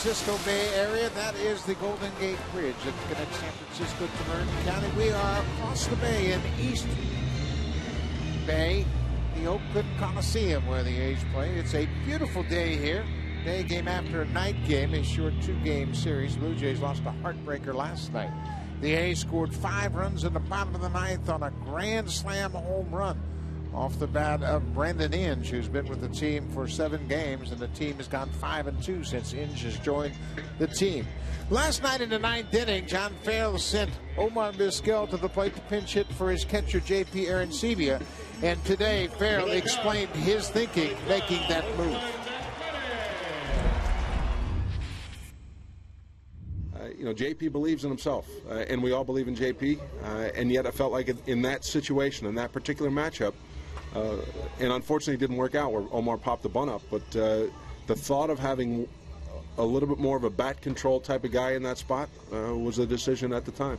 Francisco Bay Area. That is the Golden Gate Bridge that connects San Francisco to Marin County. We are across the bay in East Bay, the Oakland Coliseum, where the A's play. It's a beautiful day here. Day game after a night game, a short 2-game series. Blue Jays lost a heartbreaker last night. The A's scored 5 runs in the bottom of the ninth on a grand slam home run off the bat of Brendan Inge, who's been with the team for 7 games, and the team has gone 5-2 since Inge has joined the team. Last night in the 9th inning, John Farrell sent Omar Vizquel to the plate to pinch hit for his catcher JP Arancibia, and today Farrell explained his thinking making that move. You know, JP believes in himself, and we all believe in JP, and yet I felt like in that situation, in that particular matchup, and unfortunately it didn't work out where Omar popped the bunt up, but the thought of having a little bit more of a bat control type of guy in that spot was a decision at the time.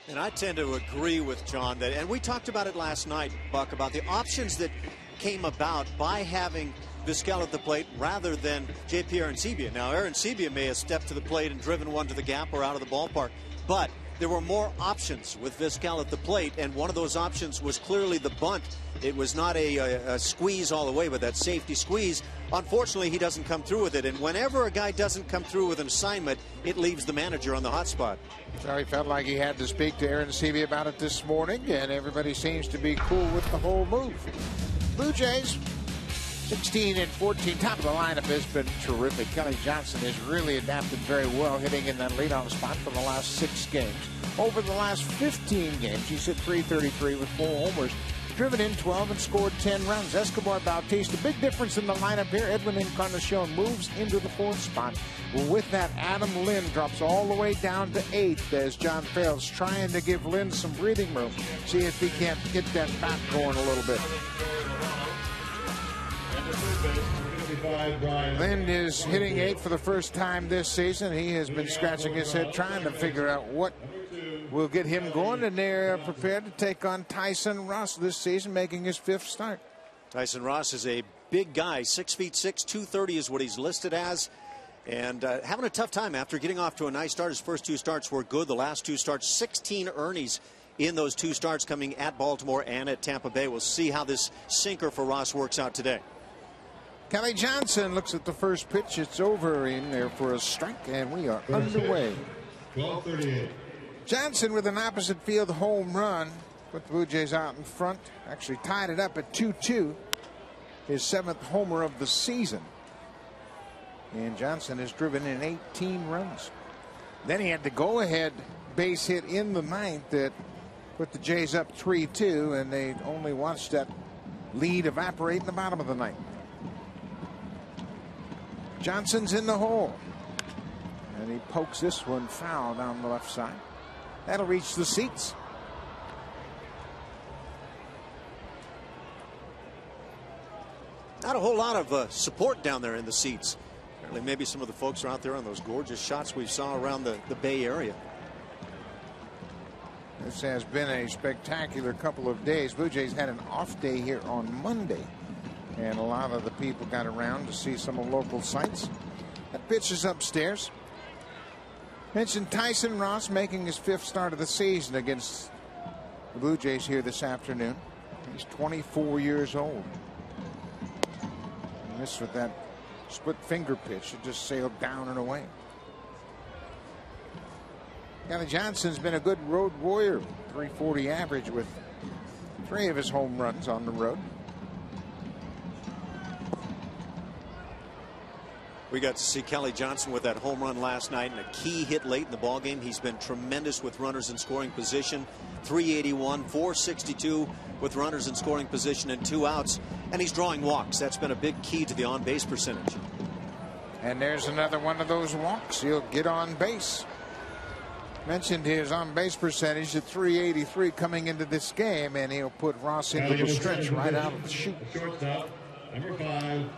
And I tend to agree with John that, and we talked about it last night, Buck, about the options that came about by having Vizquel at the plate rather than JP Arancibia. Now, Arancibia may have stepped to the plate and driven one to the gap or out of the ballpark, but there were more options with Vizquel at the plate, and one of those options was clearly the bunt. It was not a squeeze all the way, but that safety squeeze. Unfortunately, he doesn't come through with it, and whenever a guy doesn't come through with an assignment, it leaves the manager on the hot spot. So he felt like he had to speak to Arancibia about it this morning, and everybody seems to be cool with the whole move. Blue Jays 16-14. Top of the lineup has been terrific. Kelly Johnson has really adapted very well, hitting in that leadoff spot for the last 6 games. Over the last 15 games, he's hit .333 with 4 homers, driven in 12 and scored 10 runs. Escobar Bautista, big difference in the lineup here. Edwin Encarnacion moves into the 4th spot. With that, Adam Lynn drops all the way down to 8th as John Farrell's trying to give Lynn some breathing room. See if he can't get that bat going a little bit. Lynn is hitting 8 for the first time this season. He has been scratching his head trying to figure out what will get him going, and they're prepared to take on Tyson Ross this season, making his 5th start. Tyson Ross is a big guy, 6'6", 230 is what he's listed as, and having a tough time after getting off to a nice start. His first 2 starts were good. The last 2 starts, 16 earnings in those 2 starts, coming at Baltimore and at Tampa Bay. We'll see how this sinker for Ross works out today. Kelly Johnson looks at the first pitch. It's over in there for a strike, and we are underway. 12:38. Johnson with an opposite field home run put the Blue Jays out in front. Actually tied it up at 2-2. His 7th homer of the season. And Johnson has driven in 18 runs. Then he had the go-ahead base hit in the 9th that put the Jays up 3-2, and they only watched that lead evaporate in the bottom of the 9th. Johnson's in the hole, and he pokes this one foul down the left side. That'll reach the seats. Not a whole lot of support down there in the seats. Apparently maybe some of the folks are out there on those gorgeous shots we saw around the Bay Area. This has been a spectacular couple of days. Blue Jays had an off day here on Monday, and a lot of the people got around to see some of the local sights. That pitch is upstairs. Mentioned Tyson Ross making his 5th start of the season against the Blue Jays here this afternoon. He's 24 years old. And this with that split finger pitch, it just sailed down and away. Kelly Johnson's been a good road warrior. .340 average with 3 of his home runs on the road. We got to see Kelly Johnson with that home run last night and a key hit late in the ballgame. He's been tremendous with runners in scoring position. .381, .462 with runners in scoring position and 2 outs. And he's drawing walks. That's been a big key to the on-base percentage. And there's another one of those walks. He'll get on base. Mentioned his on-base percentage at .383 coming into this game, and he'll put Ross into the stretch right out of the chute. Shortstop, number 5,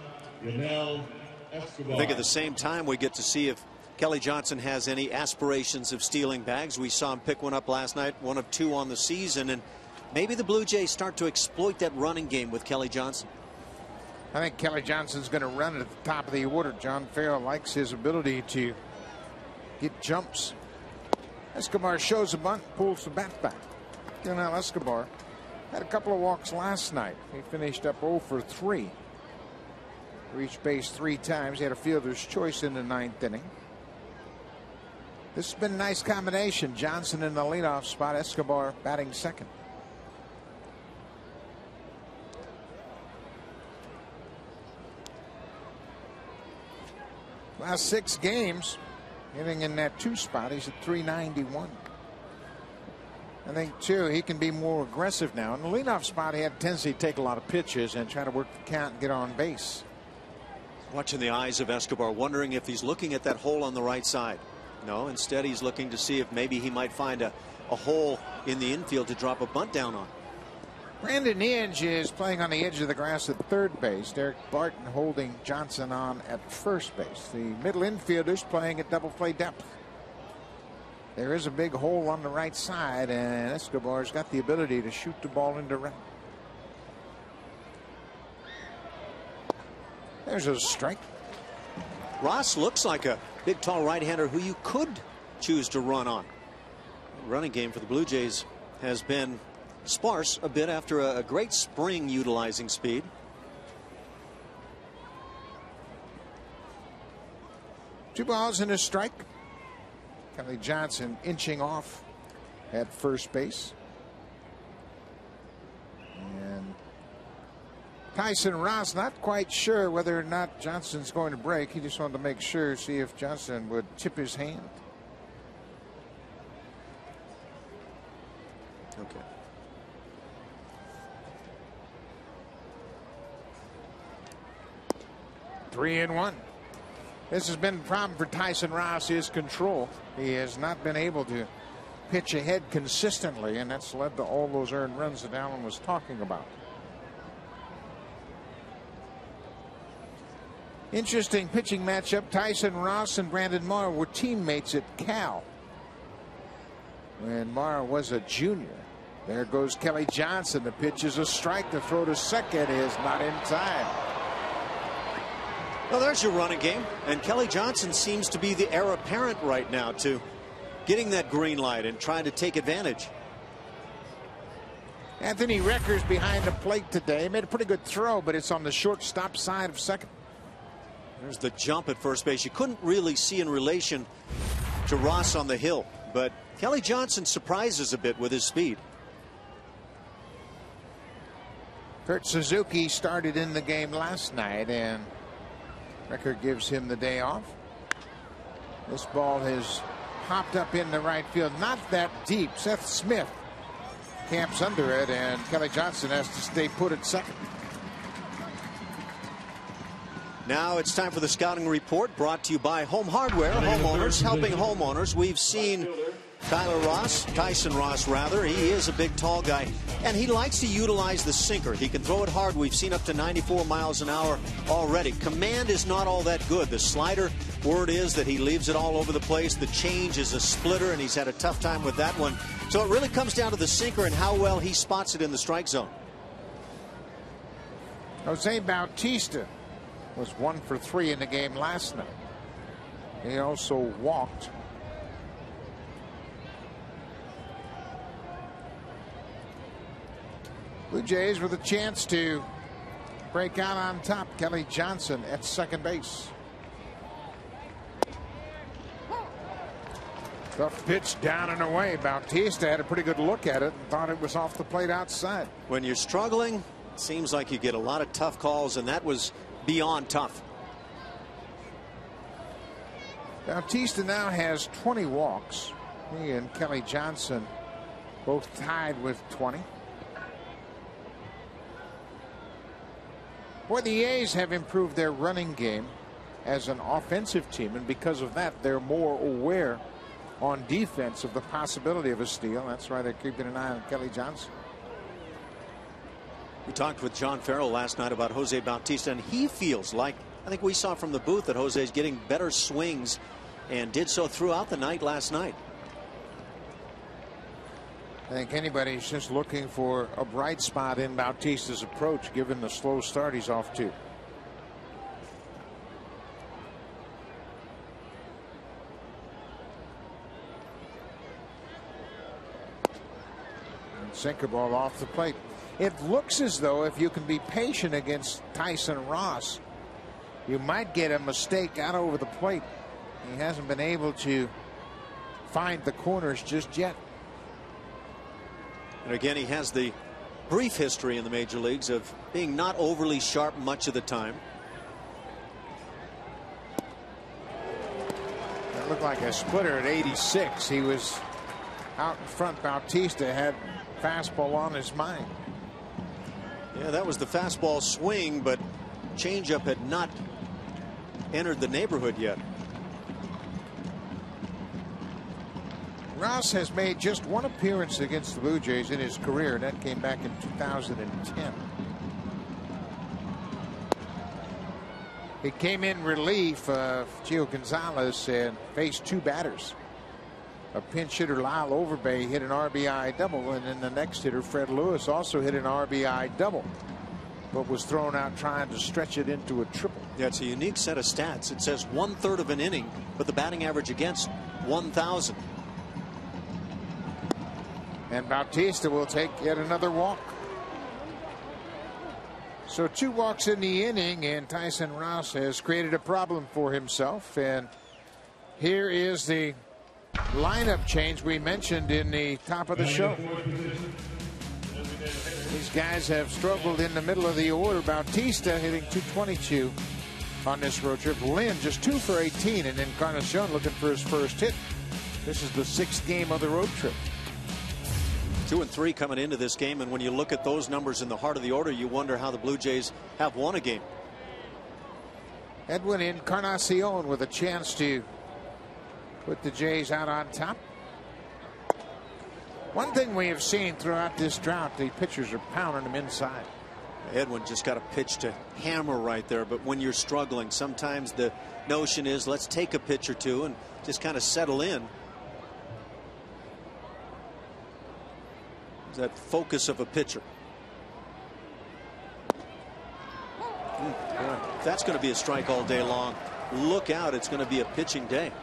Yamel Escobar. I think at the same time we get to see if Kelly Johnson has any aspirations of stealing bags. We saw him pick one up last night, 1 of 2 on the season, and maybe the Blue Jays start to exploit that running game with Kelly Johnson. I think Kelly Johnson's going to run at the top of the order. John Farrell likes his ability to get jumps. Escobar shows a bunt, pulls the bat back. Now Escobar had a couple of walks last night. He finished up 0 for 3. Reached base 3 times. He had a fielder's choice in the 9th inning. This has been a nice combination. Johnson in the leadoff spot, Escobar batting second. Last 6 games, hitting in that 2 spot, he's at .391. I think, too, he can be more aggressive now. In the leadoff spot, he had a tendency to take a lot of pitches and try to work the count and get on base. Watching the eyes of Escobar, wondering if he's looking at that hole on the right side. No, instead he's looking to see if maybe he might find a hole in the infield to drop a bunt down on. Brandon Inge is playing on the edge of the grass at third base. Derek Barton holding Johnson on at first base. The middle infielders playing at double play depth. There is a big hole on the right side, and Escobar's got the ability to shoot the ball into right. There's a strike. Ross looks like a big, tall right-hander who you could choose to run on. The running game for the Blue Jays has been sparse a bit after a great spring utilizing speed. Two balls and a strike. Kelly Johnson inching off at first base. And Tyson Ross not quite sure whether or not Johnson's going to break. He just wanted to make sure, see if Johnson would tip his hand. Okay. Three and one. This has been the problem for Tyson Ross, his control. He has not been able to pitch ahead consistently, and that's led to all those earned runs that Alan was talking about. Interesting pitching matchup. Tyson Ross and Brandon Marr were teammates at Cal when Marr was a junior. There goes Kelly Johnson. The pitch is a strike. The throw to second is not in time. Well, there's your running game, and Kelly Johnson seems to be the heir apparent right now to getting that green light and trying to take advantage. Anthony Recker's behind the plate today. Made a pretty good throw, but it's on the shortstop side of second. There's the jump at first base. You couldn't really see in relation to Ross on the hill, but Kelly Johnson surprises a bit with his speed. Kurt Suzuki started in the game last night, and Recker gives him the day off. This ball has hopped up in the right field, not that deep. Seth Smith camps under it, and Kelly Johnson has to stay put at second. Now it's time for the scouting report, brought to you by Home Hardware. Homeowners helping homeowners. We've seen Tyson Ross rather. He is a big, tall guy, and he likes to utilize the sinker. He can throw it hard. We've seen up to 94 miles an hour already. Command is not all that good. The slider, word is that he leaves it all over the place. The change is a splitter, and he's had a tough time with that one. So it really comes down to the sinker and how well he spots it in the strike zone. Jose Bautista was 1 for 3 in the game last night. He also walked. Blue Jays with a chance to break out on top. Kelly Johnson at second base. Tough pitch down and away. Bautista had a pretty good look at it and thought it was off the plate outside. When you're struggling, it seems like you get a lot of tough calls, and that was beyond tough. Bautista now has 20 walks. He and Kelly Johnson both tied with 20. Boy, the A's have improved their running game as an offensive team, and because of that, they're more aware on defense of the possibility of a steal. That's why they're keeping an eye on Kelly Johnson. We talked with John Farrell last night about Jose Bautista, and he feels like, I think we saw from the booth, that Jose is getting better swings, and did so throughout the night last night. I think anybody's just looking for a bright spot in Bautista's approach, given the slow start he's off to. Sinker ball off the plate. It looks as though if you can be patient against Tyson Ross, you might get a mistake out over the plate. He hasn't been able to find the corners just yet. And again, he has the brief history in the major leagues of being not overly sharp much of the time. That looked like a splitter at 86. He was out in front. Bautista had fastball on his mind. Yeah, that was the fastball swing, but changeup had not entered the neighborhood yet. Ross has made just one appearance against the Blue Jays in his career, and that came back in 2010. He came in relief of Gio Gonzalez and faced two batters. A pinch hitter, Lyle Overbay, hit an RBI double, and then the next hitter, Fred Lewis, also hit an RBI double, but was thrown out trying to stretch it into a triple. Yeah, it's a unique set of stats. It says 1/3 of an inning, but the batting average against 1,000. And Bautista will take yet another walk. So 2 walks in the inning, and Tyson Ross has created a problem for himself. And here is the lineup change we mentioned in the top of the show. These guys have struggled in the middle of the order. Bautista hitting .222 on this road trip. Lynn just 2 for 18, and Encarnacion looking for his first hit. This is the 6th game of the road trip. 2 and 3 coming into this game, and when you look at those numbers in the heart of the order, you wonder how the Blue Jays have won a game. Edwin Encarnacion with a chance to put the Jays out on top. One thing we have seen throughout this drought, the pitchers are pounding them inside. Edwin just got a pitch to hammer right there, but when you're struggling, sometimes the notion is let's take a pitch or two and just kind of settle in. That focus of a pitcher. That's going to be a strike all day long. Look out, it's going to be a pitching day.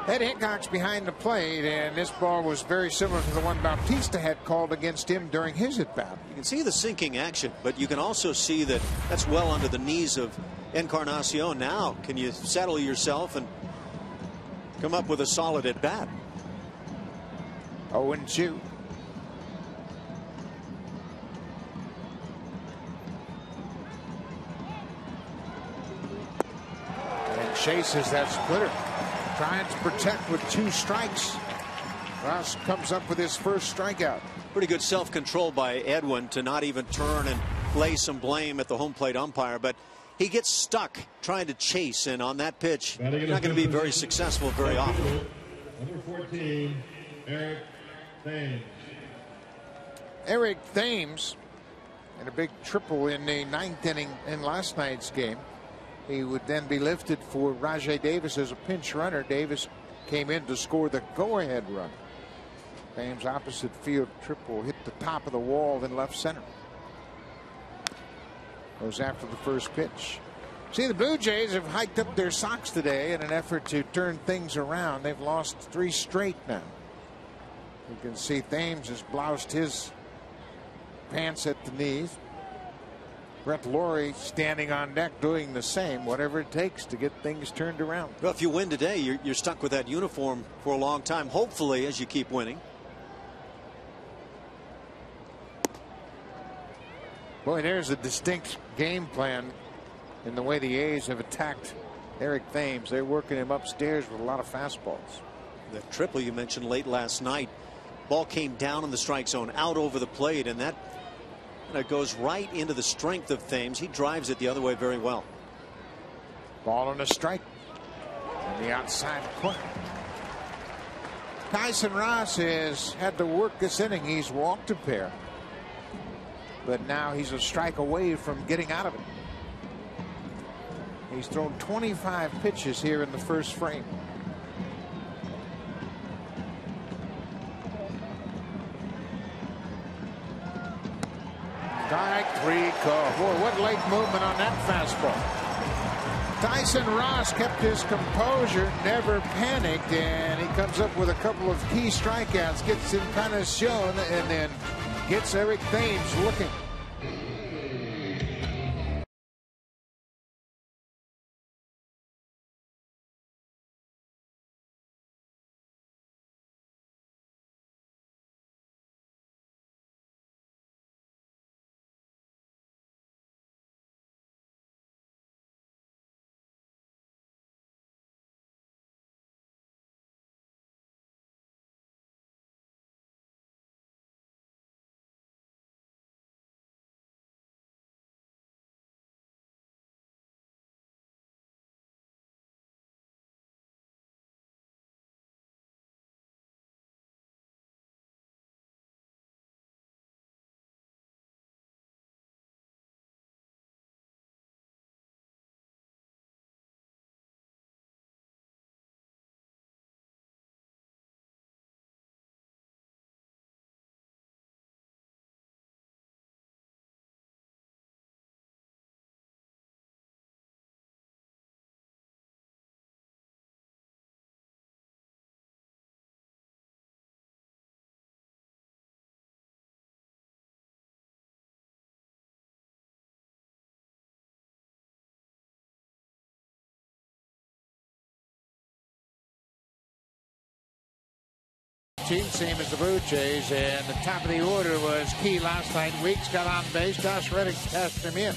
Ed Hickok's behind the plate, and this ball was very similar to the one Bautista had called against him during his at-bat. You can see the sinking action, but you can also see that that's well under the knees of Encarnacion. Now, can you settle yourself and come up with a solid at-bat? 0-2. Chases that splitter, trying to protect with 2 strikes. Ross comes up with his first strikeout. Pretty good self-control by Edwin to not even turn and lay some blame at the home plate umpire, but he gets stuck trying to chase, and on that pitch you're not going to be very successful very often. Number 14, Eric Thames. Eric Thames had a big triple in the 9th inning in last night's game. He would then be lifted for Rajai Davis as a pinch runner. Davis came in to score the go-ahead run. Thames' opposite field triple hit the top of the wall in left center. Goes after the first pitch. See, the Blue Jays have hiked up their socks today in an effort to turn things around. They've lost 3 straight now. You can see Thames has bloused his pants at the knees. Brett Laurie standing on deck doing the same, whatever it takes to get things turned around. Well, if you win today, you're stuck with that uniform for a long time, hopefully, as you keep winning. Boy, there's a distinct game plan in the way the A's have attacked Eric Thames. They're working him upstairs with a lot of fastballs. The triple you mentioned late last night, ball came down in the strike zone, out over the plate, and that goes right into the strength of Thames. He drives it the other way very well. Ball on a strike on the outside corner. Tyson Ross has had to work this inning. He's walked a pair, but now he's a strike away from getting out of it. He's thrown 25 pitches here in the first frame. Strike 3 call. Boy, what late movement on that fastball. Tyson Ross kept his composure, never panicked, and he comes up with a couple of key strikeouts, gets Encarnacion, and then gets Eric Thames looking. Same as the Blue Jays, and the top of the order was key last night. Weeks got on base. Josh Reddick passed him in.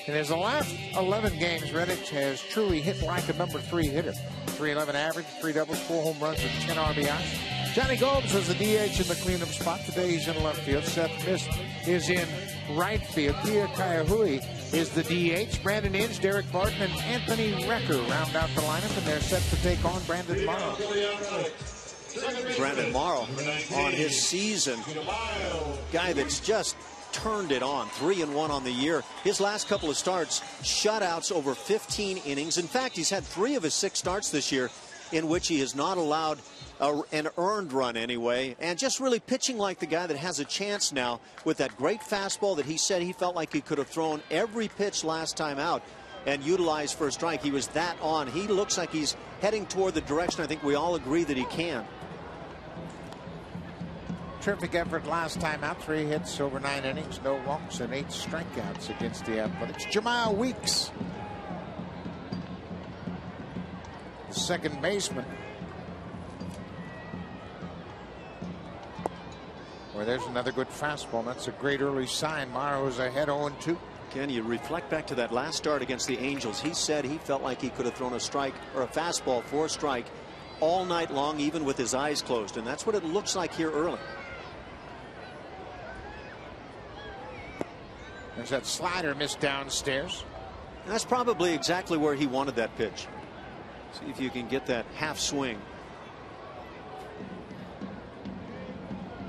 In his last 11 games, Reddick has truly hit like a number 3 hitter. 311 average, 3 doubles, 4 home runs, and 10 RBIs. Johnny Gomes was the DH in the cleanup spot. Today he's in left field. Seth Mist is in right field. Kia Kaiahui is the DH. Brandon Inge, Derek Barton, and Anthony Recker round out the lineup, and they're set to take on Brandon Morrow. Brandon Morrow on his season. Guy that's just turned it on. 3-1 on the year. His last couple of starts, shutouts over 15 innings. In fact, he's had 3 of his 6 starts this year in which he has not allowed an earned run anyway, and just really pitching like the guy that has a chance now with that great fastball that he said he felt like he could have thrown every pitch last time out and utilized for a strike. He was that on. He looks like he's heading toward the direction I think we all agree that he can. Terrific effort last time out. 3 hits over 9 innings, no walks, and 8 strikeouts against the Athletics. Jamal Weeks, the second baseman. Well, there's another good fastball. That's a great early sign. Morrow's ahead 0-2. Can you reflect back to that last start against the Angels? He said he felt like he could have thrown a strike or a fastball for a strike all night long, even with his eyes closed. And that's what it looks like here early. There's that slider missed downstairs. And that's probably exactly where he wanted that pitch. See if you can get that half swing.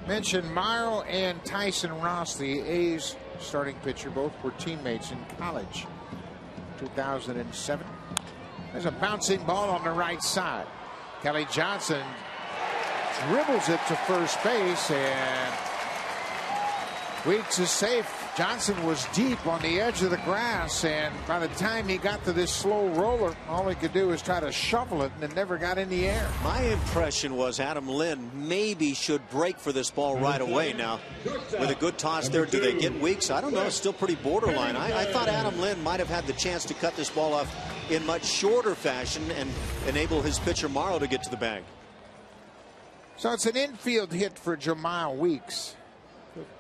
Mentioned Morrow and Tyson Ross, the A's starting pitcher. Both were teammates in college. 2007. There's a bouncing ball on the right side. Kelly Johnson dribbles it to first base, and Weeks is safe. Johnson was deep on the edge of the grass, and by the time he got to this slow roller, all he could do was try to shovel it, and it never got in the air. My impression was Adam Lynn maybe should break for this ball right away. Now, with a good toss there, do they get Weeks? I don't know. It's still pretty borderline. I thought Adam Lynn might have had the chance to cut this ball off in much shorter fashion and enable his pitcher Morrow to get to the bag. So it's an infield hit for Jamal Weeks.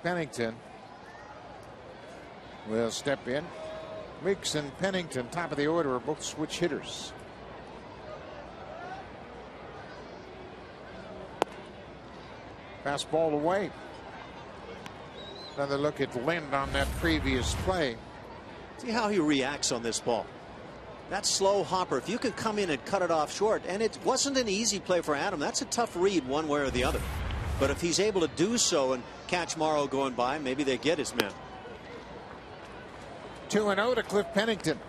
Pennington will step in. Weeks and Pennington, top of the order, are both switch hitters. Fastball away. Another look at Lind on that previous play. See how he reacts on this ball. That slow hopper, if you could come in and cut it off short, and it wasn't an easy play for Adam. That's a tough read one way or the other. But if he's able to do so and catch Morrow going by, maybe they get his man. 2-0 to Cliff Pennington.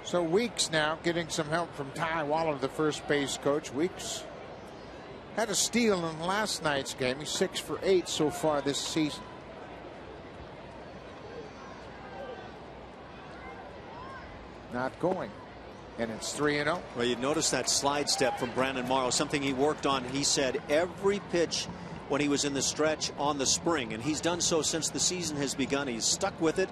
So Weeks now getting some help from Ty Waller, the first base coach. Weeks had a steal in last night's game. He's 6 for 8 so far this season. Not going. And it's 3-0. Well, you notice that slide step from Brandon Morrow, something he worked on. He said every pitch when he was in the stretch on the spring, and he's done so since the season has begun. He's stuck with it.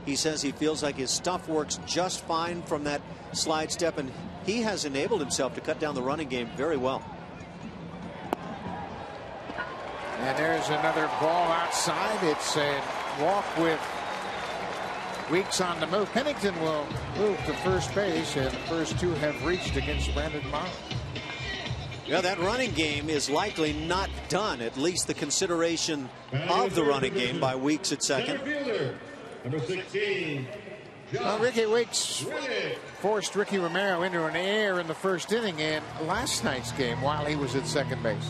He says he feels like his stuff works just fine from that slide step, and he has enabled himself to cut down the running game very well. And there's another ball outside. It's a walk with Weeks on the move. Pennington will move to first base, and the first two have reached against Brandon Morrow. Yeah, that running game is likely not done, at least the consideration of the running game by Weeks at second. Number 16. Ricky Weeks forced Ricky Romero into an error in the first inning in last night's game while he was at second base.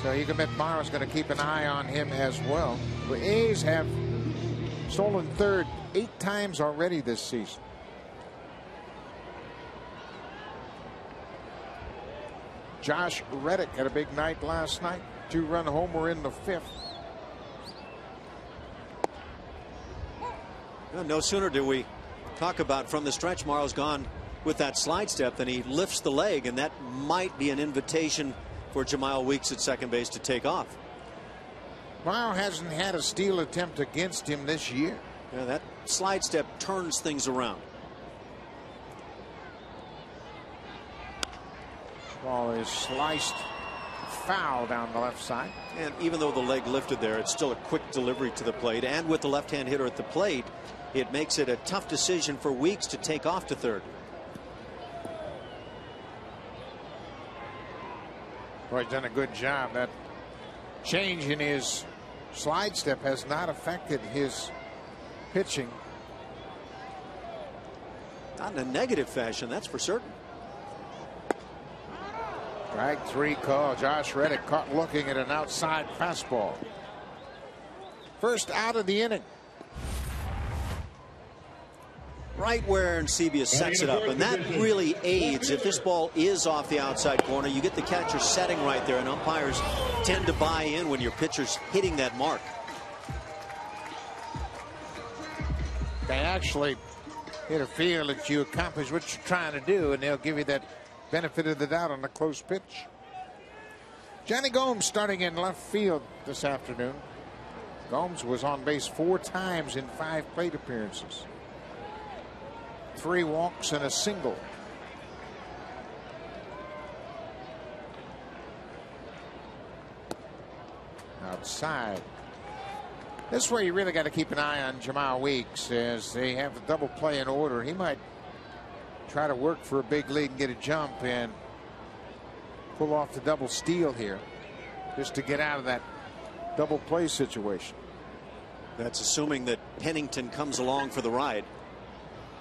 So you can bet Morrow's going to keep an eye on him as well. The A's have stolen third 8 times already this season. Josh Reddick had a big night last night. 2-run homer in the 5th. Well, no sooner do we talk about from the stretch Morrow's gone with that slide step than he lifts the leg, and that might be an invitation for Jemile Weeks at second base to take off. Morrow hasn't had a steal attempt against him this year. Yeah, that slide step turns things around. Ball is sliced foul down the left side. And even though the leg lifted there, it's still a quick delivery to the plate, and with the left-hand hitter at the plate, it makes it a tough decision for Weeks to take off to third. Well, he's done a good job. That change in his slide step has not affected his pitching. Not in a negative fashion, that's for certain. Strike 3 call. Josh Reddick caught looking at an outside fastball. First out of the inning. Right where Arencibia sets it up, and that really aids. If this ball is off the outside corner, you get the catcher setting right there, and umpires tend to buy in when your pitcher's hitting that mark. They actually interfere that you accomplish what you're trying to do, and they'll give you that benefit of the doubt on a close pitch. Johnny Gomes starting in left field this afternoon. Gomes was on base 4 times in 5 plate appearances. 3 walks and a single. Outside. This is where you really got to keep an eye on Jemile Weeks, as they have the double play in order. He might try to work for a big lead and get a jump and pull off the double steal here, just to get out of that double play situation. That's assuming that Pennington comes along for the ride,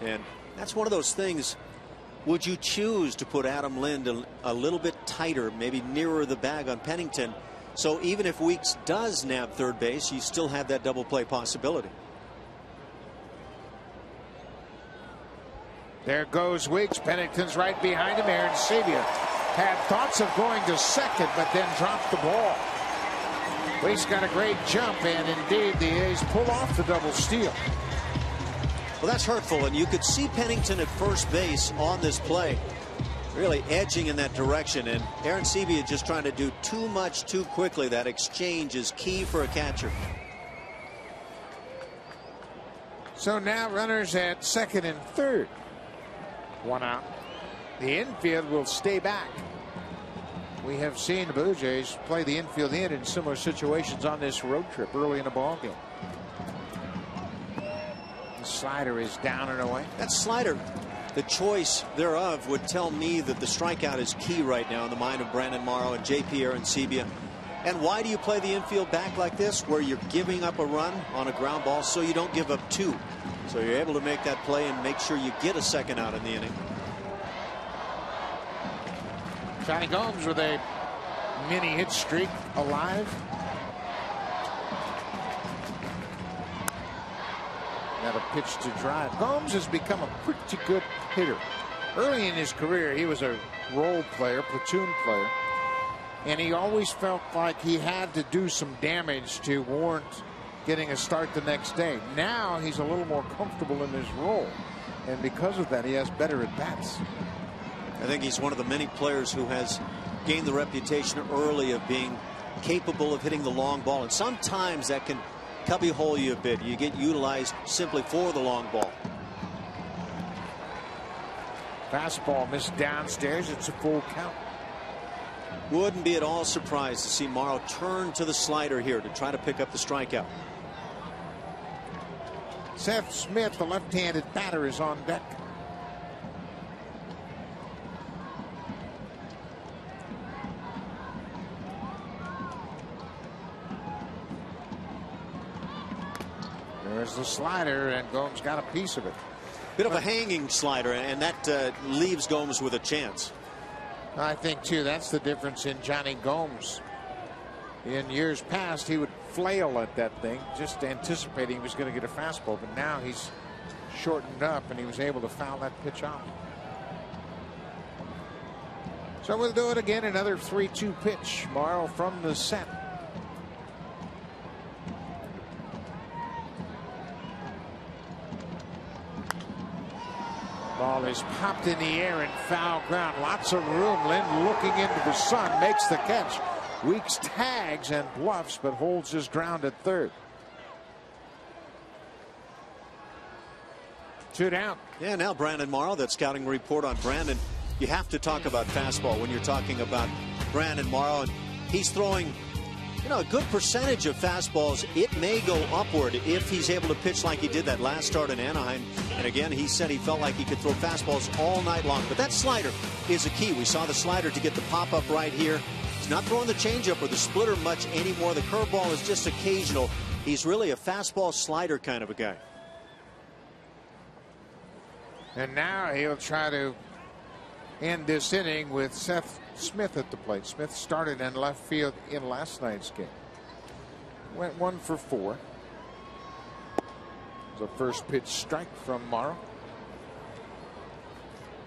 and that's one of those things. Would you choose to put Adam Lind a little bit tighter, maybe nearer the bag on Pennington, so even if Weeks does nab third base, you still have that double play possibility? There goes Weeks. Pennington's right behind him. Arencibia had thoughts of going to second, but then dropped the ball. Weeks got a great jump, and indeed the A's pull off the double steal. Well, that's hurtful, and you could see Pennington at first base on this play, really edging in that direction, and Arencibia just trying to do too much too quickly. That exchange is key for a catcher. So now runners at second and third. 1 out. The infield will stay back. We have seen the Blue Jays play the infield in similar situations on this road trip early in the ball game. The slider is down and away. That slider, the choice thereof, would tell me that the strikeout is key right now in the mind of Brandon Morrow and J.P. Arencibia. And why do you play the infield back like this, where you're giving up a run on a ground ball so you don't give up 2? So you're able to make that play and make sure you get a second out in the inning. Johnny Gomes with a mini hit streak alive. Got a pitch to drive. Gomes has become a pretty good hitter. Early in his career, he was a role player, platoon player, and he always felt like he had to do some damage to warrant getting a start the next day. Now he's a little more comfortable in his role, and because of that, he has better at bats. I think he's one of the many players who has gained the reputation early of being capable of hitting the long ball, and sometimes that can cubbyhole you a bit. You get utilized simply for the long ball. Fastball missed downstairs. It's a full count. Wouldn't be at all surprised to see Morrow turn to the slider here to try to pick up the strikeout. Seth Smith, the left-handed batter, is on deck. There's the slider, and Gomes got a piece of it. Bit of a hanging slider, and that leaves Gomes with a chance. I think, too, that's the difference in Johnny Gomes. In years past, he would flail at that thing, just anticipating he was going to get a fastball. But now he's shortened up, and he was able to foul that pitch out. So we'll do it again. Another 3-2 pitch. Morrow from the set. Ball is popped in the air and foul ground. Lots of room. Lynn looking into the sun, makes the catch. Weeks tags and bluffs, but holds his ground at third. 2 down. Yeah, now Brandon Morrow, that scouting report on Brandon. You have to talk about fastball when you're talking about Brandon Morrow, and he's throwing, a good percentage of fastballs. It may go upward if he's able to pitch like he did that last start in Anaheim. And again, he said he felt like he could throw fastballs all night long. But that slider is a key. We saw the slider to get the pop up right here. He's not throwing the changeup or the splitter much anymore. The curveball is just occasional. He's really a fastball slider kind of a guy. And now he'll try to end this inning with Seth Smith at the plate. Smith started in left field in last night's game. Went 1 for 4. The first pitch strike from Morrow.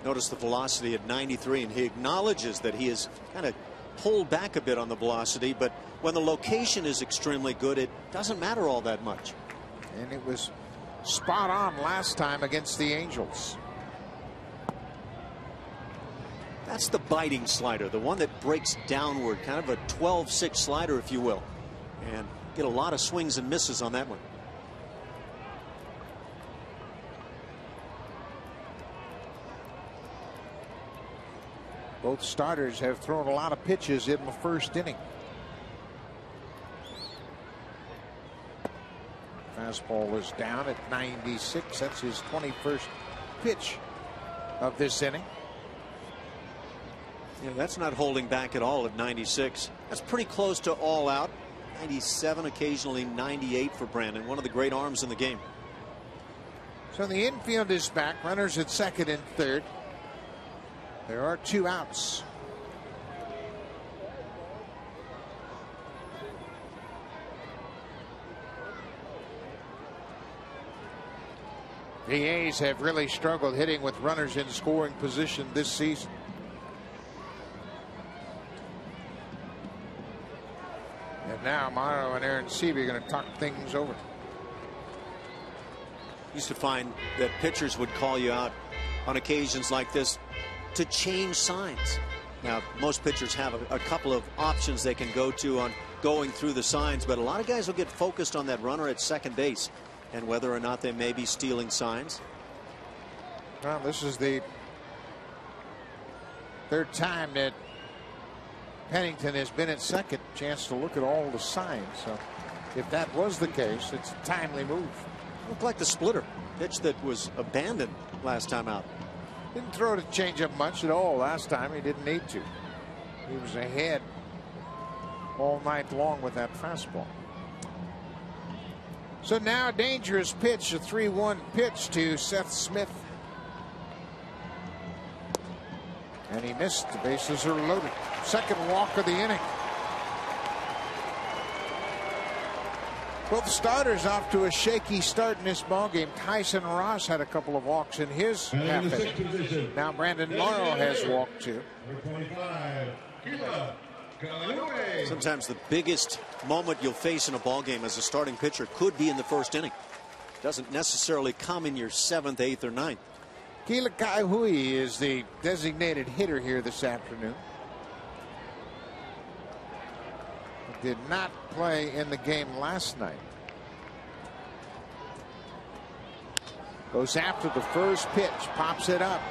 Notice the velocity at 93, and he acknowledges that he is kind of pulled back a bit on the velocity, but when the location is extremely good, it doesn't matter all that much. And it was spot on last time against the Angels. That's the biting slider, the one that breaks downward, kind of a 12-6 slider, if you will, and get a lot of swings and misses on that one. Both starters have thrown a lot of pitches in the first inning. Fastball is down at 96. That's his 21st pitch of this inning. Yeah, that's not holding back at all at 96. That's pretty close to all out. 97, occasionally 98 for Brandon. One of the great arms in the game. So the infield is back. Runners at second and third. There are 2 outs. The A's have really struggled hitting with runners in scoring position this season. And now Morrow and Aaron Seavey are going to talk things over. Used to find that pitchers would call you out on occasions like this to change signs. Now, most pitchers have a couple of options they can go to on going through the signs, but a lot of guys will get focused on that runner at second base and whether or not they may be stealing signs. Well, this is the third time that Pennington has been at second. Chance to look at all the signs. So if that was the case, it's a timely move. Looked like the splitter pitch that was abandoned last time out. Didn't throw the changeup much at all last time. He didn't need to. He was ahead all night long with that fastball. So now a dangerous pitch, a 3-1 pitch to Seth Smith. And he missed. The bases are loaded. Second walk of the inning. Both starters off to a shaky start in this ballgame. Tyson Ross had a couple of walks in his half inning. Now Brandon Morrow has walked 2. Sometimes the biggest moment you'll face in a ballgame as a starting pitcher could be in the first inning. Doesn't necessarily come in your 7th, 8th, or 9th. Keila Kaihui is the designated hitter here this afternoon. did not play in the game last night. Goes after the first pitch, pops it up.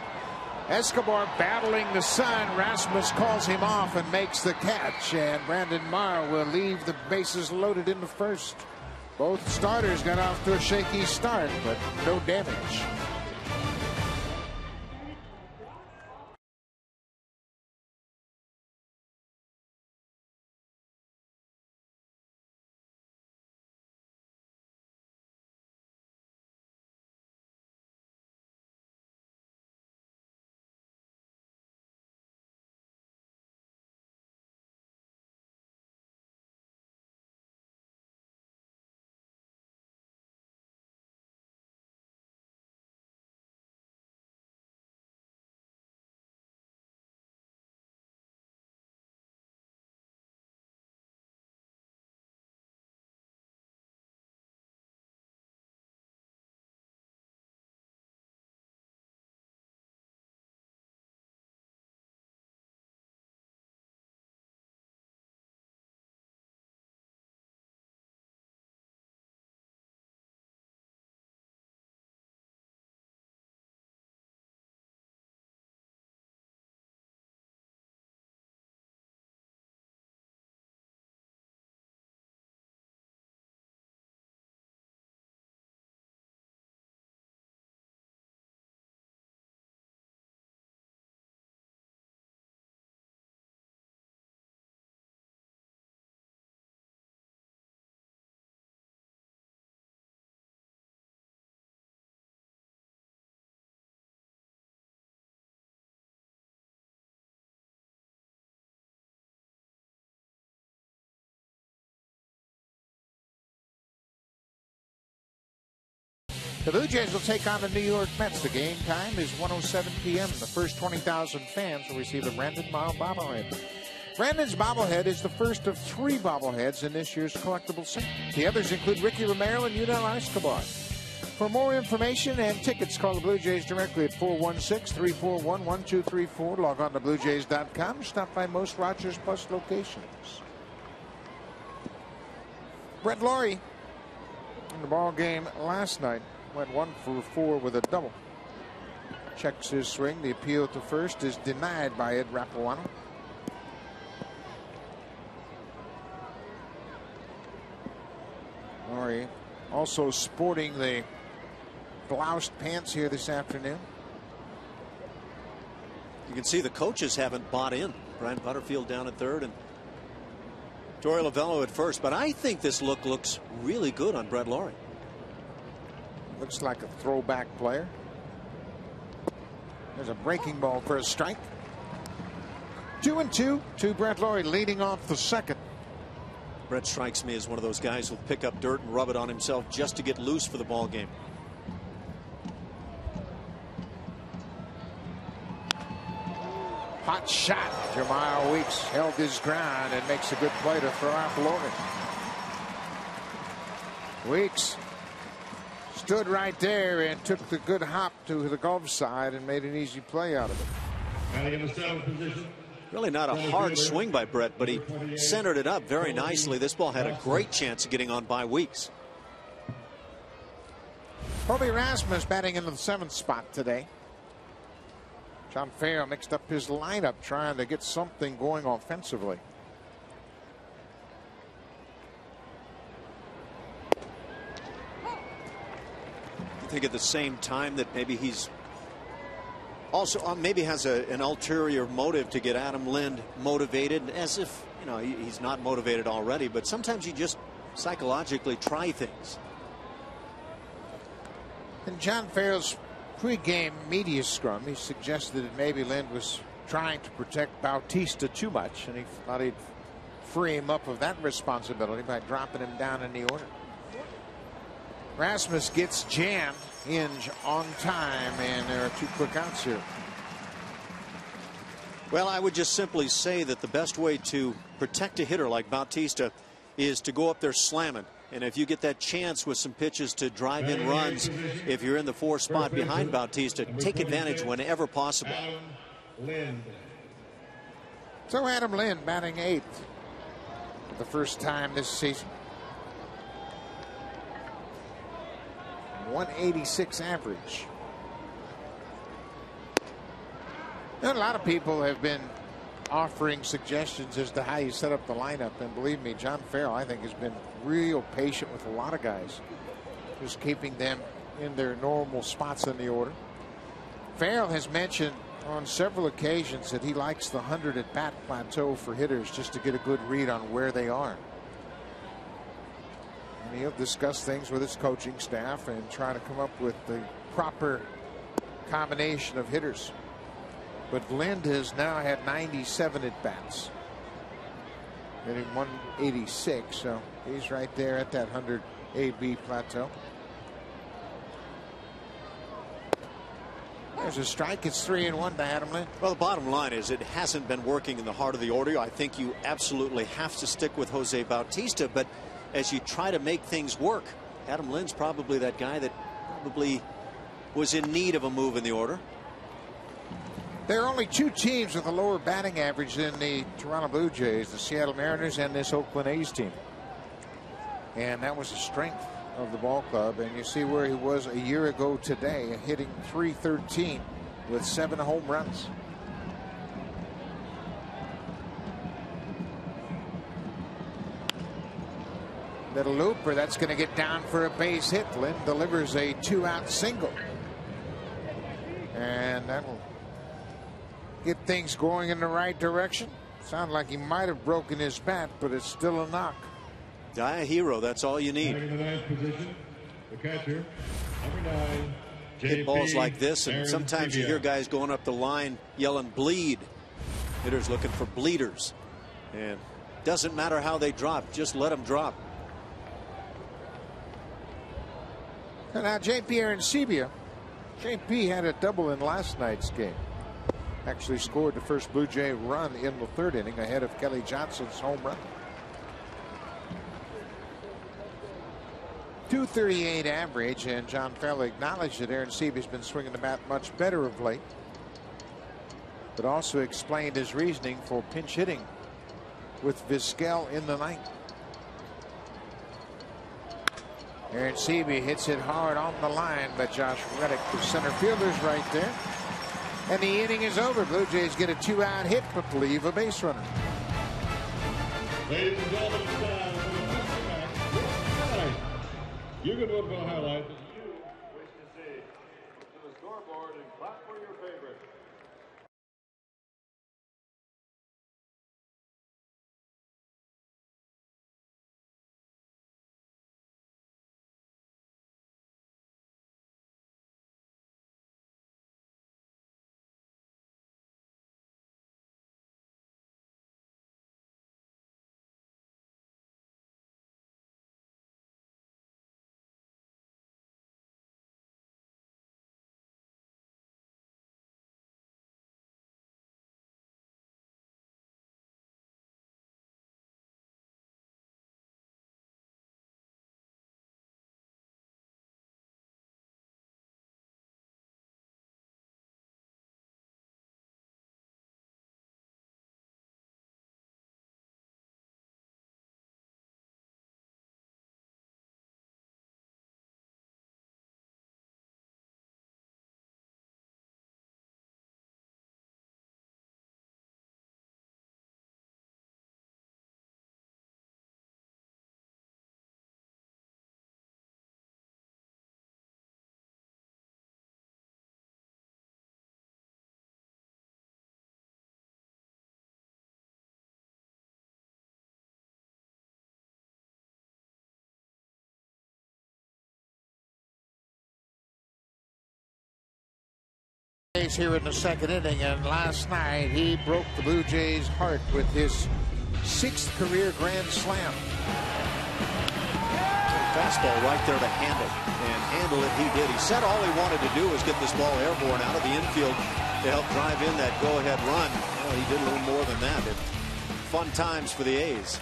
Escobar battling the sun. Rasmus calls him off and makes the catch, and Brandon Marr will leave the bases loaded in the first. Both starters got off to a shaky start, but no damage. The Blue Jays will take on the New York Mets. The game time is 1:07 p.m. The first 20,000 fans will receive a Brandon Marr bobblehead. Brandon's bobblehead is the first of 3 bobbleheads in this year's collectible set. The others include Ricky Romero and Yunel Escobar. For more information and tickets, call the Blue Jays directly at 416-341-1234. Log on to BlueJays.com. Stop by most Rogers Plus locations. Brett Laurie in the ball game last night went 1 for 4 with a double. Checks his swing. The appeal to first is denied by Ed Rapuano. Laurie also sporting the bloused pants here this afternoon. You can see the coaches haven't bought in. Brian Butterfield down at third and Torey Lovullo at first, but I think this look looks really good on Brett Laurie. Looks like a throwback player. There's a breaking ball for a strike. 2-2 to Brett Laurie, leading off the second. Brett strikes me as one of those guys who'll pick up dirt and rub it on himself just to get loose for the ball game. Hot shot. Jeremiah Weeks held his ground and makes a good play to throw out Logan. Weeks stood right there and took the good hop to the Gulf side and made an easy play out of it. Really not a hard swing by Brett, but he centered it up very nicely. This ball had a great chance of getting on by Weeks. Kobe Rasmus batting into the 7th spot today. John Farrell mixed up his lineup trying to get something going offensively. I think at the same time that maybe he's also maybe has an ulterior motive to get Adam Lind motivated, as if, you know, he's not motivated already, but sometimes you just psychologically try things. In John Farrell's pre-game media scrum, he suggested that maybe Lind was trying to protect Bautista too much, and he thought he'd free him up of that responsibility by dropping him down in the order. Rasmus gets jammed on time, and there are 2 quick outs here. Well, I would just simply say that the best way to protect a hitter like Bautista is to go up there slamming. And if you get that chance with some pitches to drive in runs, if you're in the 4th spot behind Bautista, take advantage whenever possible. So Adam Lind batting 8th. the first time this season. 186 average. And a lot of people have been offering suggestions as to how you set up the lineup, and believe me, John Farrell, I think, has been real patient with a lot of guys, just keeping them in their normal spots in the order. Farrell has mentioned on several occasions that he likes the 100 at bat plateau for hitters just to get a good read on where they are. And he'll discuss things with his coaching staff and try to come up with the proper combination of hitters. But Lind has now had 97 at bats, hitting 186, so he's right there at that 100 AB plateau. There's a strike. It's 3-1 to Adam Lind. Well, the bottom line is it hasn't been working in the heart of the order. I think you absolutely have to stick with Jose Bautista, but as you try to make things work, Adam Lind's probably that guy that probably was in need of a move in the order. There are only two teams with a lower batting average than the Toronto Blue Jays, the Seattle Mariners and this Oakland A's team. And that was a strength of the ball club. And you see where he was a year ago today, hitting .313 with 7 home runs. Little looper, that's going to get down for a base hit. Lind delivers a 2-out single. And that'll get things going in the right direction. Sounded like he might have broken his bat, but it's still a knock. Die a hero, that's all you need. In the ninth position, the catcher, number 9, Hit balls like this, and Aaron sometimes you Sevilla. hear guys going up the line yelling bleed. Hitters looking for bleeders. And doesn't matter how they drop, just let them drop. And now JP Arancibia. JP had a double in last night's game. Actually scored the first Blue Jay run in the 3rd inning ahead of Kelly Johnson's home run. .238 average, and John Farrell acknowledged that Arancibia's been swinging the bat much better of late, but also explained his reasoning for pinch hitting with Vizquel in the 9th. Arancibia hits it hard on the line, but Josh Reddick, the center fielder's right there. And the inning is over. Blue Jays get a 2-out hit, but leave a base runner. Ladies and gentlemen, it's time for the highlight. You can vote for the highlight that you wish to see. To the scoreboard and clap for your favorite. Here in the 2nd inning, and last night he broke the Blue Jays' heart with his 6th career grand slam. Fastball right there to handle it he did. He said all he wanted to do was get this ball airborne out of the infield to help drive in that go-ahead run. Well, he did a little more than that. Fun times for the A's.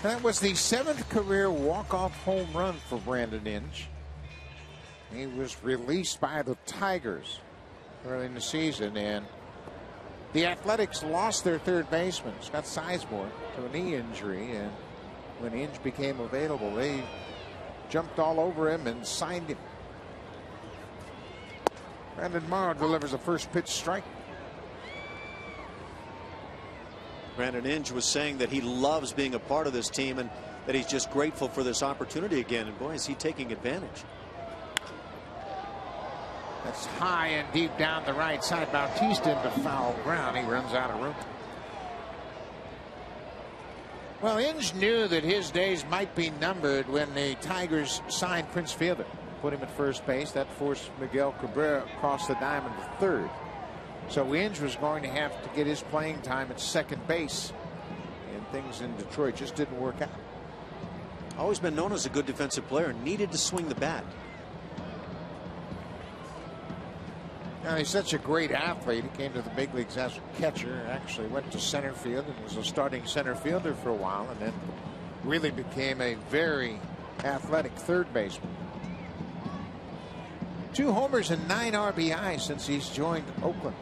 That was the 7th career walk-off home run for Brandon Inge. He was released by the Tigers early in the season, and The Athletics lost their third baseman, Scott Sizemore, to a knee injury, and when Inge became available, they jumped all over him and signed him. Brandon Morrow delivers a first pitch strike. Brandon Inge was saying that he loves being a part of this team and that he's just grateful for this opportunity again. And boy, is he taking advantage. That's high and deep down the right side. Bautista into foul ground. He runs out of room. Well, Inge knew that his days might be numbered when the Tigers signed Prince Fielder. Put him at first base. That forced Miguel Cabrera across the diamond to third. So Inge was going to have to get his playing time at second base. And things in Detroit just didn't work out. Always been known as a good defensive player. Needed to swing the bat. Now, he's such a great athlete. He came to the big leagues as a catcher. Actually went to center field and was a starting center fielder for a while. And then really became a very athletic third baseman. 2 homers and 9 RBI since he's joined Oakland.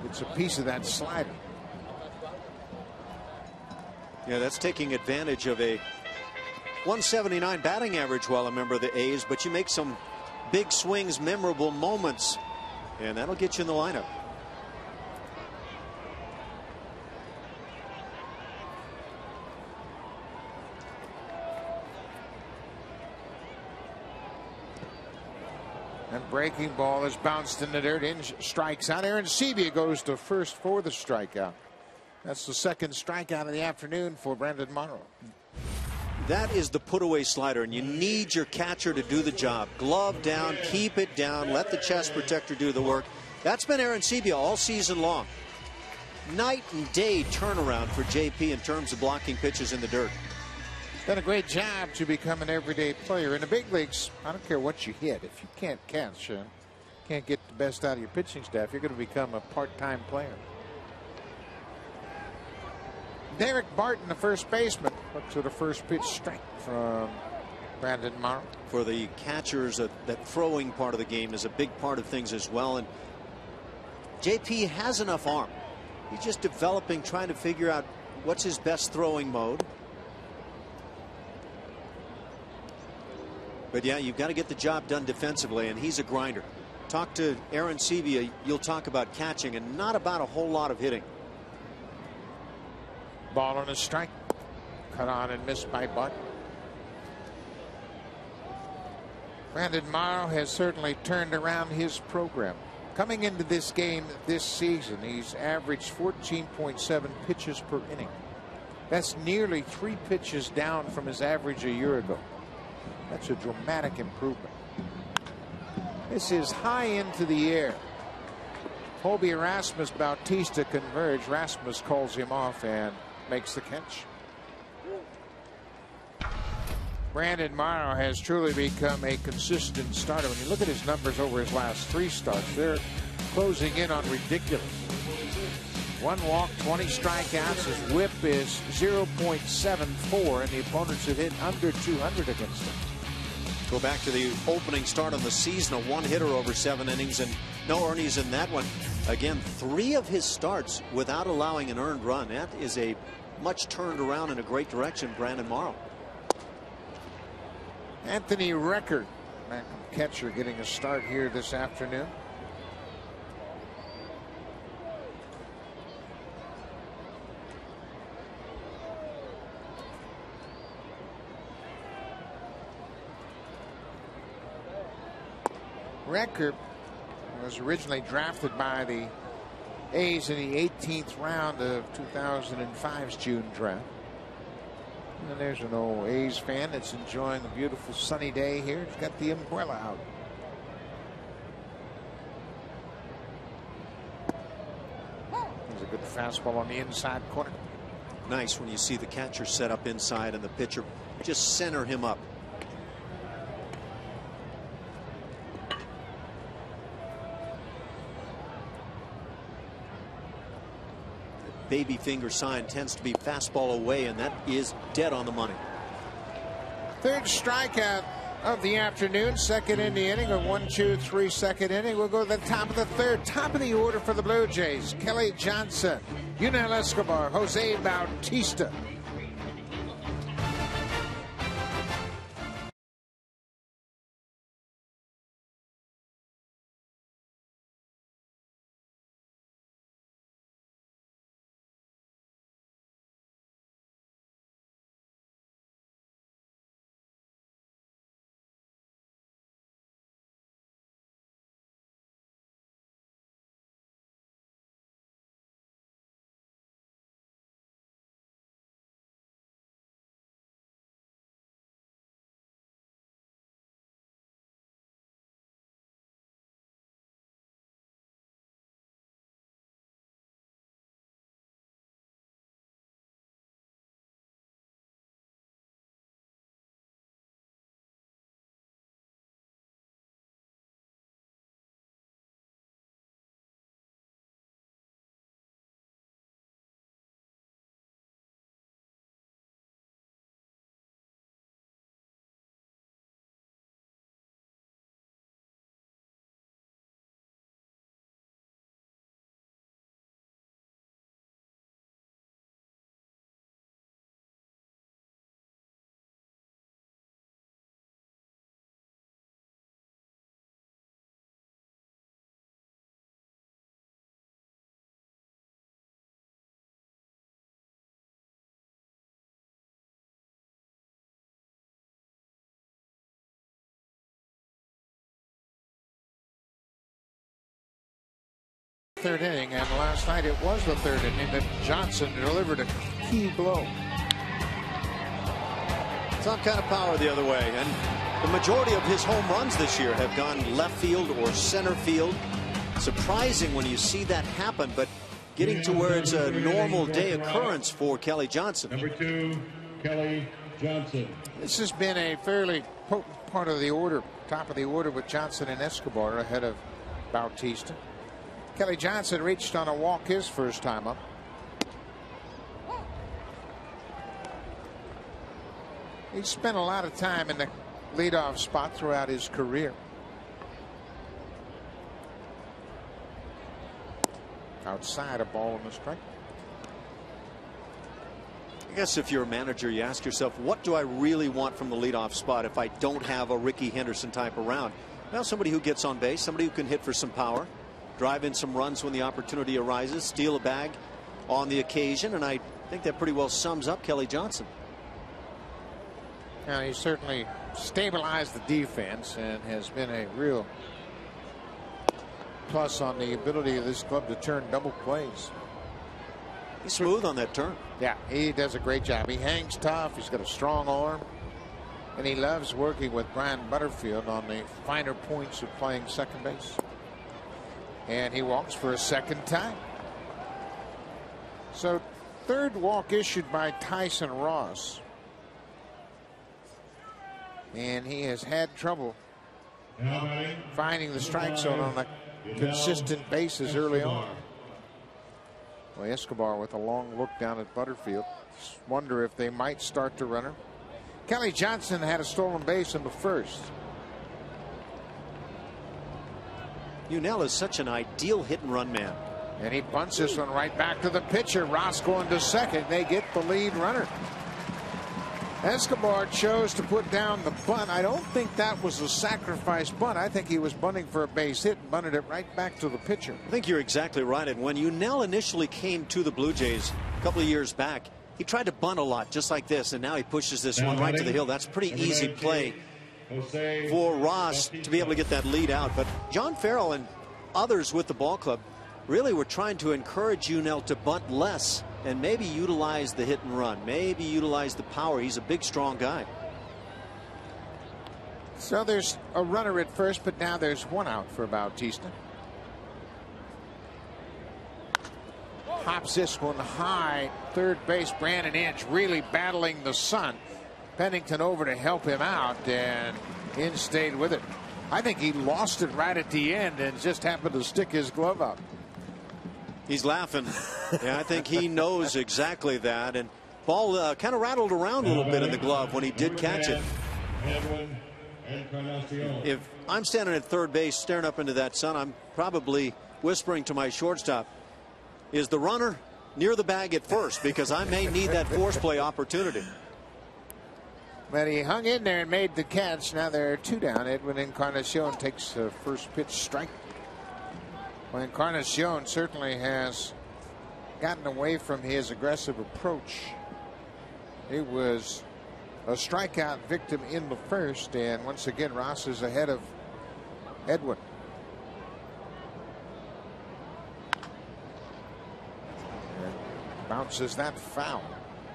It's a piece of that slider. Yeah, that's taking advantage of a 179 batting average while a member of the A's, but you make some big swings, memorable moments, and that'll get you in the lineup. And breaking ball is bounced in the dirt. Inge strikes out. Aaron Sebia goes to first for the strikeout. That's the second strikeout of the afternoon for Brandon Morrow. That is the put away slider, and you need your catcher to do the job. Glove down, keep it down, let the chest protector do the work. That's been Aaron Sebia all season long. Night and day turnaround for JP in terms of blocking pitches in the dirt. Done a great job to become an everyday player. In the big leagues, I don't care what you hit. If you can't catch, can't get the best out of your pitching staff, you're going to become a part-time player. Derek Barton, the first baseman, up to the first pitch strike from Brandon Morrow. For the catchers, that throwing part of the game is a big part of things as well. And JP has enough arm. He's just developing, trying to figure out what's his best throwing mode. But yeah, you've got to get the job done defensively, and he's a grinder. Talk to Aaron Sebia, you'll talk about catching and not about a whole lot of hitting. Ball on a strike. Cut on and missed by Barton. Brandon Morrow has certainly turned around his program. Coming into this game this season, he's averaged 14.7 pitches per inning. That's nearly 3 pitches down from his average a year ago. That's a dramatic improvement. This is high into the air. Hobie Erasmus Bautista converge. Rasmus calls him off and makes the catch. Brandon Morrow has truly become a consistent starter. When you look at his numbers over his last 3 starts, they're closing in on ridiculous. 1 walk, 20 strikeouts. His whip is 0.74, and the opponents have hit under 200 against him. Go back to the opening start of the season, a 1-hitter over 7 innings and no earnings in that one. Again, 3 of his starts without allowing an earned run. That is a much turned around in a great direction, Brandon Morrow. Anthony Recker, catcher, getting a start here this afternoon. Recker was originally drafted by the A's in the 18th round of 2005's June draft. And there's an old A's fan that's enjoying a beautiful sunny day here. He's got the umbrella out. There's a good fastball on the inside corner. Nice when you see the catcher set up inside and the pitcher just center him up. Baby finger sign tends to be fastball away, and that is dead on the money. 3rd strikeout of the afternoon. Second in the inning, a 1-2-3 second inning. We'll go to the top of the third. Top of the order for the Blue Jays. Kelly Johnson, Yunel Escobar, Jose Bautista. Third inning, and last night it was the third inning that Johnson delivered a key blow. Some kind of power the other way, and the majority of his home runs this year have gone left field or center field. Surprising when you see that happen, but getting to where it's a normal day occurrence for Kelly Johnson. Number 2, Kelly Johnson. This has been a fairly potent part of the order, top of the order, with Johnson and Escobar ahead of Bautista. Kelly Johnson reached on a walk his first time up. He spent a lot of time in the leadoff spot throughout his career. Outside, a ball and a strike. I guess if you're a manager, you ask yourself, what do I really want from the leadoff spot if I don't have a Ricky Henderson type around? Well, somebody who gets on base, somebody who can hit for some power, drive in some runs when the opportunity arises, steal a bag on the occasion, and I think that pretty well sums up Kelly Johnson. Now, he certainly stabilized the defense and has been a real plus on the ability of this club to turn double plays. He's smooth on that turn. Yeah, he does a great job. He hangs tough. He's got a strong arm. And he loves working with Brian Butterfield on the finer points of playing second base. And he walks for a second time. So, third walk issued by Tyson Ross. And he has had trouble finding the strike zone on a consistent basis early on. Well, Escobar with a long look down at Butterfield. Wonder if they might start to run her. Kelly Johnson had a stolen base in the first. Yunel is such an ideal hit and run man. And he bunts this one right back to the pitcher. Ross going to second. They get the lead runner. Escobar chose to put down the bunt. I don't think that was a sacrifice bunt. I think he was bunting for a base hit and bunted it right back to the pitcher. I think you're exactly right. And when Yunel initially came to the Blue Jays a couple of years back, he tried to bunt a lot just like this, and now he pushes this one right to the hill. That's a pretty easy play for Ross to be able to get that lead out. But John Farrell and others with the ball club really were trying to encourage Yunel to bunt less and maybe utilize the hit and run, maybe utilize the power. He's a big, strong guy. So there's a runner at first, but now there's one out for Bautista. Hops this one high. Third base, Brandon Inch really battling the sun. Pennington over to help him out, and Inch stayed with it. I think he lost it right at the end and just happened to stick his glove up. He's laughing. Yeah, I think he knows exactly that. And ball kind of rattled around a little bit in the glove when he did catch it. Encarnacion. If I'm standing at third base staring up into that sun, I'm probably whispering to my shortstop, is the runner near the bag at first? Because I may need that force play opportunity. But he hung in there and made the catch. Now there are 2 down. Edwin Encarnacion takes the first pitch strike. Well, Encarnacion certainly has gotten away from his aggressive approach. It was a strikeout victim in the first, and once again Ross is ahead of Edwin. And bounces that foul.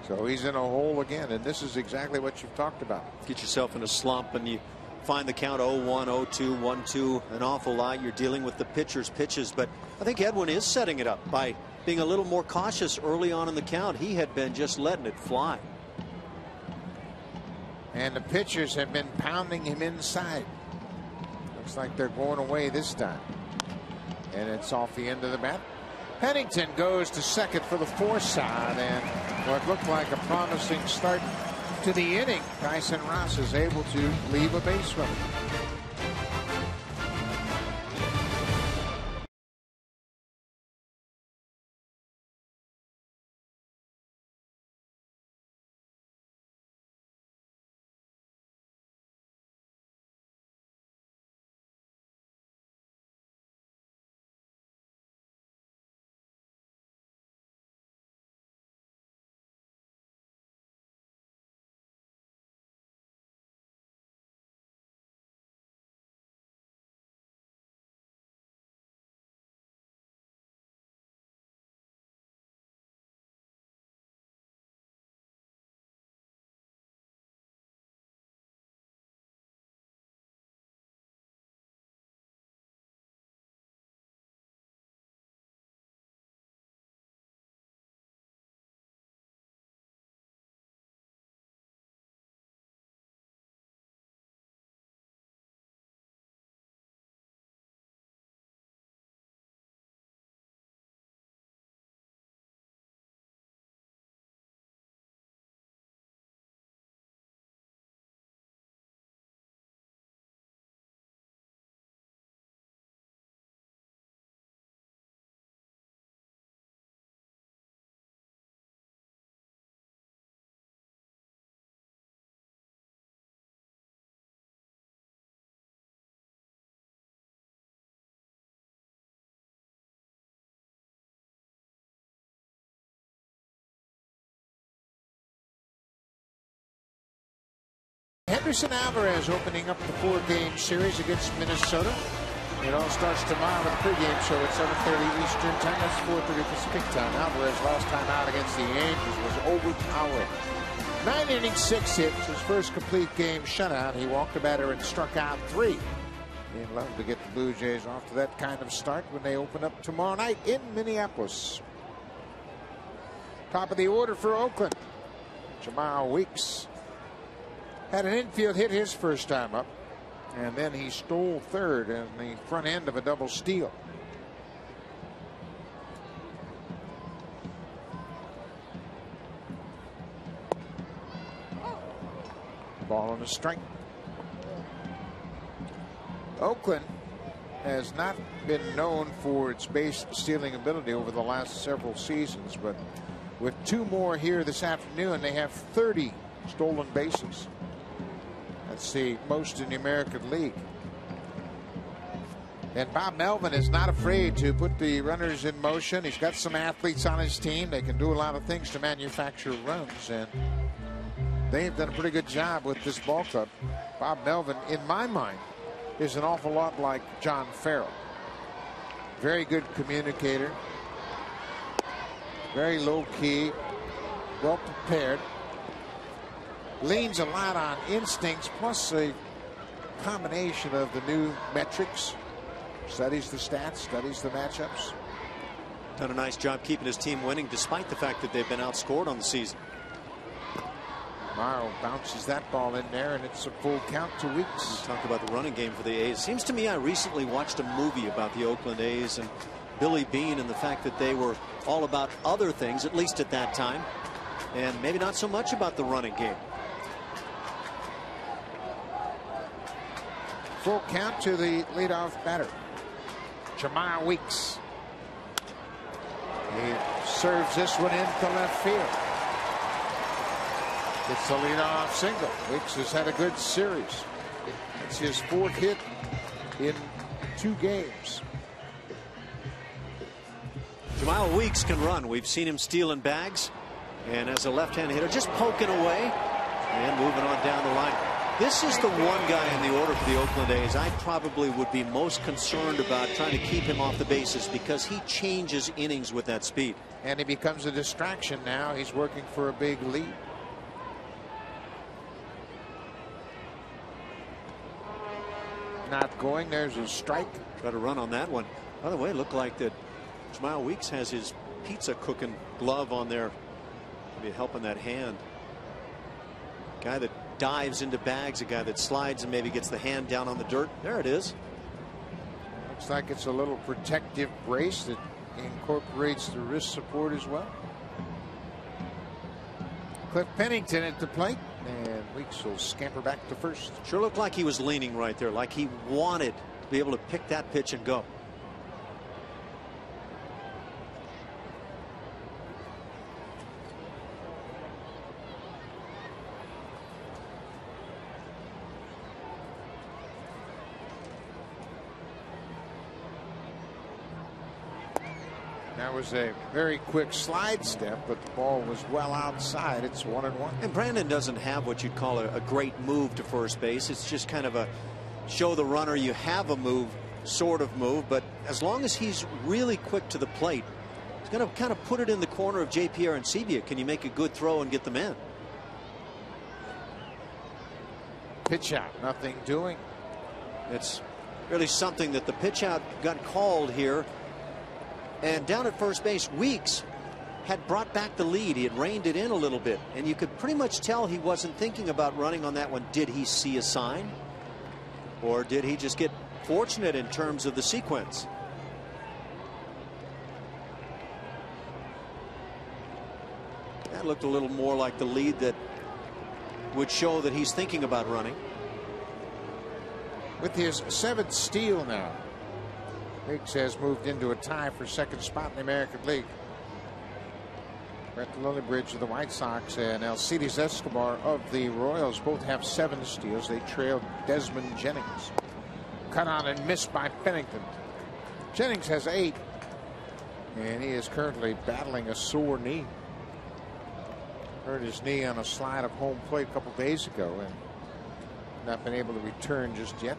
So he's in a hole again, and this is exactly what you've talked about. Get yourself in a slump and you find the count 0-1, 0-2, 1-2 an awful lot. You're dealing with the pitcher's pitches, but I think Edwin is setting it up by being a little more cautious early on in the count. He had been just letting it fly. And the pitchers have been pounding him inside. Looks like they're going away this time. And it's off the end of the bat. Pennington goes to second for the force out, and what looked like a promising start to the inning, Tyson Ross is able to leave a base runner. Henderson Alvarez opening up the 4-game series against Minnesota. It all starts tomorrow with a pregame show at 7:30 Eastern Time. That's 4:30 Pacific Time. Alvarez last time out against the Angels was overpowering. 9 innings, 6 hits. His first complete game shutout. He walked a batter and struck out 3. He'd love to get the Blue Jays off to that kind of start when they open up tomorrow night in Minneapolis. Top of the order for Oakland. Jamal Weeks had an infield hit his first time up, and then he stole third in the front end of a double steal. Ball on a strike. Oakland has not been known for its base stealing ability over the last several seasons, but with 2 more here this afternoon, they have 30 stolen bases. That's the most in the American League. And Bob Melvin is not afraid to put the runners in motion. He's got some athletes on his team. They can do a lot of things to manufacture runs, and they've done a pretty good job with this ball club. Bob Melvin, in my mind, is an awful lot like John Farrell. Very good communicator. Very low key. Well prepared. Leans a lot on instincts plus a combination of the new metrics. Studies the stats, studies the matchups. Done a nice job keeping his team winning despite the fact that they've been outscored on the season. Morrow bounces that ball in there, and it's a full count to Weeks. We talk about the running game for the A's. Seems to me I recently watched a movie about the Oakland A's and Billy Beane and the fact that they were all about other things, at least at that time, and maybe not so much about the running game. Full count to the leadoff batter, Jamal Weeks. He serves this one into left field. It's the leadoff single. Weeks has had a good series. It's his 4th hit in 2 games. Jamal Weeks can run. We've seen him stealing bags, and as a left-hand hitter, just poking away and moving on down the line. This is the one guy in the order for the Oakland A's I probably would be most concerned about trying to keep him off the bases, because he changes innings with that speed. And he becomes a distraction now. He's working for a big lead. Not going. There's a strike. Try to run on that one. By the way, it looked like that Jamal Weeks has his pizza cooking glove on there, maybe helping that hand. Guy that dives into bags, a guy that slides and maybe gets the hand down on the dirt. There it is. Looks like it's a little protective brace that incorporates the wrist support as well. Cliff Pennington at the plate, and Weeks will scamper back to first. Sure looked like he was leaning right there, like he wanted to be able to pick that pitch and go. That was a very quick slide step, but the ball was well outside. It's 1-1. And Brandon doesn't have what you'd call a great move to first base. It's just kind of a show the runner you have a move sort of move. But as long as he's really quick to the plate, he's going to kind of put it in the corner of JP Arencibia. Can you make a good throw and get them in? Pitch out, nothing doing. It's really something that the pitch out got called here. And down at first base, Weeks had brought back the lead. He had reined it in a little bit, and you could pretty much tell he wasn't thinking about running on that one. Did he see a sign, or did he just get fortunate in terms of the sequence? That looked a little more like the lead that would show that he's thinking about running. With his 7th steal now, Weeks has moved into a tie for 2nd spot in the American League. Brett Lillibridge of the White Sox and Alcides Escobar of the Royals both have 7 steals. They trailed Desmond Jennings. Cut on and missed by Pennington. Jennings has 8, and he is currently battling a sore knee. Hurt his knee on a slide of home plate a couple days ago and not been able to return just yet.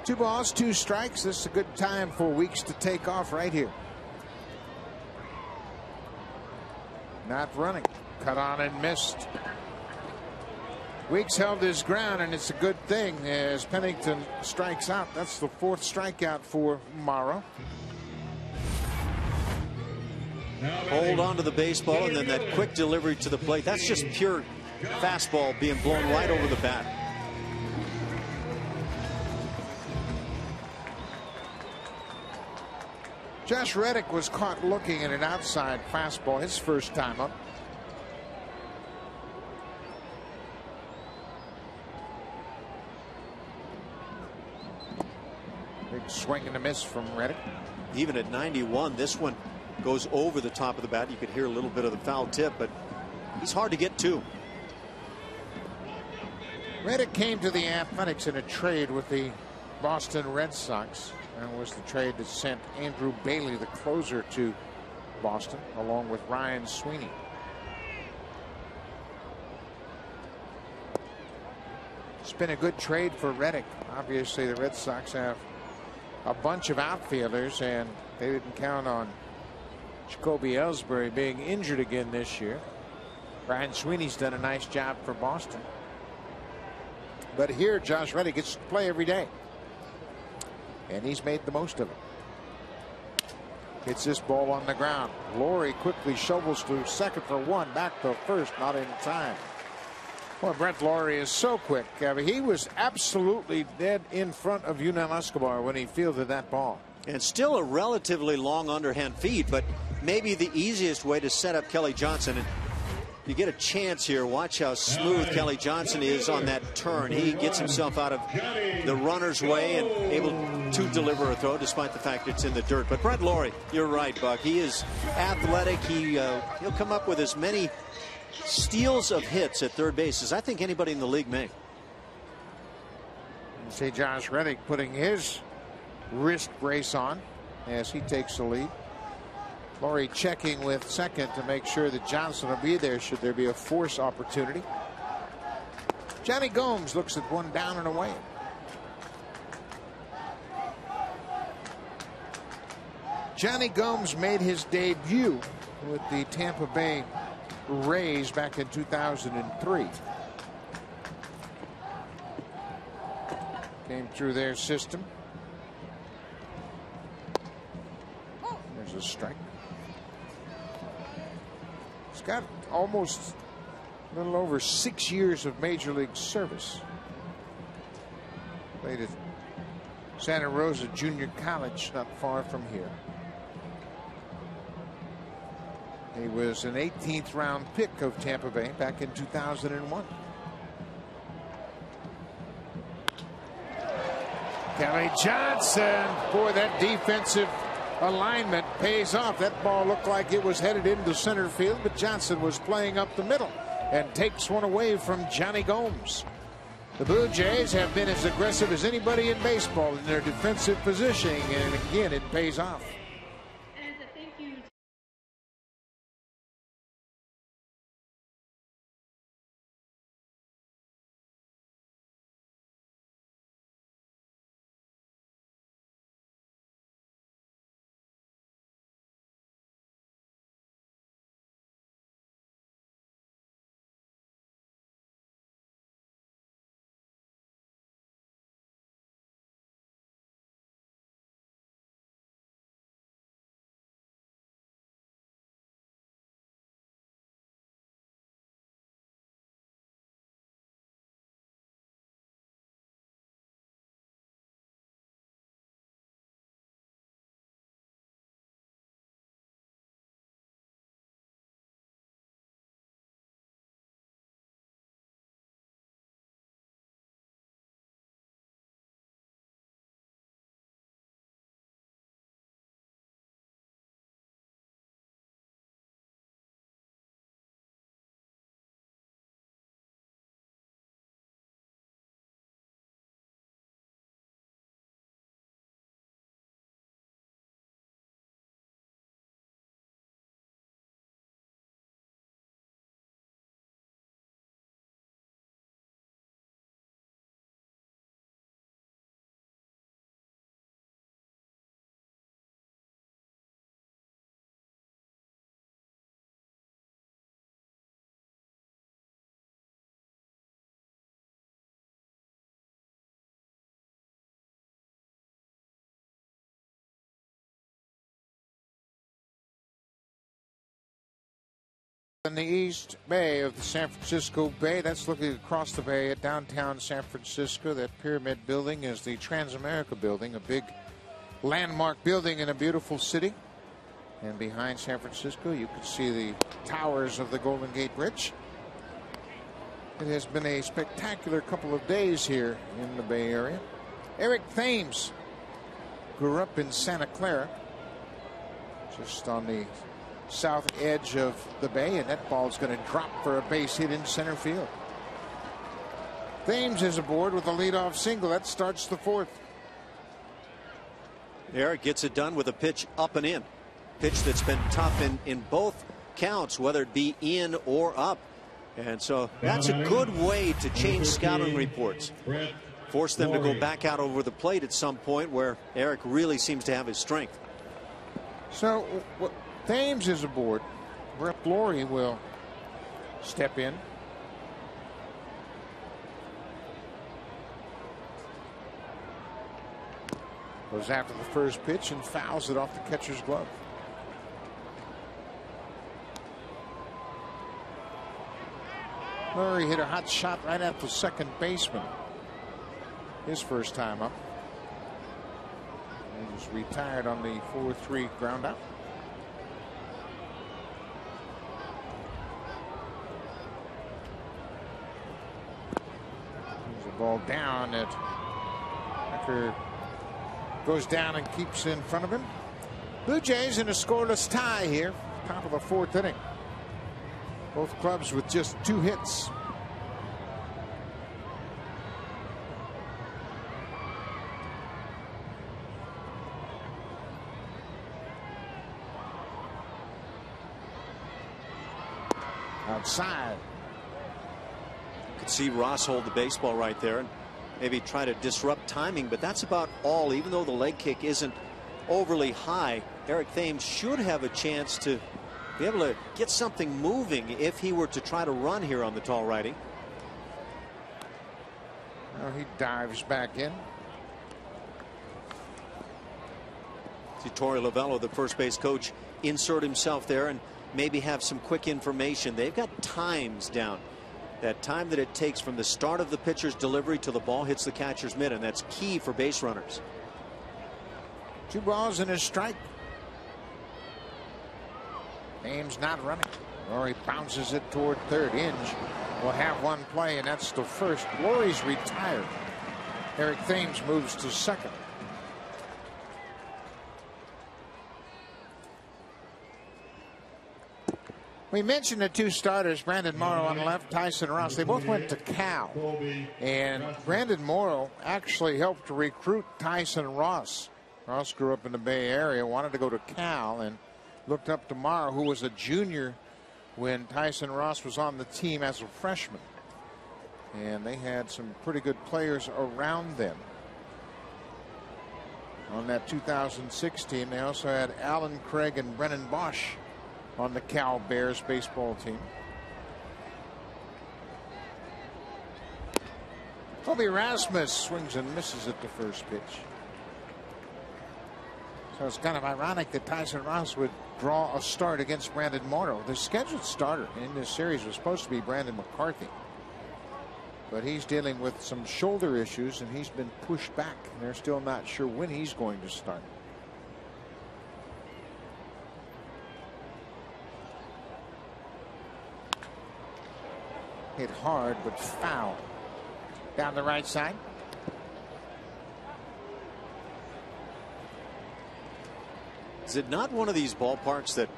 2 balls, 2 strikes. This is a good time for Weeks to take off right here. Not running. Cut on and missed. Weeks held his ground, and it's a good thing as Pennington strikes out. That's the 4th strikeout for Mara. Hold on to the baseball, and then that quick delivery to the plate. That's just pure fastball being blown right over the bat. Josh Reddick was caught looking at an outside fastball his first time up. Big swing and a miss from Reddick. Even at 91, this one goes over the top of the bat. You could hear a little bit of the foul tip, but he's hard to get to. Reddick came to the Athletics in a trade with the Boston Red Sox. That was the trade that sent Andrew Bailey, the closer, to Boston, along with Ryan Sweeney. It's been a good trade for Reddick. Obviously, the Red Sox have a bunch of outfielders, and they didn't count on Jacoby Ellsbury being injured again this year. Ryan Sweeney's done a nice job for Boston. But here, Josh Reddick gets to play every day, and he's made the most of it. Hits this ball on the ground. Laurie quickly shovels to second for 1. Back to first, not in time. Boy, Brent Laurie is so quick. He was absolutely dead in front of Yunel Escobar when he fielded that ball. And still a relatively long underhand feed, but maybe the easiest way to set up Kelly Johnson. And you get a chance here, watch how smooth Kelly Johnson is on that turn. He gets himself out of the runner's way and able to deliver a throw despite the fact it's in the dirt. But Brett Laurie, you're right, Buck. He is athletic. He'll come up with as many steals of hits at third base as I think anybody in the league may. See Josh Reddick putting his wrist brace on as he takes the lead. Laurie checking with second to make sure that Johnson will be there should there be a force opportunity. Johnny Gomes looks at one down and away. Johnny Gomes made his debut with the Tampa Bay Rays back in 2003. Came through their system. There's a strike. He's got almost a little over 6 years of major league service. Played at Santa Rosa Junior College, not far from here. He was an 18th round pick of Tampa Bay back in 2001. Kelly Johnson, boy, that defensive alignment pays off. That ball looked like it was headed into center field, but Johnson was playing up the middle and takes one away from Johnny Gomes. The Blue Jays have been as aggressive as anybody in baseball in their defensive positioning, and again, it pays off. In the East Bay of the San Francisco Bay, that's looking across the bay at downtown San Francisco. That pyramid building is the Transamerica building, a big landmark building in a beautiful city. And behind San Francisco, you can see the towers of the Golden Gate Bridge. It has been a spectacular couple of days here in the Bay Area. Eric Thames grew up in Santa Clara, just on the south edge of the bay, and that ball is going to drop for a base hit in center field. Thames is aboard with a leadoff single. That starts the fourth. Eric gets it done with a pitch up and in. Pitch that's been tough in both counts, whether it be in or up. And so that's a good way to change scouting reports. Force them to go back out over the plate at some point where Eric really seems to have his strength. So Thames is aboard. Brett Laurie will step in. Goes after the first pitch and fouls it off the catcher's glove. Laurie hit a hot shot right at the second baseman his first time up. He was retired on the 4-3 ground out. Ball down. Becker goes down and keeps in front of him. Blue Jays in a scoreless tie here, top of the 4th inning. Both clubs with just 2 hits. Outside. Could see Ross hold the baseball right there and maybe try to disrupt timing, but that's about all. Even though the leg kick isn't overly high, Eric Thames should have a chance to be able to get something moving if he were to try to run here on the tall righty. Well, he dives back in. See Torey Lovello, the first base coach, insert himself there and maybe have some quick information. They've got times down. That time that it takes from the start of the pitcher's delivery till the ball hits the catcher's mitt, and that's key for base runners. 2 balls and a strike. Thames not running. Lowry bounces it toward third. Inge will have one play, and that's the first. Lowry's retired. Eric Thames moves to second. We mentioned the 2 starters, Brandon Morrow on the left, Tyson Ross. They both went to Cal. And Brandon Morrow actually helped to recruit Tyson Ross. Ross grew up in the Bay Area, wanted to go to Cal, and looked up to Morrow, who was a junior when Tyson Ross was on the team as a freshman. And they had some pretty good players around them. On that 2006 team, they also had Alan Craig and Brennan Bosch on the Cal Bears baseball team. Colby Rasmus swings and misses at the first pitch. So it's kind of ironic that Tyson Ross would draw a start against Brandon Morrow. The scheduled starter in this series was supposed to be Brandon McCarthy, but he's dealing with some shoulder issues and he's been pushed back. And they're still not sure when he's going to start. Hit hard, but foul. Down the right side. Is it not one of these ballparks that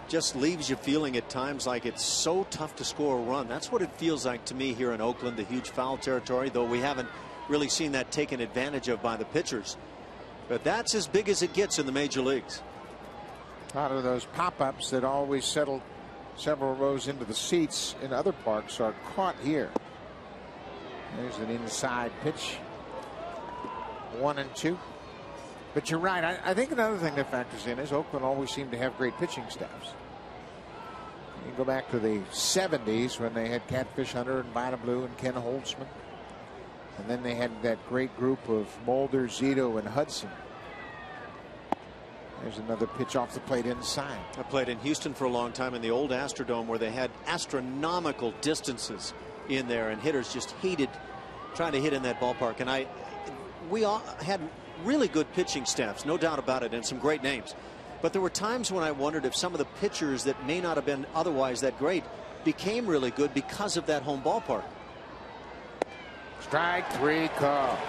just leaves you feeling at times like it's so tough to score a run? That's what it feels like to me here in Oakland, the huge foul territory, though we haven't really seen that taken advantage of by the pitchers. But that's as big as it gets in the major leagues. A lot of those pop-ups that always settle several rows into the seats in other parks are caught here. There's an inside pitch. 1-2. But you're right. I think another thing that factors in is Oakland always seemed to have great pitching staffs. You go back to the 70s when they had Catfish Hunter and Vida Blue and Ken Holtzman. And then they had that great group of Mulder, Zito, and Hudson. There's another pitch off the plate inside. I played in Houston for a long time in the old Astrodome, where they had astronomical distances in there, and hitters just hated trying to hit in that ballpark. And we all had really good pitching staffs, no doubt about it, and some great names. But there were times when I wondered if some of the pitchers that may not have been otherwise that great became really good because of that home ballpark. Strike 3 call.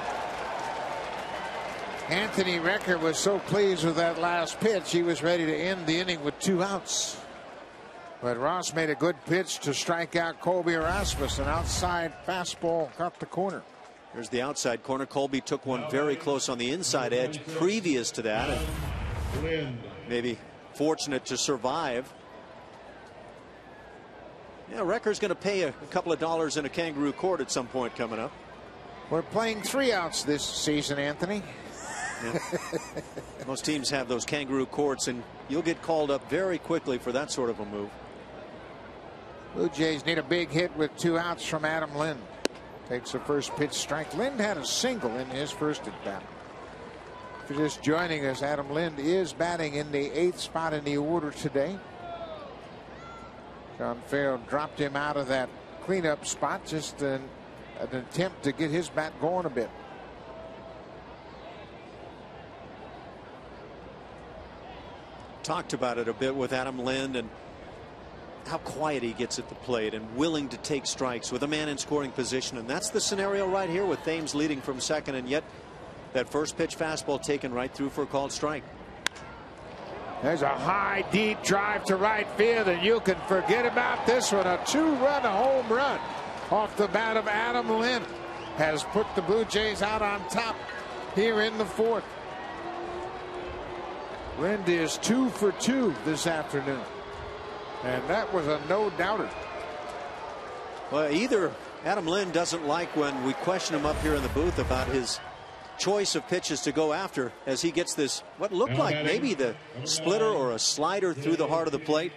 Anthony Recker was so pleased with that last pitch, he was ready to end the inning with 2 outs. But Ross made a good pitch to strike out Colby Erasmus. An outside fastball got the corner. There's the outside corner. Colby took one very close on the inside edge previous to that, and maybe fortunate to survive. Yeah, Recker's going to pay a couple of dollars in a kangaroo court at some point coming up. We're playing 3 outs this season, Anthony. Yeah. Most teams have those kangaroo courts, and you'll get called up very quickly for that sort of a move. Blue Jays need a big hit with 2 outs from Adam Lind. Takes the first pitch strike. Lind had a single in his first at bat. If you're just joining us, Adam Lind is batting in the 8th spot in the order today. John Farrell dropped him out of that cleanup spot, just an attempt to get his bat going a bit. Talked about it a bit with Adam Lind, and how quiet he gets at the plate and willing to take strikes with a man in scoring position. And that's the scenario right here with Thames leading from second, and yet that first pitch fastball taken right through for a called strike. There's a high, deep drive to right field, and you can forget about this one. A 2-run home run off the bat of Adam Lind has put the Blue Jays out on top here in the fourth. Lind is 2 for 2 this afternoon, and that was a no-doubter. Well, either Adam Lind doesn't like when we question him up here in the booth about his choice of pitches to go after, as he gets this what looked like maybe the splitter or a slider through the heart of the plate.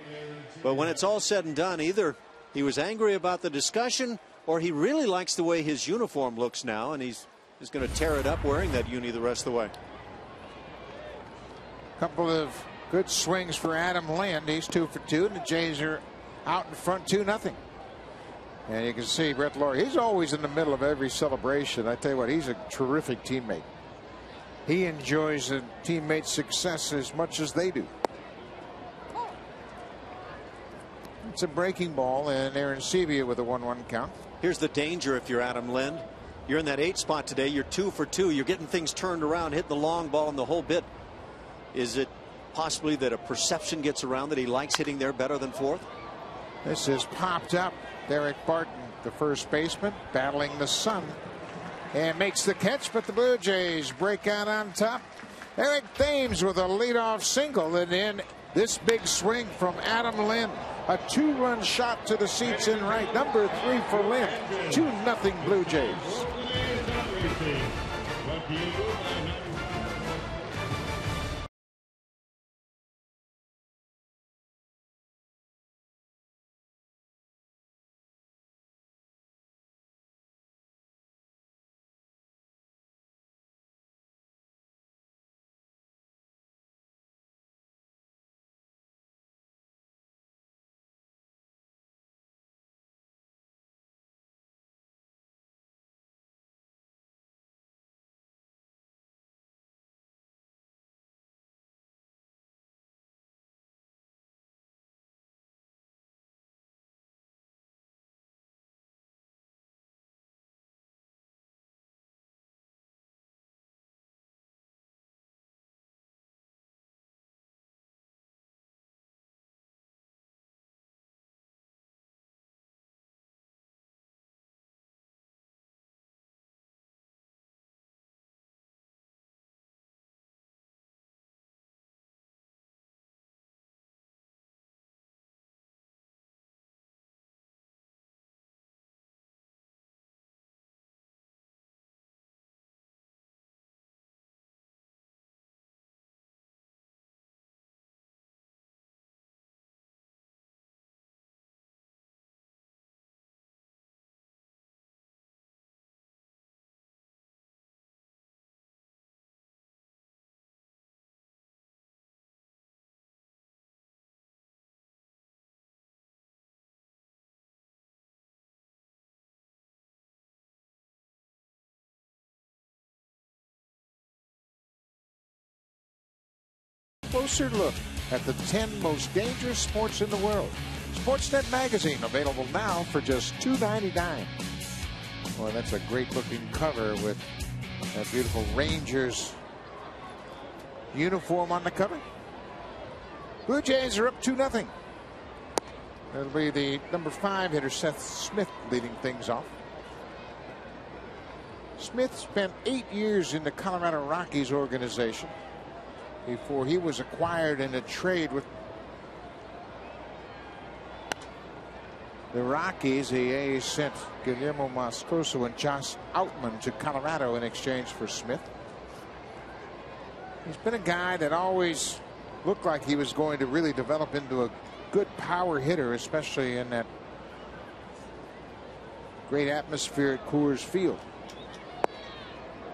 But when it's all said and done, either he was angry about the discussion or he really likes the way his uniform looks now, and he's going to tear it up wearing that uni the rest of the way. Couple of good swings for Adam Lind. He's 2 for 2, and the Jays are out in front 2-0. And you can see Brett Lawrie, he's always in the middle of every celebration. I tell you what, he's a terrific teammate. He enjoys a teammate's success as much as they do. It's a breaking ball, and Aaron Sevilla with a 1-1 count. Here's the danger if you're Adam Lind. You're in that 8 spot today. You're 2 for 2. You're getting things turned around, hitting the long ball and the whole bit. Is it possibly that a perception gets around that he likes hitting there better than fourth? This is popped up. Derek Barton, the first baseman, battling the sun, and makes the catch, but the Blue Jays break out on top. Eric Thames with a leadoff single, and then this big swing from Adam Lind. A 2-run shot to the seats in right. Number 3 for Lind. 2-0 Blue Jays. Closer look at the 10 most dangerous sports in the world. Sportsnet magazine, available now for just $2.99. Boy, that's a great looking cover with that beautiful Rangers uniform on the cover. Blue Jays are up 2-0. It'll be the number 5 hitter, Seth Smith, leading things off. Smith spent 8 years in the Colorado Rockies organization before he was acquired in a trade with the Rockies. The A's sent Guillermo Moscoso and Josh Outman to Colorado in exchange for Smith. He's been a guy that always looked like he was going to really develop into a good power hitter, especially in that great atmosphere at Coors Field.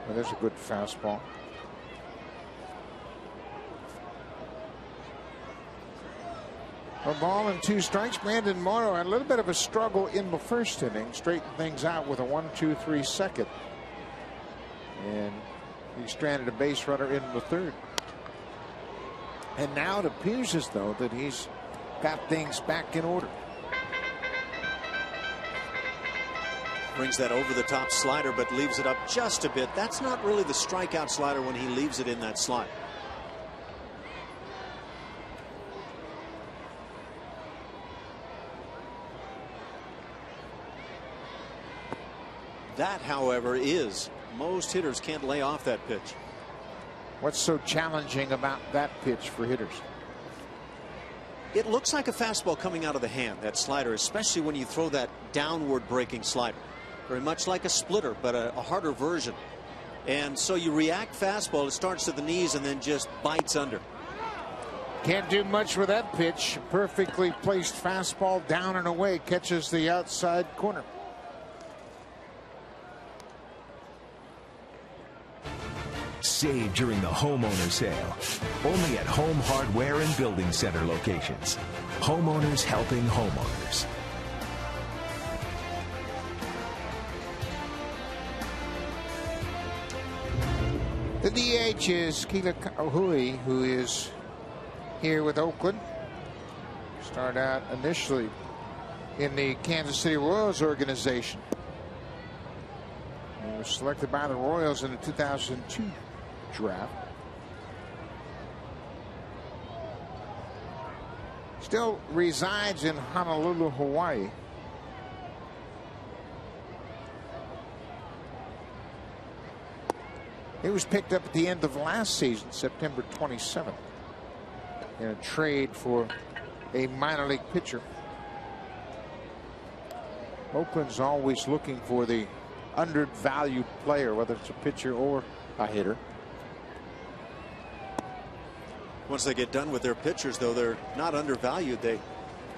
Well, there's a good fastball. A ball and 2 strikes. Brandon Morrow had a little bit of a struggle in the first inning. Straightened things out with a 1-2-3 second. And he stranded a base runner in the third. And now it appears as though that he's got things back in order. Brings that over the top slider, but leaves it up just a bit. That's not really the strikeout slider when he leaves it in that slot. That, however, is most hitters can't lay off that pitch. What's so challenging about that pitch for hitters? It looks like a fastball coming out of the hand, that slider, especially when you throw that downward breaking slider. Very much like a splitter, but a harder version. And so you react fastball, it starts to the knees and then just bites under. Can't do much with that pitch. Perfectly placed fastball down and away, catches the outside corner. Save during the homeowner sale. Only at Home Hardware and Building Center locations. Homeowners helping homeowners. The DH is Kila Kauhui, who is here with Oakland. Started out initially in the Kansas City Royals organization. He was selected by the Royals in the 2002 draft. Still resides in Honolulu, Hawaii. He was picked up at the end of last season, September 27th, in a trade for a minor league pitcher. Oakland's always looking for the undervalued player, whether it's a pitcher or a hitter. Once they get done with their pitchers, though, they're not undervalued. They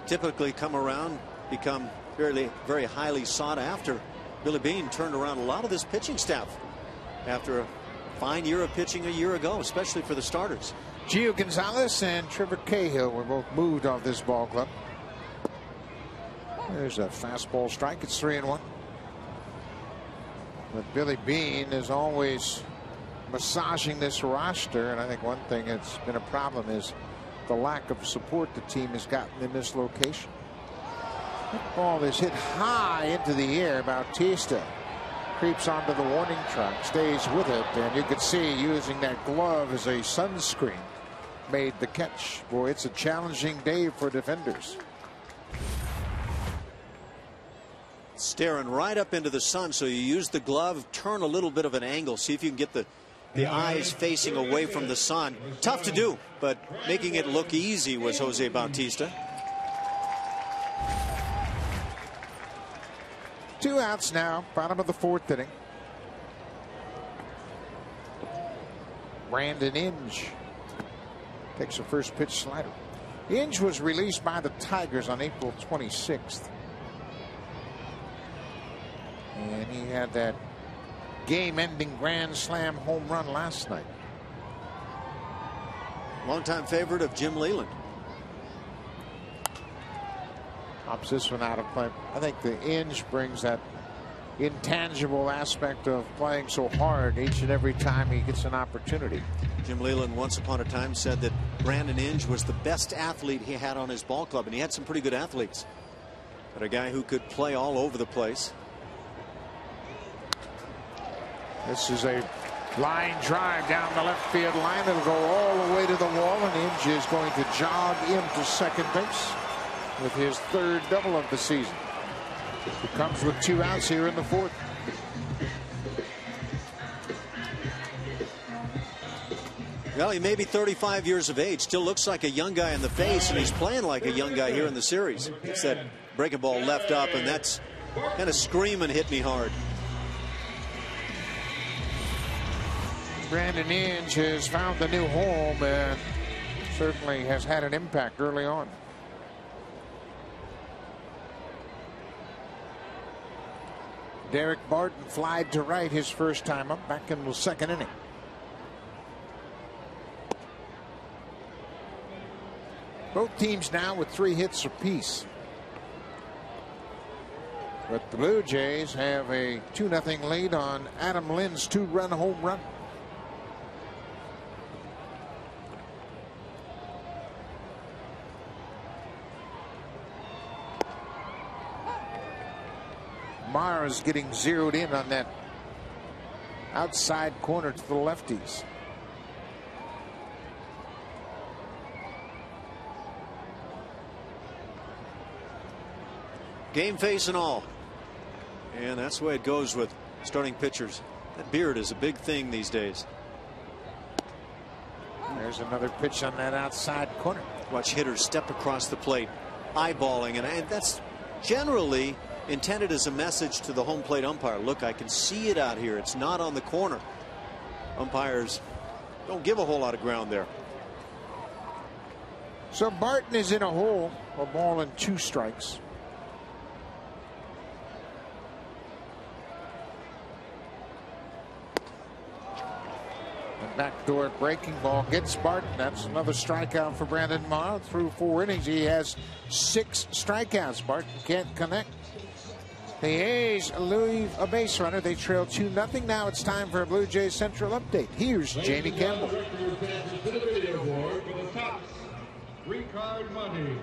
typically come around, become very highly sought after. Billy Beane turned around a lot of this pitching staff after a fine year of pitching a year ago, especially for the starters. Gio Gonzalez and Trevor Cahill were both moved off this ball club. There's a fastball strike. It's 3-1. But Billy Beane is always massaging this roster, and I think one thing that's been a problem is the lack of support the team has gotten in this location. That ball is hit high into the air. Bautista creeps onto the warning track, stays with it, and you can see using that glove as a sunscreen made the catch. Boy, it's a challenging day for defenders. Staring right up into the sun, so you use the glove, turn a little bit of an angle, see if you can get the eyes facing away from the sun. Tough to do, but making it look easy was Jose Bautista. 2 outs now, bottom of the 4th inning. Brandon Inge takes a first pitch slider. Inge was released by the Tigers on April 26th. And he had that game-ending grand slam home run last night. Longtime favorite of Jim Leyland. Pops this one out of play. I think the Inge brings that intangible aspect of playing so hard each and every time he gets an opportunity. Jim Leyland once upon a time said that Brandon Inge was the best athlete he had on his ball club, and he had some pretty good athletes, but a guy who could play all over the place. This is a line drive down the left field line. It'll go all the way to the wall, and Inge is going to jog into second base with his 3rd double of the season. He comes with 2 outs here in the 4th. Well, he may be 35 years of age, still looks like a young guy in the face, and he's playing like a young guy here in the series. It's that breaking ball left up, and that's kind of screaming, hit me hard. Brandon Inge has found a new home and certainly has had an impact early on. Derek Barton flied to right his first time up, back in the 2nd inning. Both teams now with 3 hits apiece. But the Blue Jays have a 2-0 lead on Adam Lynn's 2-run home run. Mars getting zeroed in on that outside corner to the lefties. Game face and all. And that's the way it goes with starting pitchers. That beard is a big thing these days. There's another pitch on that outside corner. Watch hitters step across the plate, eyeballing, and that's generally intended as a message to the home plate umpire. Look, I can see it out here. It's not on the corner. Umpires don't give a whole lot of ground there. So Barton is in a hole, a ball and 2 strikes. Backdoor breaking ball gets Barton. That's another strikeout for Brandon Morrow. Through 4 innings, he has 6 strikeouts. Barton can't connect. The A's leave a base runner. They trail 2-0. Now it's time for a Blue Jays Central update. Here's Jamie Campbell. Free card money.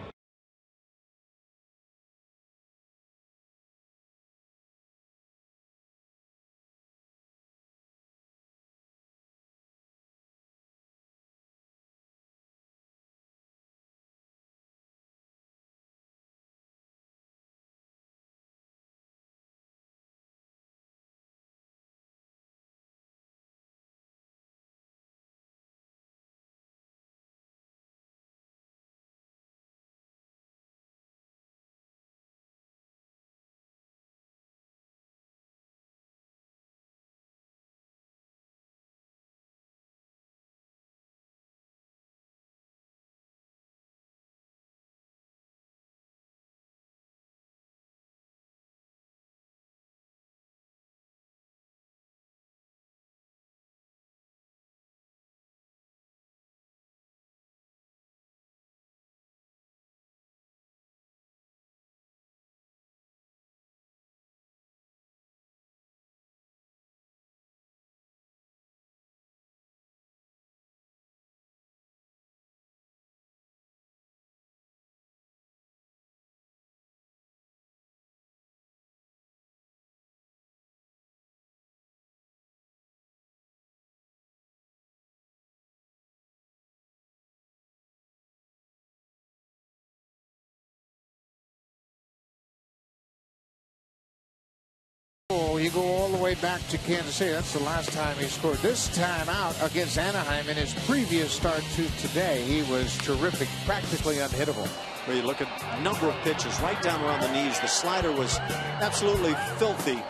You go all the way back to Kansas City. That's the last time he scored. This time out against Anaheim in his previous start to today, he was terrific, practically unhittable. Where you look at a number of pitches right down around the knees. The slider was absolutely filthy.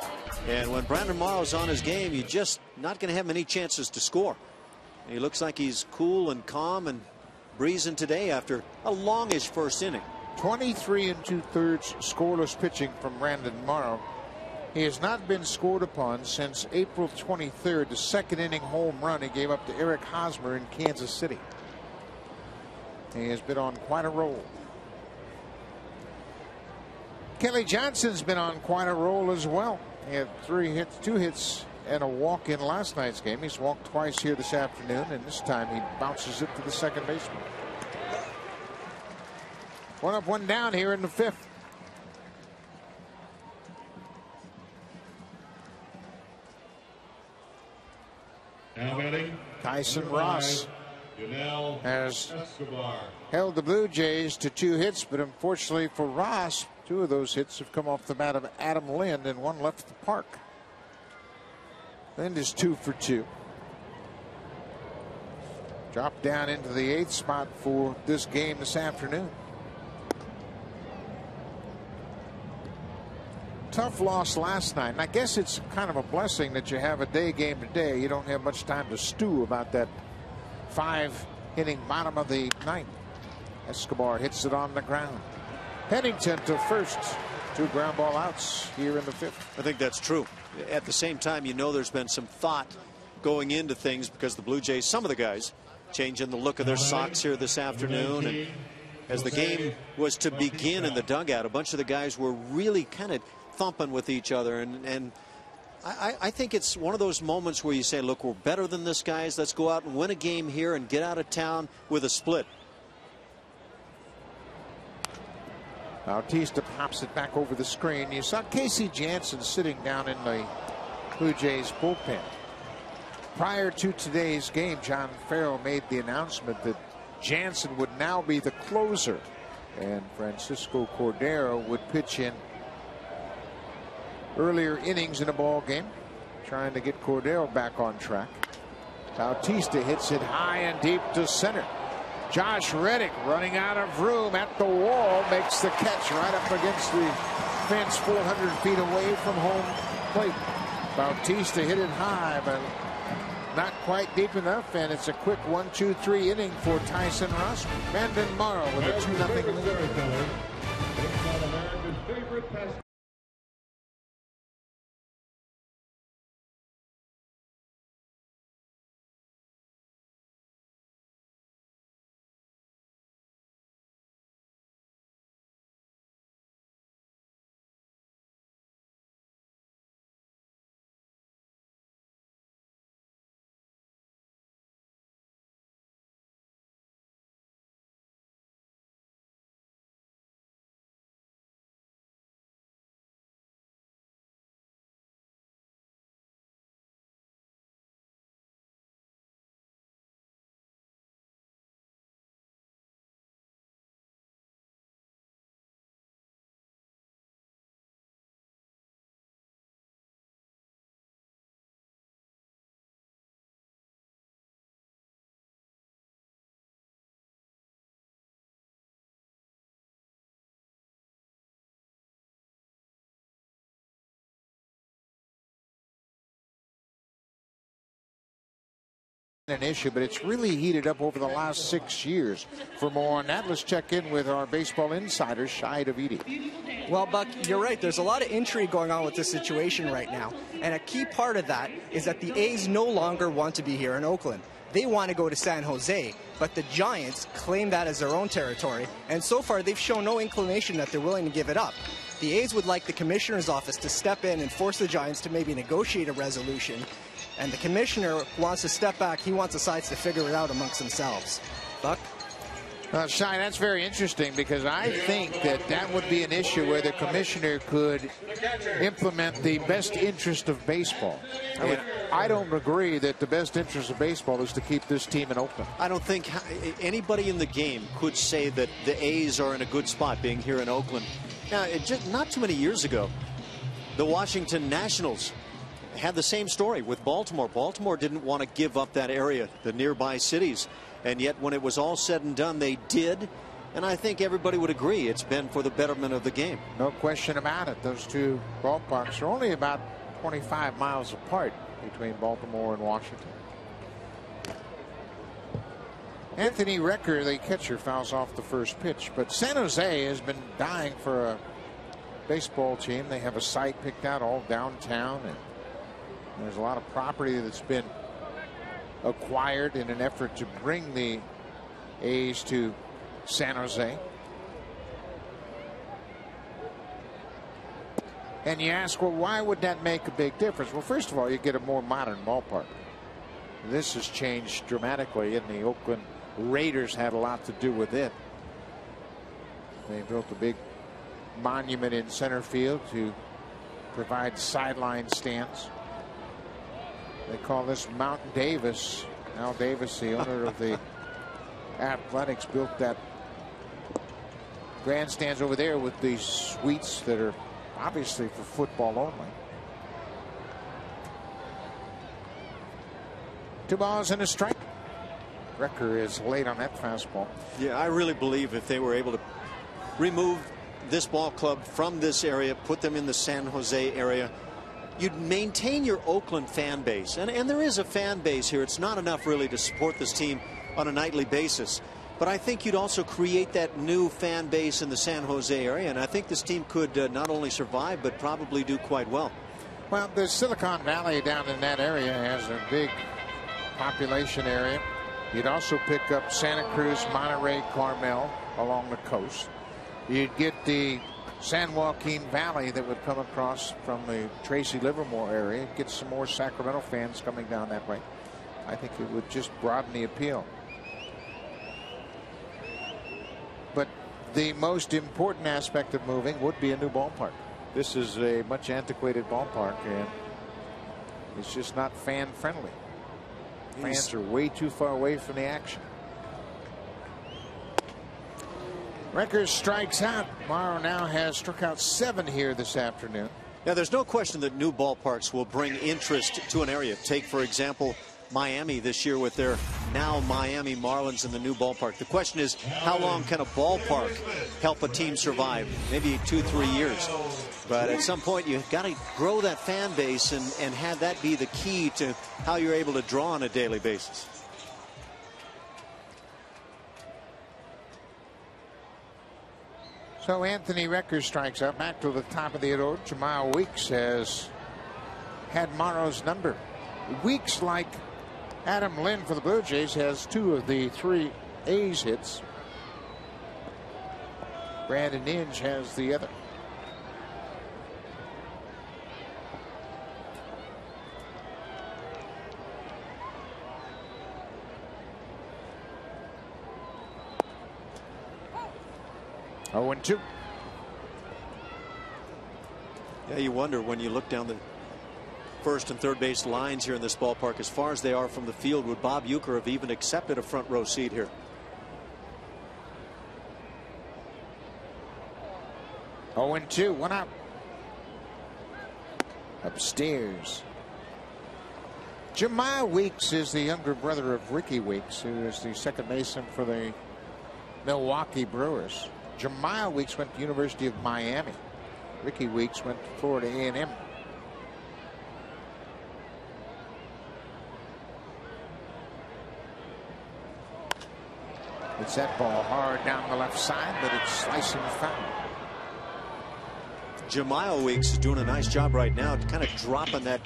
And when Brandon Morrow's on his game, you're just not going to have many chances to score. He looks like he's cool and calm and breezing today after a longish first inning. 23 2/3 scoreless pitching from Brandon Morrow. He has not been scored upon since April 23rd, the 2nd inning home run he gave up to Eric Hosmer in Kansas City. He has been on quite a roll. Kelly Johnson's been on quite a roll as well. He had 2 hits and a walk in last night's game. He's walked twice here this afternoon, and this time he bounces it to the second baseman. 1 up, 1 down here in the 5th. Now batting, Tyson Ross has Escobar. held the Blue Jays to 2 hits, but unfortunately for Ross, 2 of those hits have come off the bat of Adam Lind, and 1 left the park. Lind is 2 for 2. Dropped down into the 8th spot for this game this afternoon. Tough loss last night, and I guess it's kind of a blessing that you have a day game today. You don't have much time to stew about that 5-inning bottom of the 9th. Escobar hits it on the ground. Pennington to first. 2 ground ball outs here in the 5th. I think that's true. At the same time, you know there's been some thought going into things because the Blue Jays, some of the guys, changing the look of their socks here this afternoon. And as the game was to begin in the dugout, a bunch of the guys were really kind of thumping with each other, and I think it's one of those moments where you say, look, we're better than this, guys. Let's go out and win a game here and get out of town with a split. Bautista pops it back over the screen. You saw Casey Janssen sitting down in the Blue Jays bullpen. Prior to today's game, John Farrell made the announcement that Janssen would now be the closer, and Francisco Cordero would pitch in earlier innings in a ball game, trying to get Cordero back on track. Bautista hits it high and deep to center. Josh Reddick running out of room at the wall makes the catch right up against the fence 400 feet away from home plate. Bautista hit it high, but not quite deep enough, and it's a quick 1-2-3 inning for Tyson Ross. Brandon Morrow with a 2-0 lead. An issue, but it's really heated up over the last 6 years. For more on that, let's check in with our baseball insider, Shai Davidi. Well, Buck, you're right. There's a lot of intrigue going on with this situation right now. And a key part of that is that the A's no longer want to be here in Oakland. They want to go to San Jose, but the Giants claim that as their own territory. And so far, they've shown no inclination that they're willing to give it up. The A's would like the commissioner's office to step in and force the Giants to maybe negotiate a resolution. And the commissioner wants to step back. He wants the sides to figure it out amongst themselves. Buck? Shai, that's very interesting, because I think that would be an issue where the commissioner could implement the best interest of baseball. I don't agree that the best interest of baseball is to keep this team in Oakland. I don't think anybody in the game could say that the A's are in a good spot being here in Oakland. Now, just not too many years ago, the Washington Nationals had the same story with Baltimore. Baltimore didn't want to give up that area, the nearby cities. And yet when it was all said and done, they did. And I think everybody would agree it's been for the betterment of the game. No question about it. Those two ballparks are only about 25 miles apart between Baltimore and Washington. Anthony Recker, the catcher, fouls off the first pitch. But San Jose has been dying for a baseball team. They have a site picked out all downtown, and there's a lot of property that's been acquired in an effort to bring the A's to San Jose. And you ask, well, why would that make a big difference? Well, first of all, you get a more modern ballpark. This has changed dramatically, and the Oakland Raiders had a lot to do with it. They built a big monument in center field to provide sideline stands. They call this Mount Davis. Al Davis, the owner of the Athletics, built that grandstands over there with these suites that are obviously for football only. 2 balls and a strike. Recker is late on that fastball. Yeah, I really believe if they were able to remove this ball club from this area, put them in the San Jose area, you'd maintain your Oakland fan base. And there is a fan base here. It's not enough really to support this team on a nightly basis. But I think you'd also create that new fan base in the San Jose area. And I think this team could not only survive, but probably do quite well. Well, the Silicon Valley down in that area has a big population area. You'd also pick up Santa Cruz, Monterey, Carmel along the coast. You'd get the San Joaquin Valley that would come across from the Tracy Livermore area. Get some more Sacramento fans coming down that way. I think it would just broaden the appeal. But the most important aspect of moving would be a new ballpark. This is a much antiquated ballpark, and it's just not fan friendly. Fans are way too far away from the action. Reckers strikes out. Morrow now has struck out 7 here this afternoon. Now, there's no question that new ballparks will bring interest to an area. Take, for example, Miami this year with their now Miami Marlins in the new ballpark. The question is, how long can a ballpark help a team survive? Maybe 2-3 years. But at some point, you've got to grow that fan base and have that be the key to how you're able to draw on a daily basis. So Anthony Reckers strikes out. Back to the top of the order. Jamal Weeks has had Morrow's number. Weeks, like Adam Lynn for the Blue Jays, has 2 of the 3 A's hits. Brandon Inge has the other. Oh, 2. Yeah, you wonder when you look down the first and third base lines here in this ballpark, as far as they are from the field, would Bob Uecker have even accepted a front row seat here? Oh, 2, 1 out. Upstairs. Jamal Weeks is the younger brother of Ricky Weeks, who is the second baseman for the Milwaukee Brewers. Jamal Weeks went to University of Miami. Ricky Weeks went to Florida A&M. It's that ball hard down the left side, but it's slicing foul. Jamal Weeks is doing a nice job right now, kind of dropping that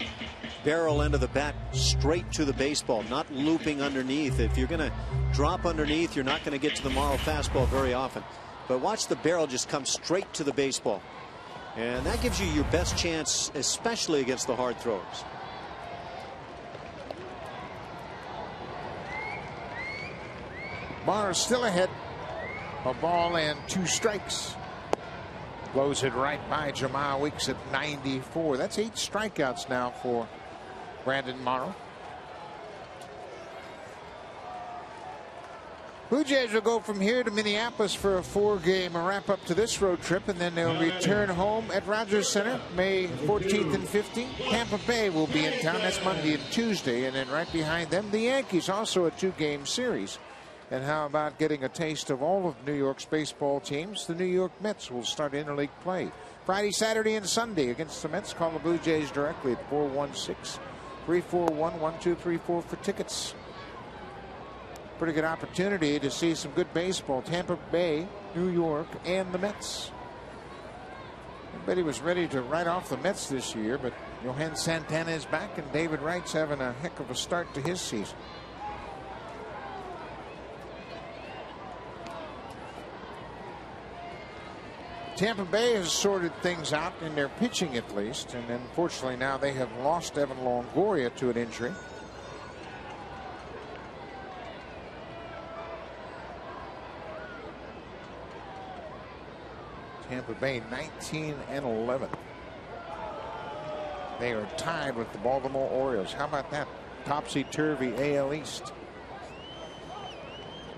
barrel end of the bat straight to the baseball, not looping underneath. If you're going to drop underneath, you're not going to get to the Morrow fastball very often. But watch the barrel just come straight to the baseball. And that gives you your best chance, especially against the hard throws. Morrow still ahead. A ball and 2 strikes. Blows it right by Jamal Weeks at 94. That's 8 strikeouts now for Brandon Morrow. Blue Jays will go from here to Minneapolis for a 4-game wrap-up to this road trip, and then they'll return home at Rogers Center May 14th and 15th. Tampa Bay will be in town. That's Monday and Tuesday, and then right behind them, the Yankees, also a 2-game series. And how about getting a taste of all of New York's baseball teams? The New York Mets will start interleague play Friday, Saturday, and Sunday against the Mets. Call the Blue Jays directly at 416-341-1234 for tickets. Pretty good opportunity to see some good baseball. Tampa Bay, New York, and the Mets. Everybody was ready to write off the Mets this year, but Johan Santana is back, and David Wright's having a heck of a start to his season. Tampa Bay has sorted things out in their pitching, at least, and unfortunately now they have lost Evan Longoria to an injury. Tampa Bay 19-11. They are tied with the Baltimore Orioles. How about that? Topsy-turvy AL East.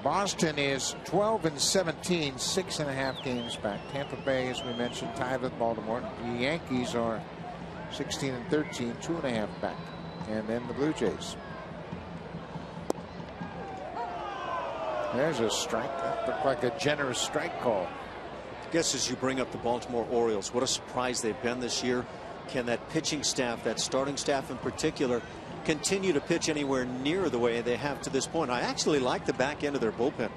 Boston is 12-17, 6.5 games back. Tampa Bay, as we mentioned, tied with Baltimore. The Yankees are 16-13, 2.5 back. And then the Blue Jays. There's a strike. That looked like a generous strike call. I guess as you bring up the Baltimore Orioles, what a surprise they've been this year. Can that pitching staff, that starting staff in particular, continue to pitch anywhere near the way they have to this point? I actually like the back end of their bullpen.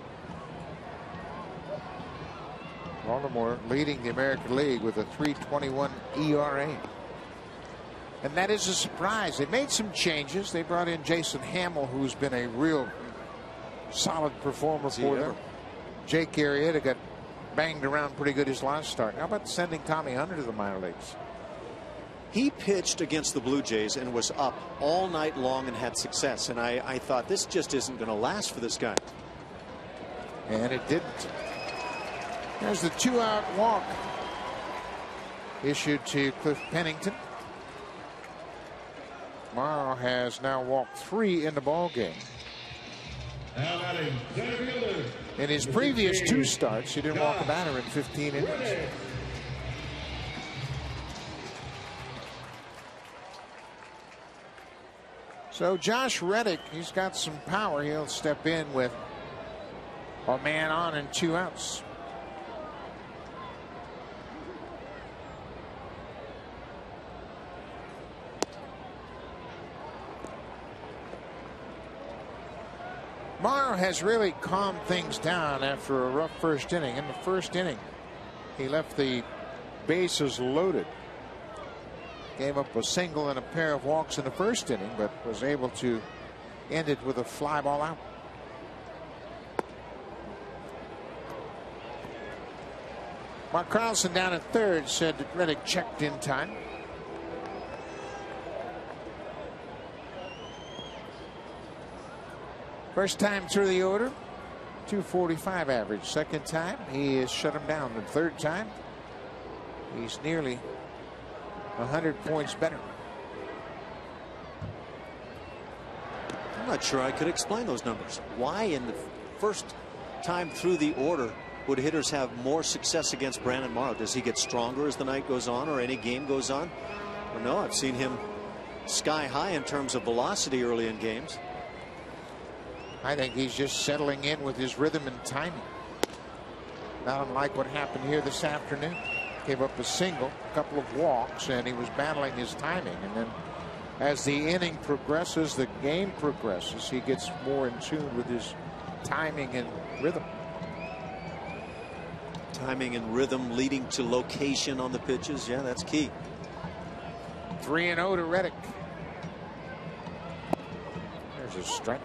Baltimore leading the American League with a 3.21 ERA. And that is a surprise. They made some changes. They brought in Jason Hamill, who's been a real solid performer for them. Jake Arrieta got banged around pretty good his last start. How about sending Tommy Hunter to the minor leagues? He pitched against the Blue Jays and was up all night long and had success. And I thought this just isn't going to last for this guy. And it didn't. There's the 2-out walk issued to Cliff Pennington. Morrow has now walked 3 in the ball game. In his previous 2 starts, he didn't walk a batter in 15 innings. So Josh Reddick, he's got some power. He'll step in with a man on and 2 outs. Morrow has really calmed things down after a rough first inning. In the first inning, he left the bases loaded. Gave up a single and a pair of walks in the first inning, but was able to end it with a fly ball out. Mark Carlson down at third said that Reddick checked in time. First time through the order, 245 average. Second time, he has shut him down. The third time, he's nearly 100 points better. I'm not sure I could explain those numbers. Why in the first time through the order would hitters have more success against Brandon Morrow? Does he get stronger as the night goes on or any game goes on? Well, no, I've seen him sky high in terms of velocity early in games. I think he's just settling in with his rhythm and timing. Not unlike what happened here this afternoon. Gave up a single, a couple of walks, and he was battling his timing. And then as the inning progresses, the game progresses, he gets more in tune with his timing and rhythm. Timing and rhythm leading to location on the pitches. Yeah, that's key. 3-0 to Reddick. There's a strike.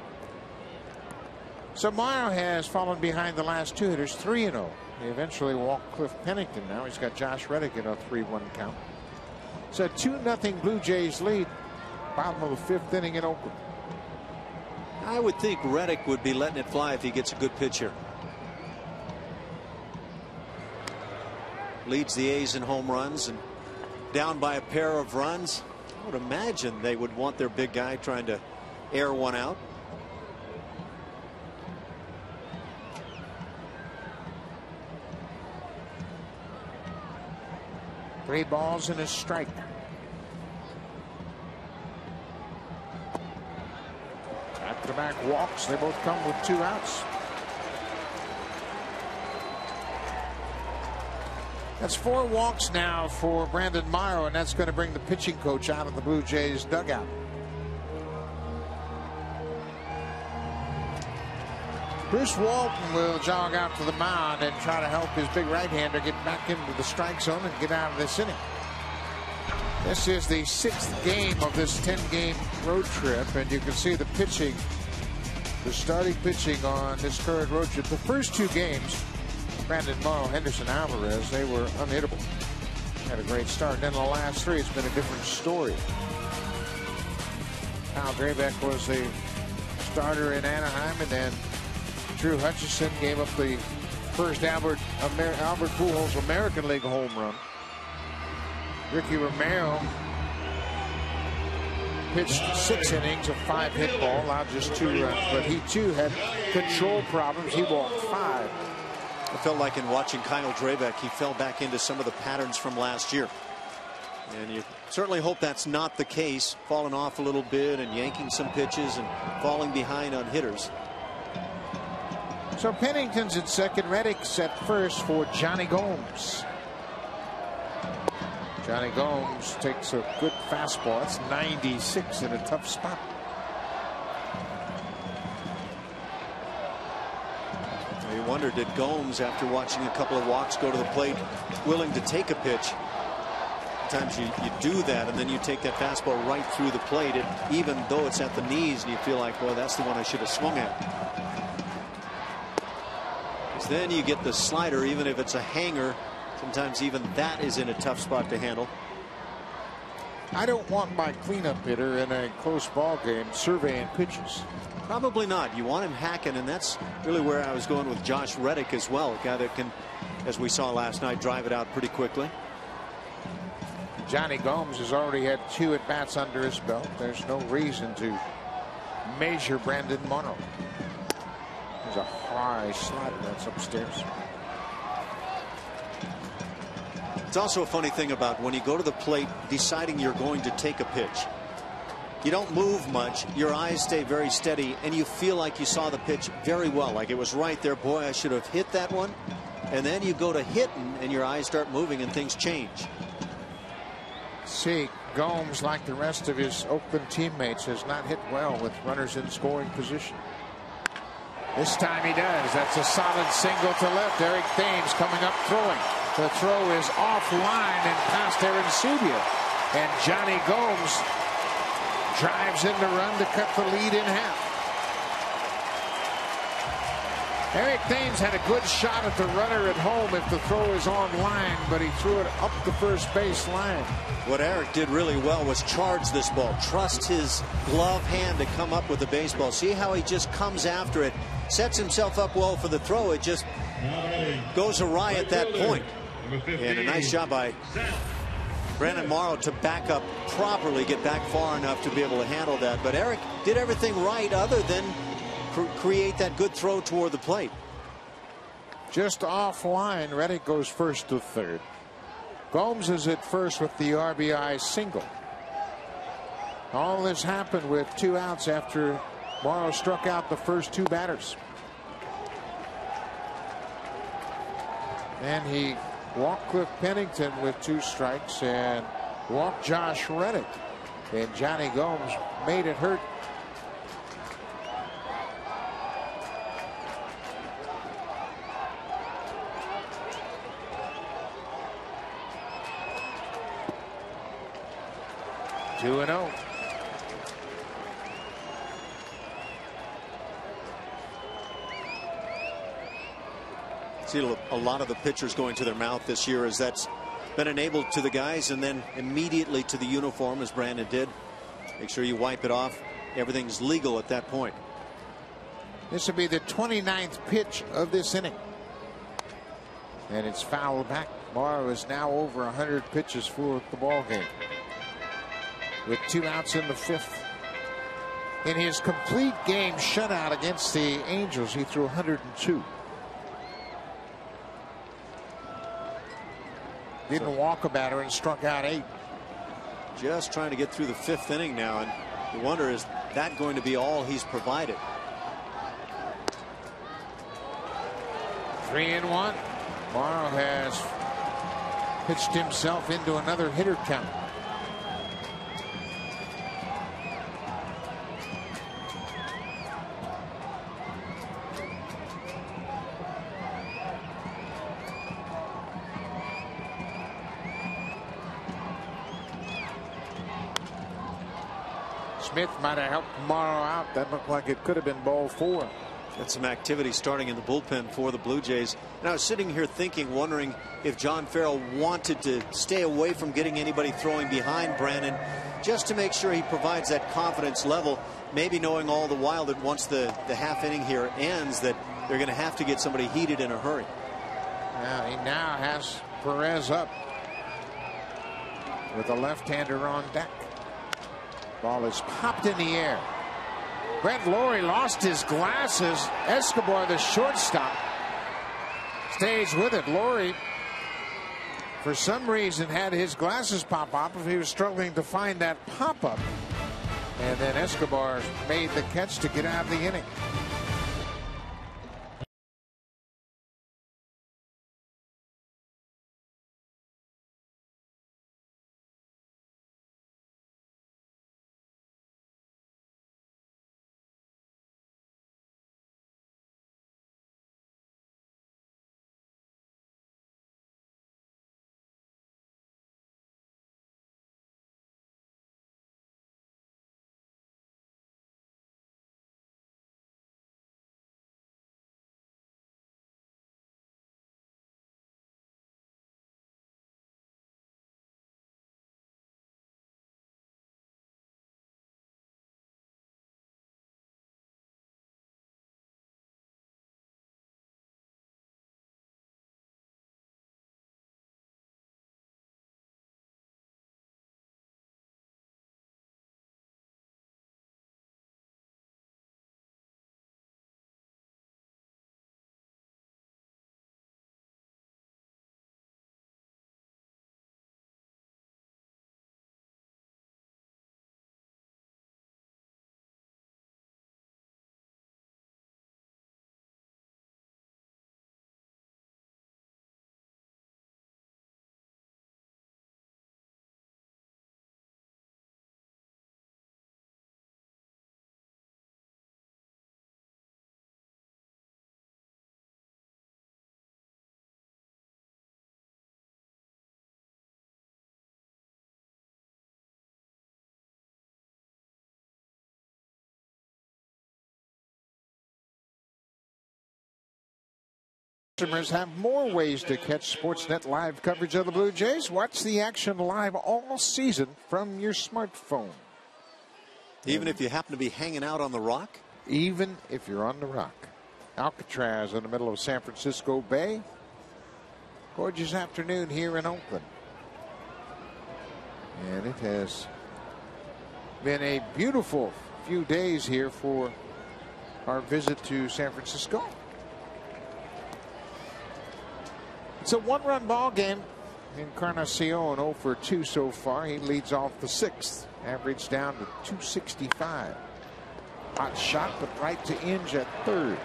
So Morrow has fallen behind the last 2 hitters, 3-0. He eventually walked Cliff Pennington. Now he's got Josh Reddick in a 3-1 count. It's a 2-0 Blue Jays lead. Bottom of the 5th inning in Oakland. I would think Reddick would be letting it fly if he gets a good pitch here. Leads the A's in home runs and down by a pair of runs. I would imagine they would want their big guy trying to air one out. 3 balls and a strike. Back-to-back walks. They both come with 2 outs. That's 4 walks now for Brandon Morrow, and that's going to bring the pitching coach out of the Blue Jays dugout. Bruce Walton will jog out to the mound and try to help his big right-hander get back into the strike zone and get out of this inning. This is the 6th game of this 10-game road trip, and you can see the pitching, the starting pitching on this current road trip. The first 2 games, Brandon Morrow, Henderson Alvarez, they were unhittable. Had a great start. Then the last 3, it's been a different story. Kyle Graybeck was the starter in Anaheim, and then Drew Hutchison gave up the first Albert Pujols American League home run. Ricky Romero pitched 6 innings of 5 hit ball, allowed just 2 runs, but he too had control problems. He walked 5. I felt like in watching Kyle Drabek, he fell back into some of the patterns from last year. And you certainly hope that's not the case, falling off a little bit and yanking some pitches and falling behind on hitters. So Pennington's at second, Reddick's at first for Johnny Gomes. Johnny Gomes takes a good fastball. That's 96 in a tough spot. You wonder, did Gomes, after watching a couple of walks, go to the plate willing to take a pitch? Sometimes you do that, and then you take that fastball right through the plate, even though it's at the knees, and you feel like, boy, that's the one I should have swung at. Because then you get the slider, even if it's a hanger. Sometimes even that is in a tough spot to handle. I don't want my cleanup hitter in a close ball game surveying pitches. Probably not. You want him hacking, and that's really where I was going with Josh Reddick as well. A guy that can as we saw last night, drive it out pretty quickly. Johnny Gomes has already had 2 at-bats under his belt. There's no reason to measure Brandon Morrow. There's a high slider that's upstairs. It's also a funny thing about when you go to the plate deciding you're going to take a pitch. You don't move much. Your eyes stay very steady, and you feel like you saw the pitch very well. Like it was right there. Boy, I should have hit that one. And then you go to hitting, and your eyes start moving, and things change. See, Gomes, like the rest of his Oakland teammates, has not hit well with runners in scoring position. This time he does. That's a solid single to left. Eric Thames coming up throwing. The throw is offline and past Aaron Subia. And Johnny Gomes drives in the run to cut the lead in half. Eric Thames had a good shot at the runner at home if the throw is on line, but he threw it up the first base line. What Eric did really well was charge this ball, trust his glove hand to come up with the baseball. See how he just comes after it, sets himself up well for the throw. It just goes awry at that point. And a nice job by Brandon Morrow to back up properly, get back far enough to be able to handle that. But Eric did everything right other than create that good throw toward the plate. Just offline, Reddick goes first to third. Gomes is at first with the RBI single. All this happened with 2 outs after Morrow struck out the first 2 batters. And he walked Cliff Pennington with 2 strikes and walked Josh Reddick. And Johnny Gomes made it hurt. Two and 0. See a lot of the pitchers going to their mouth this year, as that's been enabled to the guys, and then immediately to the uniform, as Brandon did. Make sure you wipe it off. Everything's legal at that point. This will be the 29th pitch of this inning. And it's fouled back. Morrow is now over 100 pitches for the ball game, with 2 outs in the 5th. In his complete game shutout against the Angels, he threw 102. Didn't walk a batter and struck out 8. Just trying to get through the 5th inning now, and you wonder, is that going to be all he's provided? 3-1. Morrow has pitched himself into another hitter count. Smith might have helped Morrow out. That looked like it could have been ball 4. Got some activity starting in the bullpen for the Blue Jays. And I was sitting here thinking, wondering if John Farrell wanted to stay away from getting anybody throwing behind Brandon, just to make sure he provides that confidence level, maybe knowing all the while that once the half inning here ends, that they're going to have to get somebody heated in a hurry. He now has Perez up with a left-hander on deck. Ball is popped in the air. Brent Lawrie lost his glasses. Escobar, the shortstop, stays with it. Lawrie, for some reason, had his glasses pop up if he was struggling to find that pop-up. And then Escobar made the catch to get out of the inning. Customers have more ways to catch Sportsnet live coverage of the Blue Jays. Watch the action live all season from your smartphone. Even if you happen to be hanging out on the Rock? Even if you're on the Rock. Alcatraz in the middle of San Francisco Bay. Gorgeous afternoon here in Oakland. And it has been a beautiful few days here for our visit to San Francisco. It's a one-run ball game. Encarnacion 0 for 2 so far. He leads off the 6th. Average down to 265. Hot shot, but right to Inge at 3rd.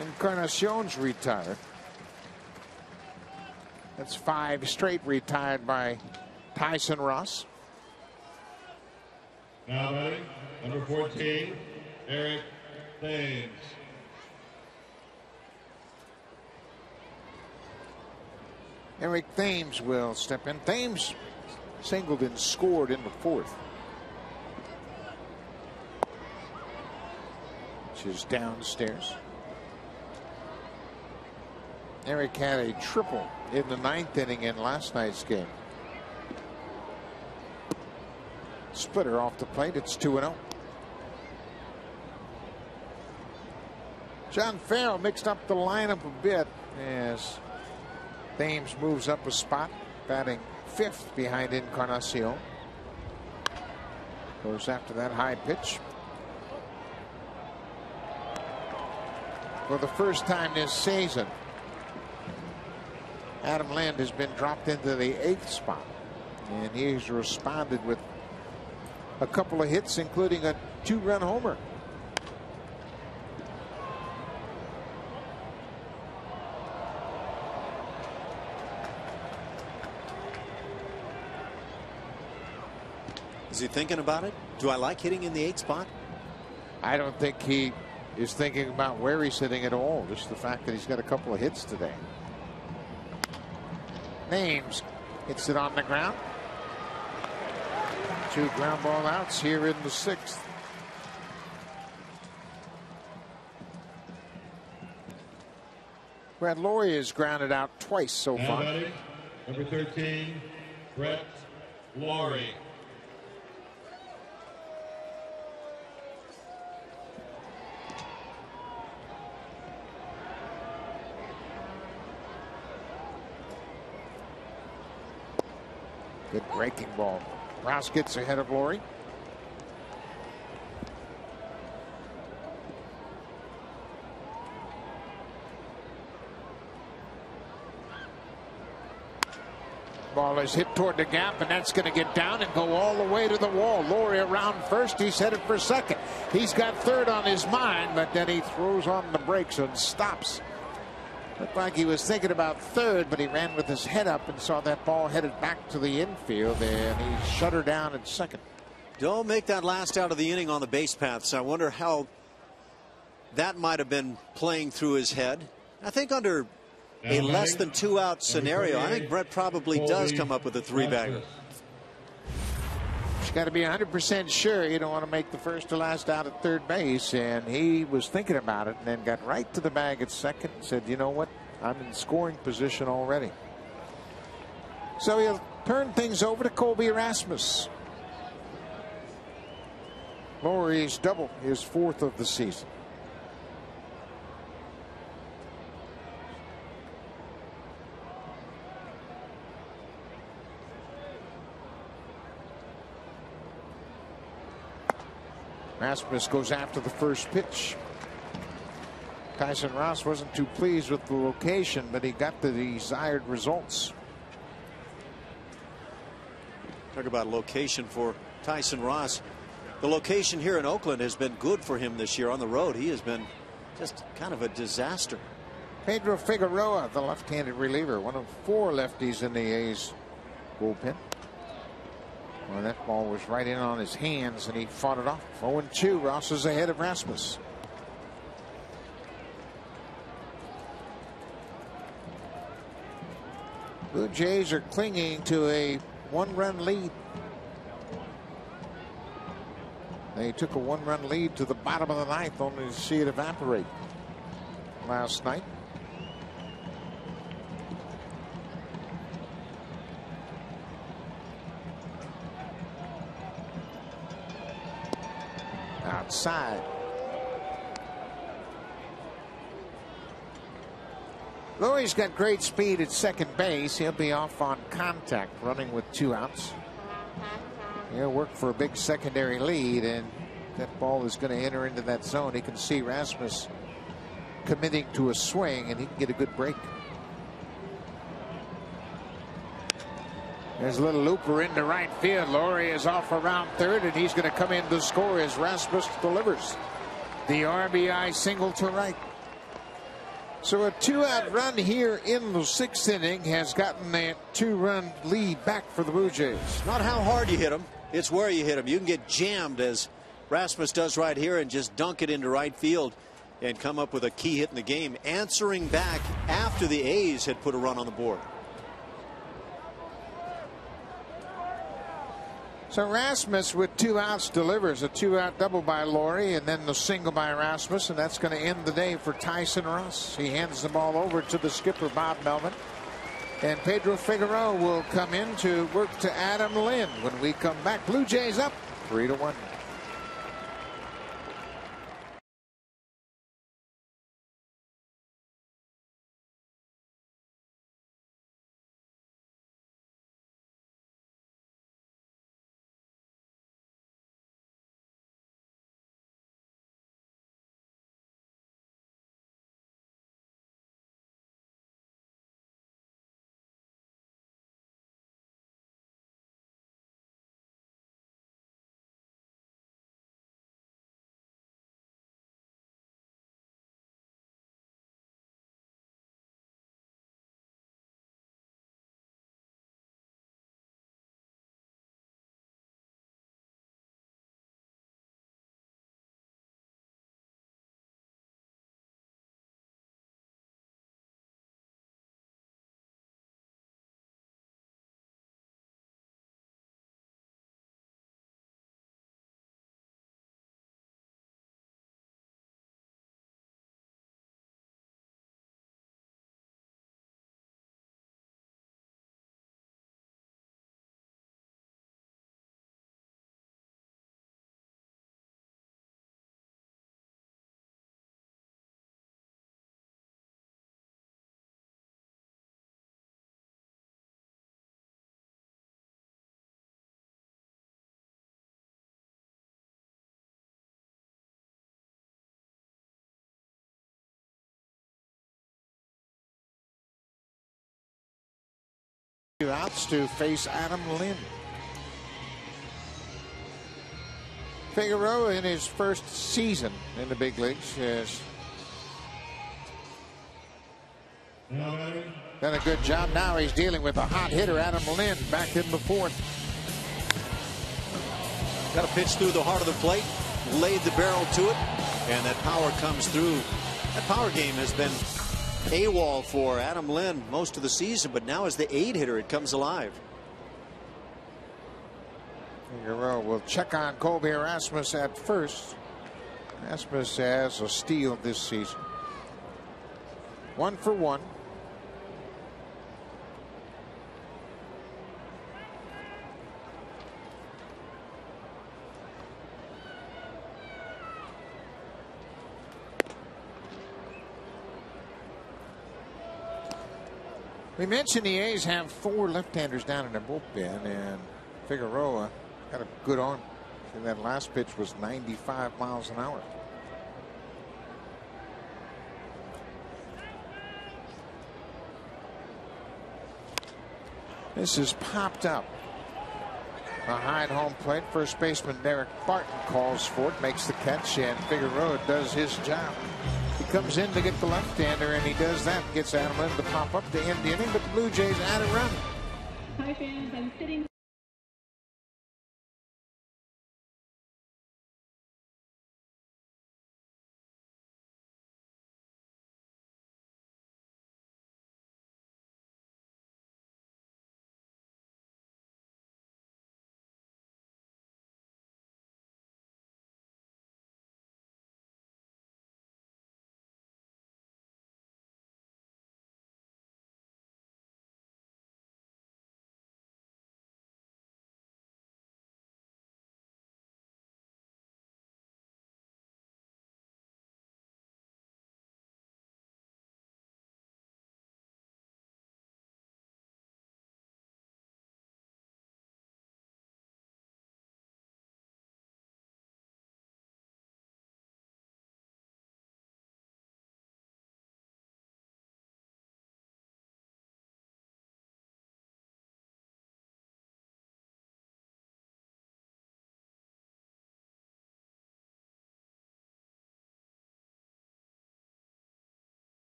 Encarnacion's retired. That's 5 straight retired by Tyson Ross. Now batting, number 14, Eric Thames. Eric Thames will step in. Thames singled and scored in the 4th. Which is downstairs. Eric had a triple in the 9th inning in last night's game. Splitter off the plate. It's 2-0. John Farrell mixed up the lineup a bit as Thames moves up a spot, batting 5th behind Encarnacion. Goes after that high pitch. For the first time this season, Adam Lind has been dropped into the 8th spot. And he's responded with a couple of hits, including a 2-run homer. Is he thinking about it? Do I like hitting in the 8th spot? I don't think he is thinking about where he's hitting at all. Just the fact that he's got a couple of hits today. Thames hits it on the ground. 2 ground ball outs here in the 6th. Brad Laurie has grounded out twice so far. Batting, number 13, Brett Laurie. Good breaking ball. Rouse gets ahead of Laurie. Ball is hit toward the gap, and that's going to get down and go all the way to the wall. Laurie around first. He's headed for second. He's got 3rd on his mind, but then he throws on the brakes and stops. Looked like he was thinking about 3rd, but he ran with his head up and saw that ball headed back to the infield, and he shut her down at 2nd. Don't make that last out of the inning on the base paths. I wonder how that might have been playing through his head. I think under a less than 2-out scenario, I think Brett probably does come up with a 3-bagger. You got to be 100% sure you don't want to make the first to last out at 3rd base, and he was thinking about it and then got right to the bag at 2nd and said, you know what, I'm in scoring position already. So he'll turn things over to Colby Erasmus. Laurie's double, his 4th of the season. Rasmus goes after the first pitch. Tyson Ross wasn't too pleased with the location, but he got the desired results. Talk about location for Tyson Ross. The location here in Oakland has been good for him this year. On the road, he has been just kind of a disaster. Pedro Figueroa, the left-handed reliever, one of 4 lefties in the A's bullpen. Well, that ball was right in on his hands, and he fought it off. 0-2. Ross is ahead of Rasmus. Blue Jays are clinging to a 1-run lead. They took a 1-run lead to the bottom of the 9th, only to see it evaporate last night. outside. Lowry's got great speed at second base. He'll be off on contact, running with 2 outs. He'll work for a big secondary lead, and that ball is going to enter into that zone. He can see Rasmus committing to a swing, and he can get a good break. There's a little looper into right field. Lowry is off around third, and he's going to come in to score as Rasmus delivers the RBI single to right. So a 2-out run here in the 6th inning has gotten that 2-run lead back for the Blue Jays. Not how hard you hit him, it's where you hit him. You can get jammed as Rasmus does right here and just dunk it into right field and come up with a key hit in the game, answering back after the A's had put a run on the board. So Rasmus with 2 outs delivers a 2-out double by Lowry, and then the single by Rasmus, and that's going to end the day for Tyson Ross. He hands the ball over to the skipper, Bob Melvin, and Pedro Figueroa will come in to work to Adam Lynn. When we come back, Blue Jays up 3-1. Two outs to face Adam Lynn. Figueroa in his first season in the big leagues has done a good job. Now he's dealing with a hot hitter, Adam Lynn, back in the 4th. Got a pitch through the heart of the plate, laid the barrel to it, and that power comes through. That power game has been AWOL for Adam Lynn most of the season, but now as the 8 hitter, it comes alive. Figueroa will check on Colby Rasmus at first. Rasmus has a steal this season. 1 for 1. We mentioned the A's have 4 left-handers down in their bullpen, and Figueroa got a good arm. And that last pitch was 95 miles an hour. This is popped up behind home plate. First baseman Derek Barton calls for it, makes the catch, and Figueroa does his job. He comes in to get the left-hander, and he does that. Gets Adam Lynn to pop up to end the inning, but the Blue Jays add a run. Hi fans, I'm sitting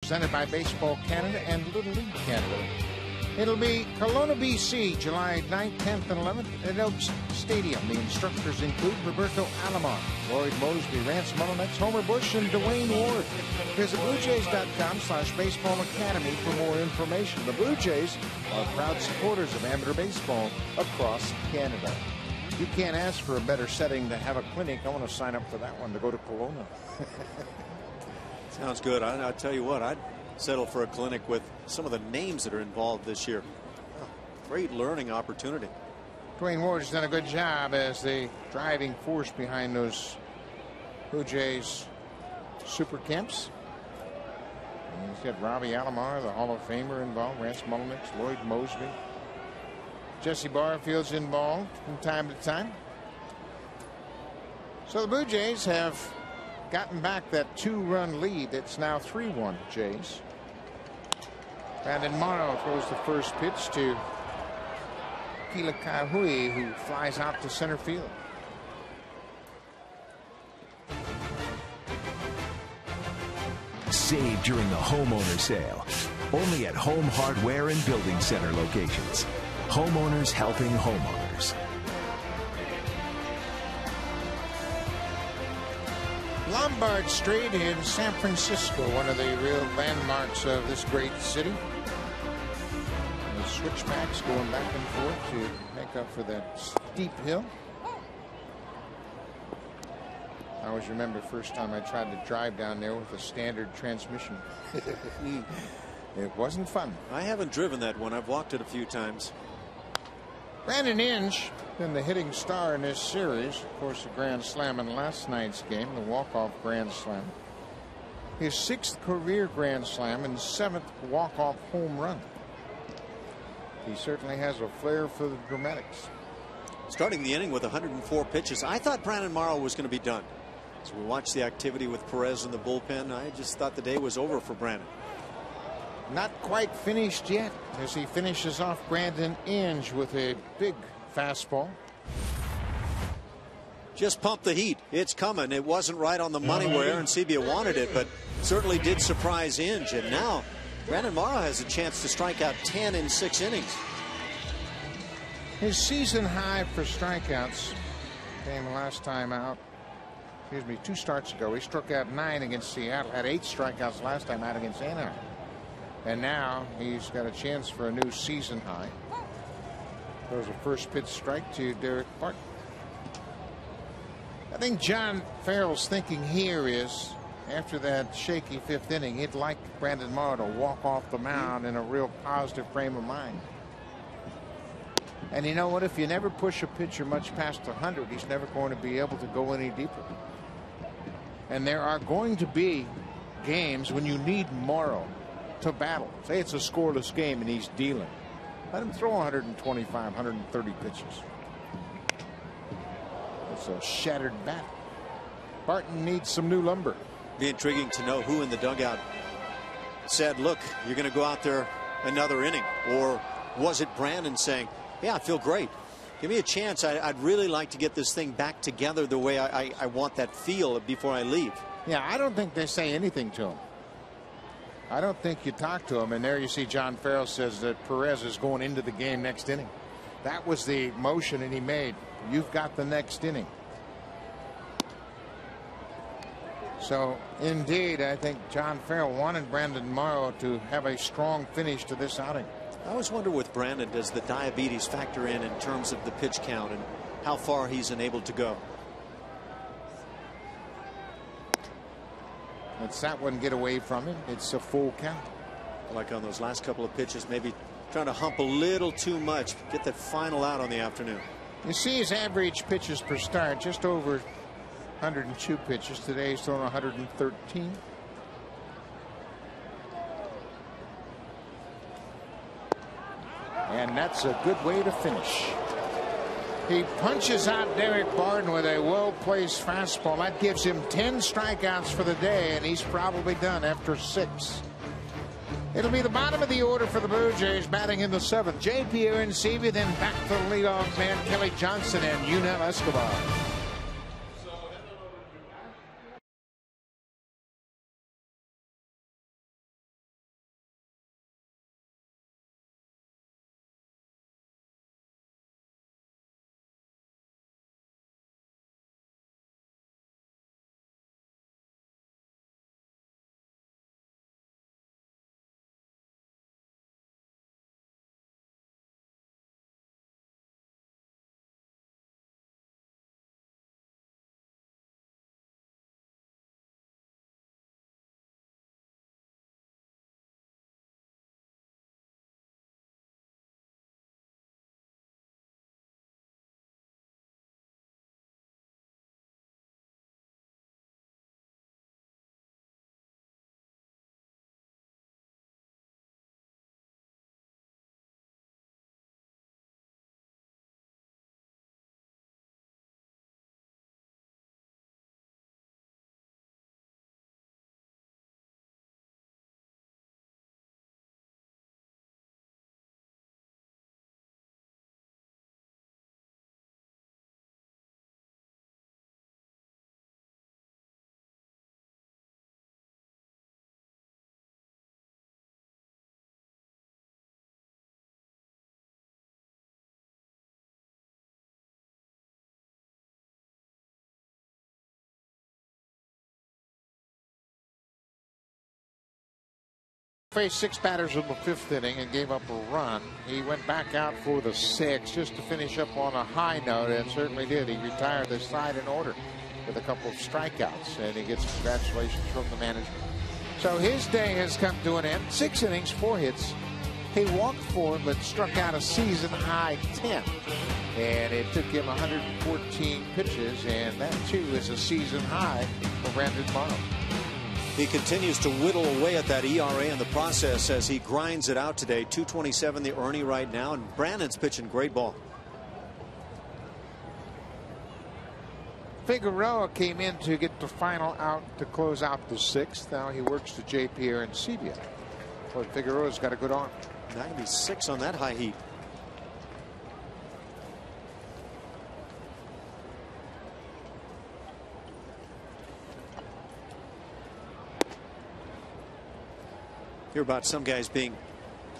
Presented by Baseball Canada and Little League Canada. It'll be Kelowna, BC, July 9th, 10th, and 11th at Oaks Stadium. The instructors include Roberto Alomar, Lloyd Mosby, Rance Mullinex, Homer Bush, and Dwayne Ward. Visit BlueJays.com/Baseball Academy for more information. The Blue Jays are proud supporters of amateur baseball across Canada. You can't ask for a better setting to have a clinic. I want to sign up for that one to go to Kelowna. Sounds good. I'll tell you what, I'd settle for a clinic with some of the names that are involved this year. Oh, great learning opportunity. Dwayne Ward's done a good job as the driving force behind those Blue Jays super camps. And he's got Robbie Alomar, the Hall of Famer, involved. Rance Mullinex, Lloyd Mosby. Jesse Barfield's involved from time to time. So the Blue Jays have gotten back that 2-run lead. It's now 3-1 Jays. Brandon Morrow throws the first pitch to Kila Kahui, who flies out to center field. Save during the homeowner sale. Only at Home Hardware and Building Center locations. Homeowners helping homeowners. Lombard Street in San Francisco, one of the real landmarks of this great city. The switchbacks going back and forth to make up for that steep hill. I always remember the first time I tried to drive down there with a standard transmission. It wasn't fun. I haven't driven that one. I've walked it a few times. Brandon Inge been the hitting star in this series. Of course, the grand slam in last night's game, the walk-off grand slam. His 6th career grand slam and 7th walk-off home run. He certainly has a flair for the dramatics. Starting the inning with 104 pitches. I thought Brandon Morrow was going to be done. As we watched the activity with Perez in the bullpen, I just thought the day was over for Brandon. Not quite finished yet as he finishes off Brandon Inge with a big fastball. Just pump the heat. It's coming. It wasn't right on the money where Aaron Sebia wanted it, but certainly did surprise Inge. And now Brandon Morrow has a chance to strike out 10 in 6 innings. His season high for strikeouts came last time out. Excuse me, 2 starts ago. He struck out 9 against Seattle. Had 8 strikeouts last time out against Anaheim. And now he's got a chance for a new season high. Throws a first pitch strike to Derek Barton. I think John Farrell's thinking here is, after that shaky 5th inning, he'd like Brandon Morrow to walk off the mound in a real positive frame of mind. And you know what? If you never push a pitcher much past 100, he's never going to be able to go any deeper. And there are going to be games when you need Morrow to battle. Say it's a scoreless game and he's dealing. Let him throw 125, 130 pitches. It's a shattered bat. Barton needs some new lumber. Be intriguing to know who in the dugout said, look, you're going to go out there another inning. Or was it Brandon saying, yeah, I feel great. Give me a chance. I'd really like to get this thing back together the way I want that feel before I leave. Yeah, I don't think they say anything to him. I don't think you talk to him. And there you see John Farrell says that Perez is going into the game next inning. That was the motion that he made. You've got the next inning. So indeed, I think John Farrell wanted Brandon Morrow to have a strong finish to this outing. I always wonder with Brandon, does the diabetes factor in terms of the pitch count and how far he's enabled to go? Let's that one get away from him. It's a full count. Like on those last couple of pitches, maybe trying to hump a little too much, get that final out on the afternoon. You see his average pitches per start, just over 102 pitches. Today he's thrown 113. And that's a good way to finish. He punches out Derek Barton with a well-placed fastball. That gives him 10 strikeouts for the day, and he's probably done after 6. It'll be the bottom of the order for the Blue Jays, batting in the 7th. J.P. Arencibia, then back to the leadoff man Kelly Johnson and Yunel Escobar. faced 6 batters in the 5th inning and gave up a run. He went back out for the 6th just to finish up on a high note, and certainly did. He retired the side in order with a couple of strikeouts, and he gets congratulations from the management. So his day has come to an end. 6 innings, 4 hits. He walked 4, but struck out a season-high 10. And it took him 114 pitches, and that, too, is a season high for Brandon Morrow. He continues to whittle away at that ERA in the process as he grinds it out today. 227 the Ernie right now, and Brandon's pitching great ball. Figueroa came in to get the final out to close out the 6th. Now he works to JP Arancibia. But Figueroa's got a good arm. 96 on that high heat. Hear about some guys being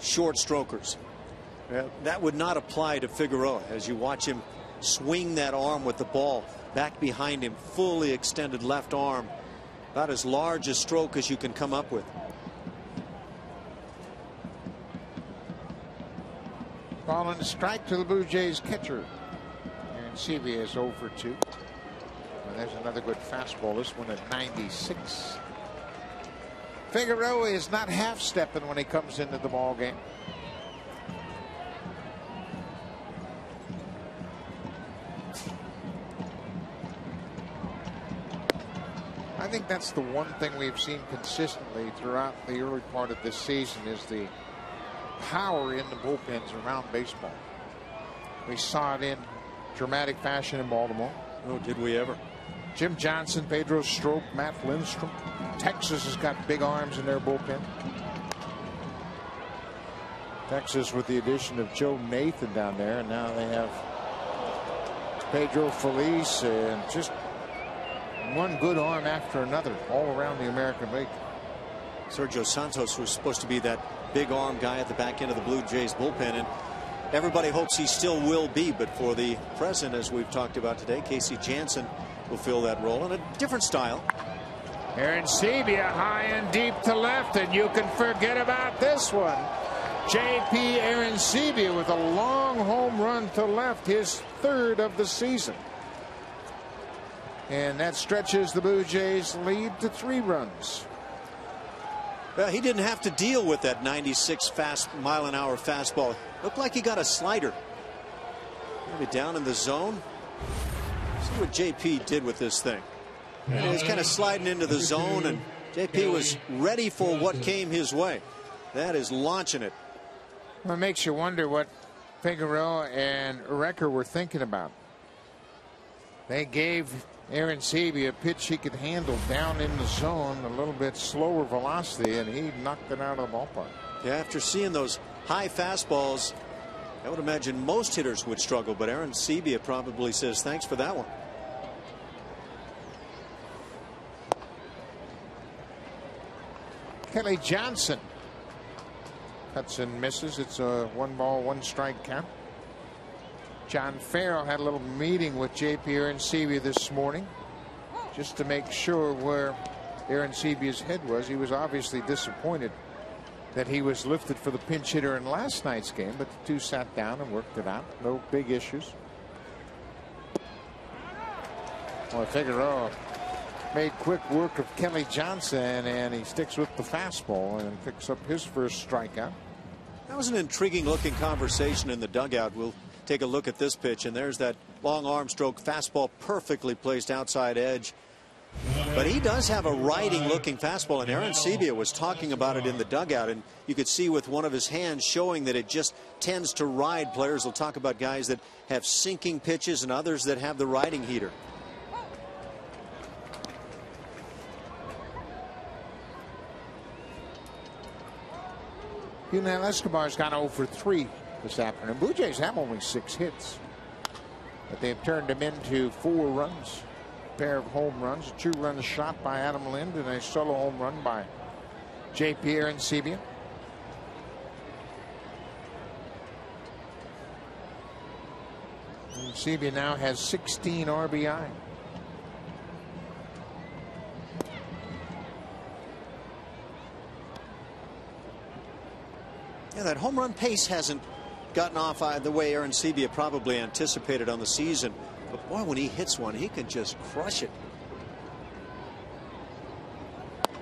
short strokers. Well, that would not apply to Figueroa as you watch him swing that arm with the ball back behind him, fully extended left arm, about as large a stroke as you can come up with. Ball and strike to the Blue Jays catcher. Arancibia is 0 for 2. And there's another good fastball. This one at 96. Figueroa is not half-stepping when he comes into the ball game. I think that's the one thing we've seen consistently throughout the early part of this season is the power in the bullpens around baseball. We saw it in dramatic fashion in Baltimore. Oh, did we ever? Jim Johnson, Pedro Strop, Matt Lindstrom. Texas has got big arms in their bullpen. Texas with the addition of Joe Nathan down there, and now they have Pedro Feliz and just one good arm after another all around the American League. Sergio Santos was supposed to be that big arm guy at the back end of the Blue Jays bullpen, and everybody hopes he still will be, but for the present, as we've talked about today, Casey Jansen will fill that role in a different style. Arancibia high and deep to left, and you can forget about this one. J.P. Arancibia with a long home run to left, his 3rd of the season. And that stretches the Blue Jays lead to 3 runs. Well, he didn't have to deal with that 96 mile-an-hour fastball. Looked like he got a slider. Maybe down in the zone. See what JP did with this thing. And he was kind of sliding into the zone, and JP was ready for what came his way. That is launching it. Well, it makes you wonder what Figueroa and Recker were thinking about. They gave Arancibia a pitch he could handle down in the zone, a little bit slower velocity, and he knocked it out of the ballpark. Yeah, after seeing those high fastballs, I would imagine most hitters would struggle, but Arancibia probably says thanks for that one. Kelly Johnson cuts and misses. It's a 1-ball, 1-strike count. John Farrell had a little meeting with J.P. Arancibia this morning just to make sure where Arancibia's head was. He was obviously disappointed that he was lifted for the pinch hitter in last night's game, but the two sat down and worked it out. No big issues. Well, Figueroa made quick work of Kelly Johnson, and he sticks with the fastball and picks up his first strikeout. That was an intriguing looking conversation in the dugout. We'll take a look at this pitch, and there's that long arm stroke fastball, perfectly placed outside edge. But he does have a riding looking fastball, and Arancibia was talking about it in the dugout, and you could see with one of his hands showing that it just tends to ride. Players will talk about guys that have sinking pitches and others that have the riding heater. Yunel Escobar's gone 0 for 3 this afternoon. Blue Jays have only 6 hits, but they've turned them into 4 runs. A pair of home runs, a 2-run shot by Adam Lind, and a solo home run by J.P. Arancibia. Arancibia now has 16 RBI. Yeah, that home run pace hasn't gotten off the way Aaron Sebia probably anticipated on the season. But boy, when he hits one, he can just crush it.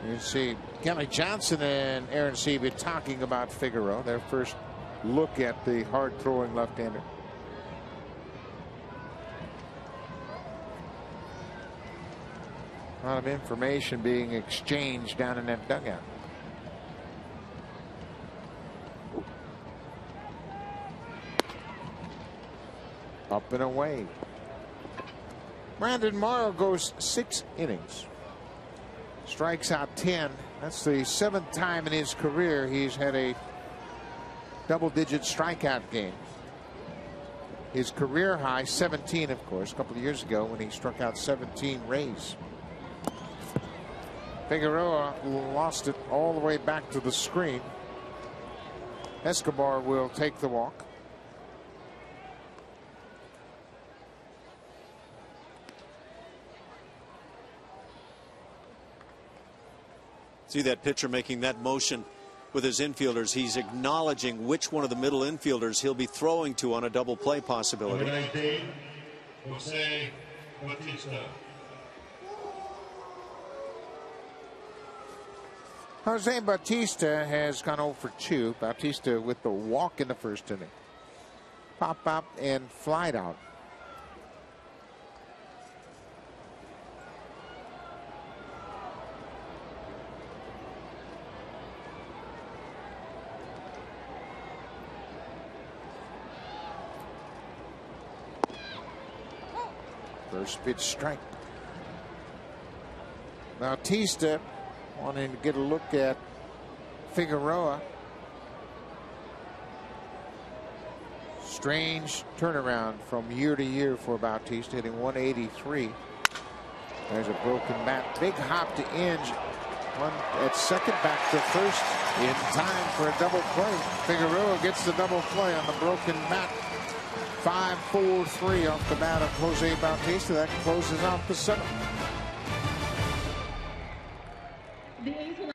You see Kelly Johnson and Aaron Sebia talking about Figueroa, their first look at the hard-throwing left-hander. A lot of information being exchanged down in that dugout. Up and away. Brandon Morrow goes 6 innings. Strikes out 10. That's the 7th time in his career he's had a double-digit strikeout game. His career high 17, of course, a couple of years ago when he struck out 17 Rays. Figueroa lost it all the way back to the screen. Escobar will take the walk. See that pitcher making that motion with his infielders. He's acknowledging which one of the middle infielders he'll be throwing to on a double play possibility. Number 19, Jose Bautista. Jose Bautista has gone 0 for 2. Bautista with the walk in the first inning. Pop up and flied out. First pitch strike. Bautista wanting to get a look at Figueroa. Strange turnaround from year to year for Bautista, hitting 183. There's a broken bat. Big hop to Inge. One at second, back to first in time for a double play. Figueroa gets the double play on the broken bat. 5-4-3 off the bat of Jose Bautista. That closes out the 7th. The A's will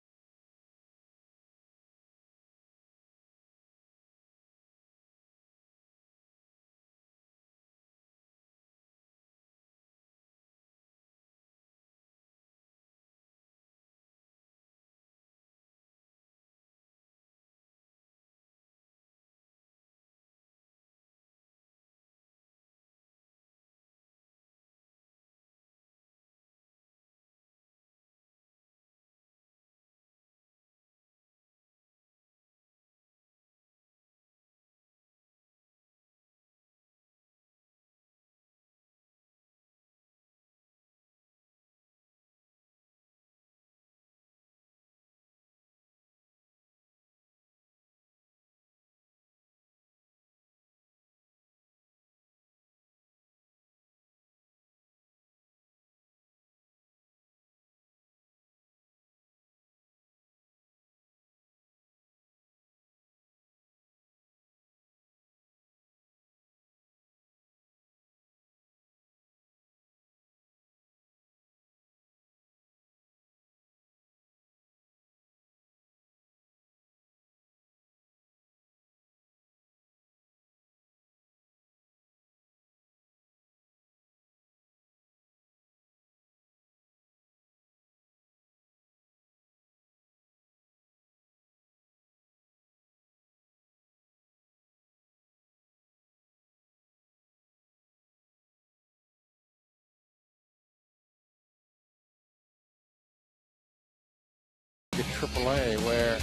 at AAA, where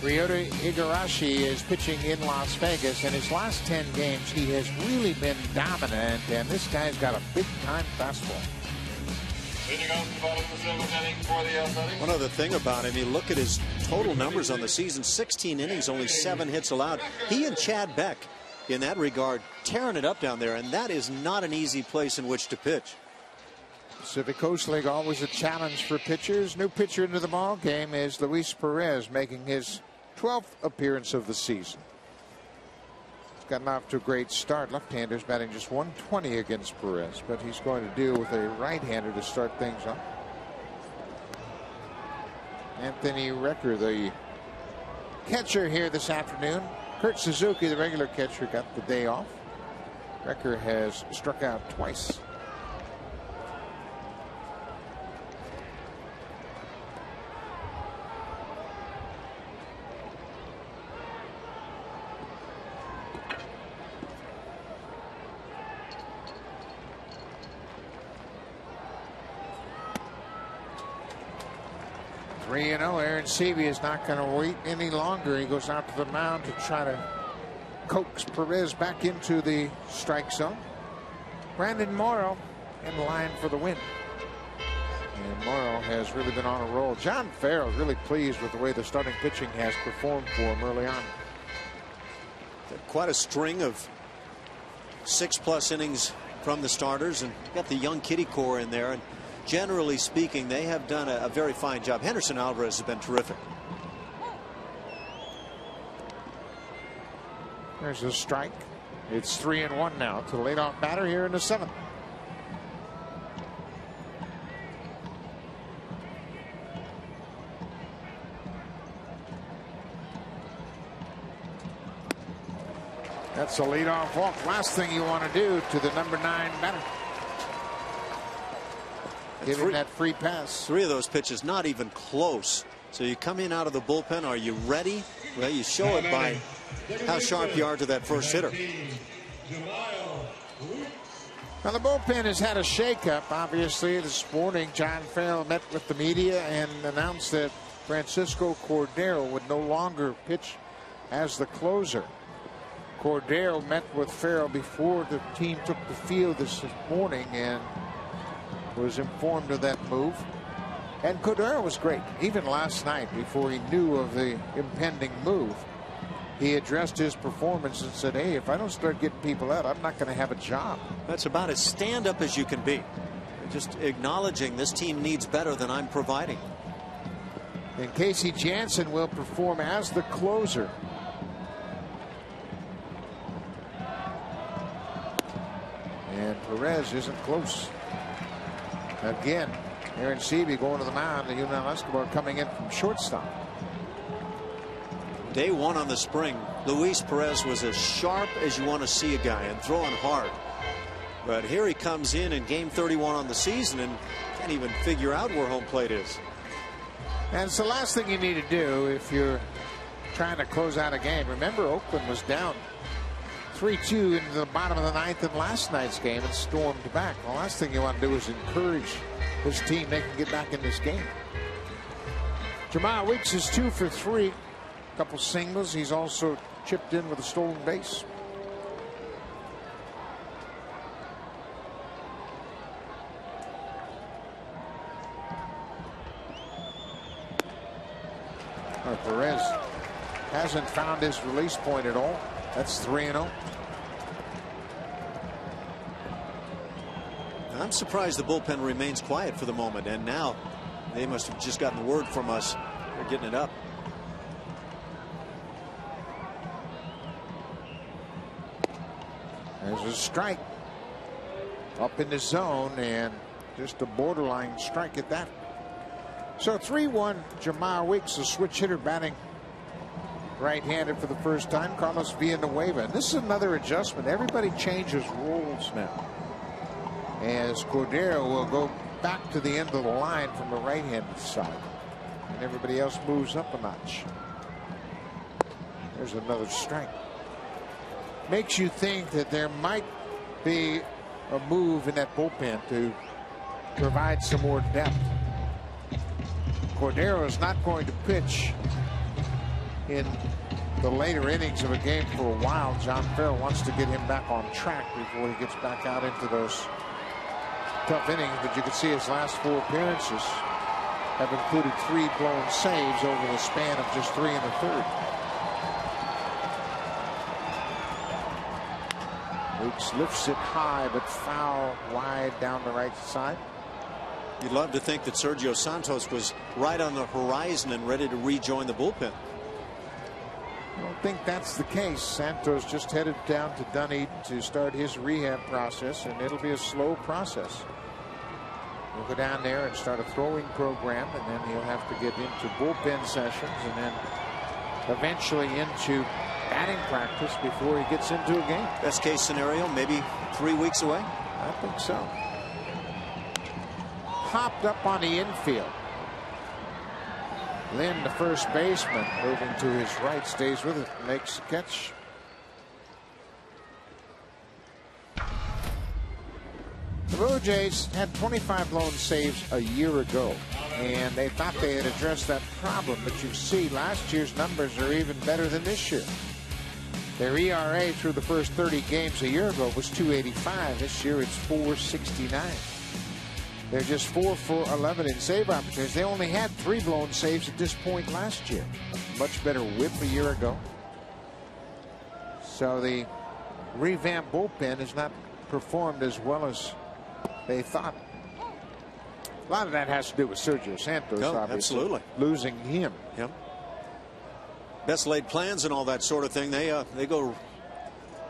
Ryota Igarashi is pitching in Las Vegas. In his last 10 games, he has really been dominant, and this guy's got a big-time fastball. One other thing about him, you look at his total numbers on the season, 16 innings, only 7 hits allowed. He and Chad Beck, in that regard, tearing it up down there, and that is not an easy place in which to pitch. Pacific Coast League, always a challenge for pitchers. New pitcher into the ball game is Luis Perez, making his 12th appearance of the season. He's gotten off to a great start. Left-handers batting just 120 against Perez, but he's going to deal with a right-hander to start things off. Anthony Recker, the catcher here this afternoon. Kurt Suzuki, the regular catcher, got the day off. Recker has struck out twice. Aaron Seavey is not going to wait any longer. He goes out to the mound to try to coax Perez back into the strike zone. Brandon Morrow in line for the win. And Morrow has really been on a roll. John Farrell really pleased with the way the starting pitching has performed for him early on. Quite a string of 6+ innings from the starters, and got the young kitty core in there. And generally speaking, they have done a very fine job. Henderson Alvarez has been terrific. There's a strike. It's 3-1 now to the leadoff batter here in the 7th. That's a leadoff walk. Last thing you want to do to the number 9 batter. Give him that free pass. 3 of those pitches not even close. So you come in out of the bullpen. Are you ready? Well, you show it by how sharp you are to that first hitter. Now the bullpen has had a shakeup. Obviously, this morning John Farrell met with the media and announced that Francisco Cordero would no longer pitch as the closer. Cordero met with Farrell before the team took the field this morning and was informed of that move. And Cordero was great. Even last night, before he knew of the impending move, he addressed his performance and said, hey, if I don't start getting people out, I'm not going to have a job. That's about as stand-up as you can be. Just acknowledging this team needs better than I'm providing. And Casey Jansen will perform as the closer. And Perez isn't close. Again, Aaron Seavey going to the mound, and Yunel Escobar coming in from shortstop. Day 1 on the spring, Luis Perez was as sharp as you want to see a guy and throwing hard. But here he comes in game 31 on the season and can't even figure out where home plate is. And it's the last thing you need to do if you're trying to close out a game. Remember, Oakland was down 3-2 into the bottom of the 9th in last night's game and stormed back. The last thing you want to do is encourage this team. They can get back in this game. Jamal Weeks is 2 for 3. A couple singles. He's also chipped in with a stolen base. Perez hasn't found his release point at all. That's 3-0. I'm surprised the bullpen remains quiet for the moment, and now they must have just gotten the word from us. They're getting it up. There's a strike up in the zone, and just a borderline strike at that. So 3-1, Jamal Weeks, a switch hitter, batting right-handed for the first time. Carlos Villanueva. And this is another adjustment. Everybody changes roles now, as Cordero will go back to the end of the line from the right-handed side, and everybody else moves up a notch. There's another strike. Makes you think that there might be a move in that bullpen to provide some more depth. Cordero is not going to pitch in the later innings of a game for a while. John Farrell wants to get him back on track before he gets back out into those tough innings. But you can see his last 4 appearances have included 3 blown saves over the span of just 3 in the 3rd. Weeks lifts it high, but foul wide down the right side. You'd love to think that Sergio Santos was right on the horizon and ready to rejoin the bullpen. I don't think that's the case. Santos just headed down to Dunedin to start his rehab process, and it'll be a slow process. He'll go down there and start a throwing program, and then he'll have to get into bullpen sessions and then eventually into batting practice before he gets into a game. Best case scenario, maybe 3 weeks away. I think so. Hopped up on the infield. Lynn, the first baseman, moving to his right, stays with it, makes the catch. The Blue Jays had 25 blown saves a year ago, and they thought they had addressed that problem. But you see, last year's numbers are even better than this year. Their ERA through the first 30 games a year ago was .285. This year it's .469. They're just 4 for 11 in save opportunities. They only had 3 blown saves at this point last year. A much better whip a year ago. So the revamped bullpen has not performed as well as they thought. A lot of that has to do with Sergio Santos, obviously. Absolutely. Losing him. Yep. Best laid plans and all that sort of thing, they go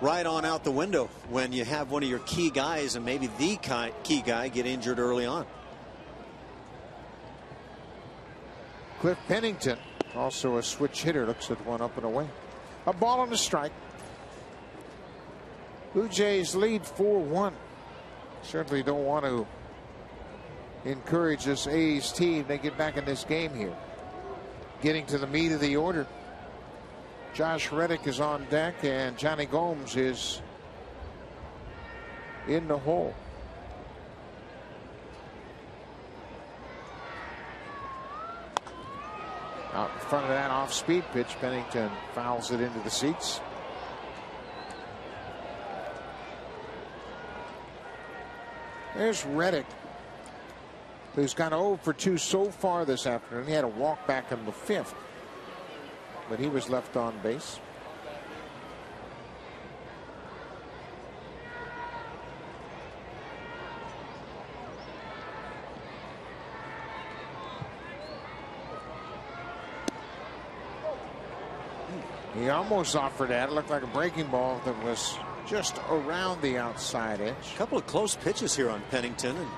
right on out the window when you have one of your key guys, and maybe the key guy, get injured early on. Cliff Pennington, also a switch hitter, looks at one up and away. A ball and a strike. Blue Jays lead 4-1. Certainly don't want to encourage this A's team to get back in this game here. Getting to the meat of the order. Josh Reddick is on deck, and Johnny Gomes is in the hole. Out in front of that off-speed pitch, Pennington fouls it into the seats. There's Reddick, who's gone 0 for 2 so far this afternoon. He had a walk back in the 5th, but he was left on base. He almost offered that. It looked like a breaking ball that was just around the outside edge. A couple of close pitches here on Pennington, and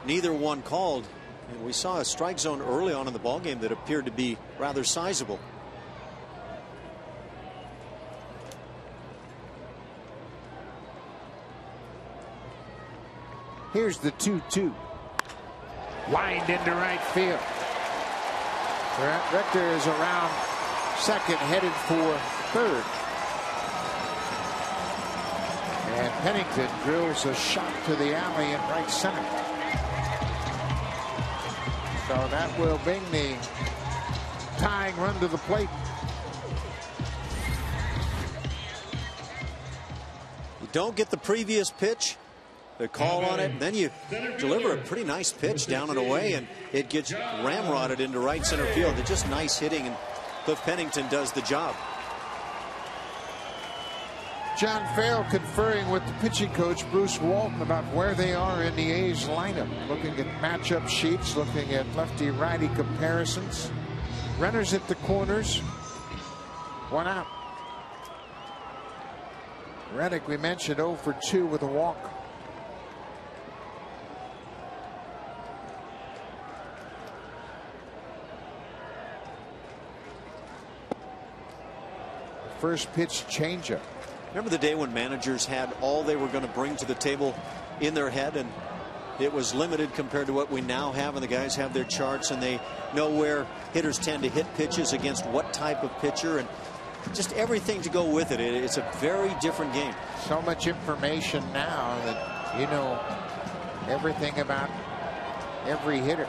neither one called. And we saw a strike zone early on in the ballgame that appeared to be rather sizable. Here's the 2-2. Lined into right field. Richter is around second, headed for third. And Pennington drills a shot to the alley in right center. So that will bring the tying run to the plate. You don't get the previous pitch, the call on it, and then you deliver a pretty nice pitch down and away, and it gets ramrodded into right center field. It's just nice hitting, and Cliff Pennington does the job. John Farrell conferring with the pitching coach Bruce Walton about where they are in the A's lineup, looking at matchup sheets, looking at lefty-righty comparisons. Runners at the corners, 1 out. Reddick, we mentioned, 0 for 2 with a walk. First pitch changeup. Remember the day when managers had all they were going to bring to the table in their head, and it was limited compared to what we now have, and the guys have their charts and they know where hitters tend to hit pitches against what type of pitcher, and just everything to go with it. It's a very different game. So much information now that you know everything about every hitter.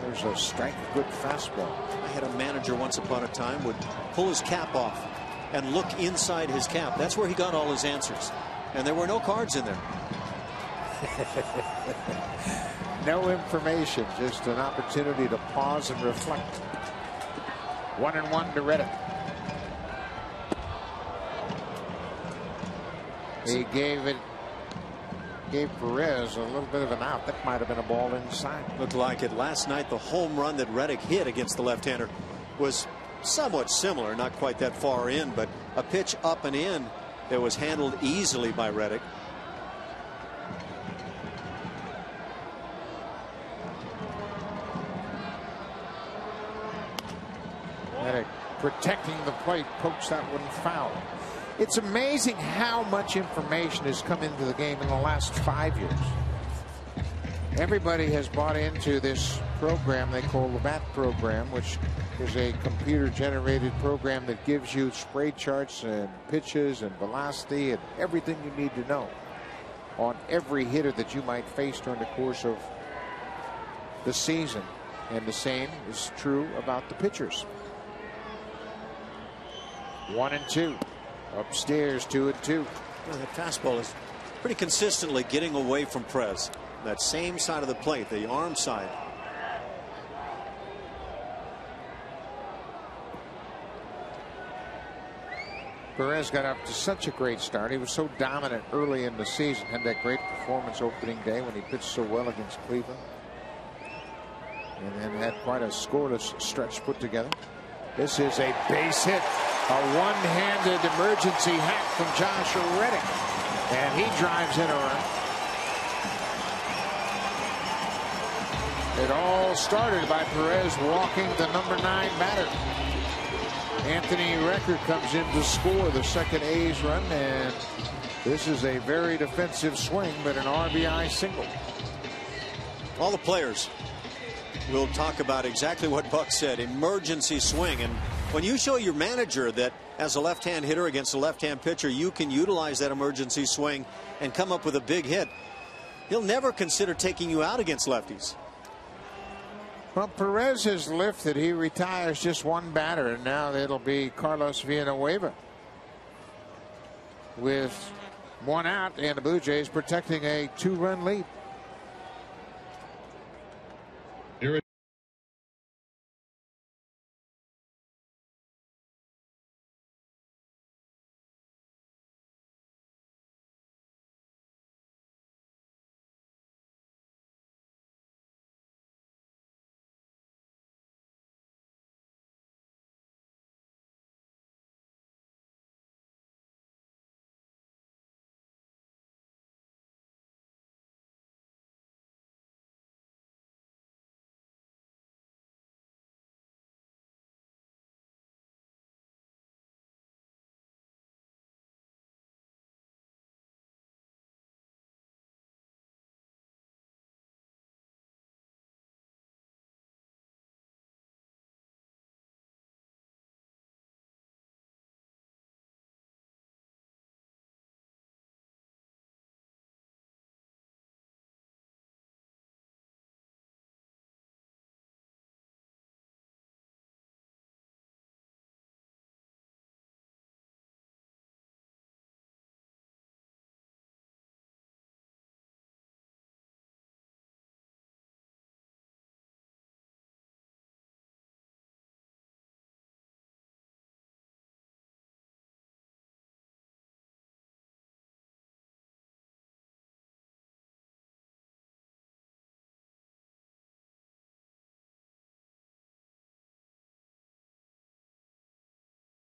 There's a strike, good fastball. I had a manager once upon a time would pull his cap off and look inside his cap. That's where he got all his answers. And there were no cards in there. No information, just an opportunity to pause and reflect. 1-1 to Reddick. He gave Perez a little bit of an out. That might have been a ball inside. Looked like it last night. The home run that Reddick hit against the left-hander was somewhat similar, not quite that far in, but a pitch up and in that was handled easily by Reddick. Reddick protecting the plate, pokes that one foul. It's amazing how much information has come into the game in the last 5 years. Everybody has bought into this program they call the BAT program, which is a computer-generated program that gives you spray charts and pitches and velocity and everything you need to know on every hitter that you might face during the course of the season. And the same is true about the pitchers. 1-2. Upstairs, 2-2. Well, that fastball is pretty consistently getting away from Perez. That same side of the plate, the arm side. Perez got up to such a great start. He was so dominant early in the season. Had that great performance opening day when he pitched so well against Cleveland. And then had quite a scoreless stretch put together. This is a base hit. A one-handed emergency hack from Josh Reddick. And he drives in a run. It all started by Perez walking the number 9 batter. Anthony Recker comes in to score the second A's run, and this is a very defensive swing, but an RBI single. All the players will talk about exactly what Buck said, emergency swing. And when you show your manager that as a left-hand hitter against a left-hand pitcher, you can utilize that emergency swing and come up with a big hit, he'll never consider taking you out against lefties. Well, Perez has lifted. He retires just one batter, and now it'll be Carlos Villanueva with one out, and the Blue Jays protecting a 2-run lead.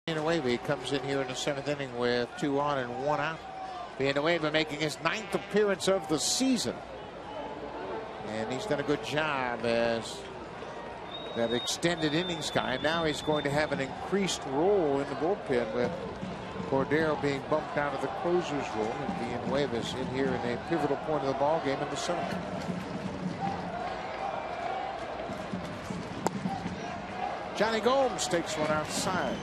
Villanueva comes in here in the 7th inning with 2 on and 1 out. Villanueva making his 9th appearance of the season. And he's done a good job as that extended innings guy. Now he's going to have an increased role in the bullpen with Cordero being bumped out of the closer's role, and Villanueva's in here in a pivotal point of the ball game in the 7th. Johnny Gomes takes one outside.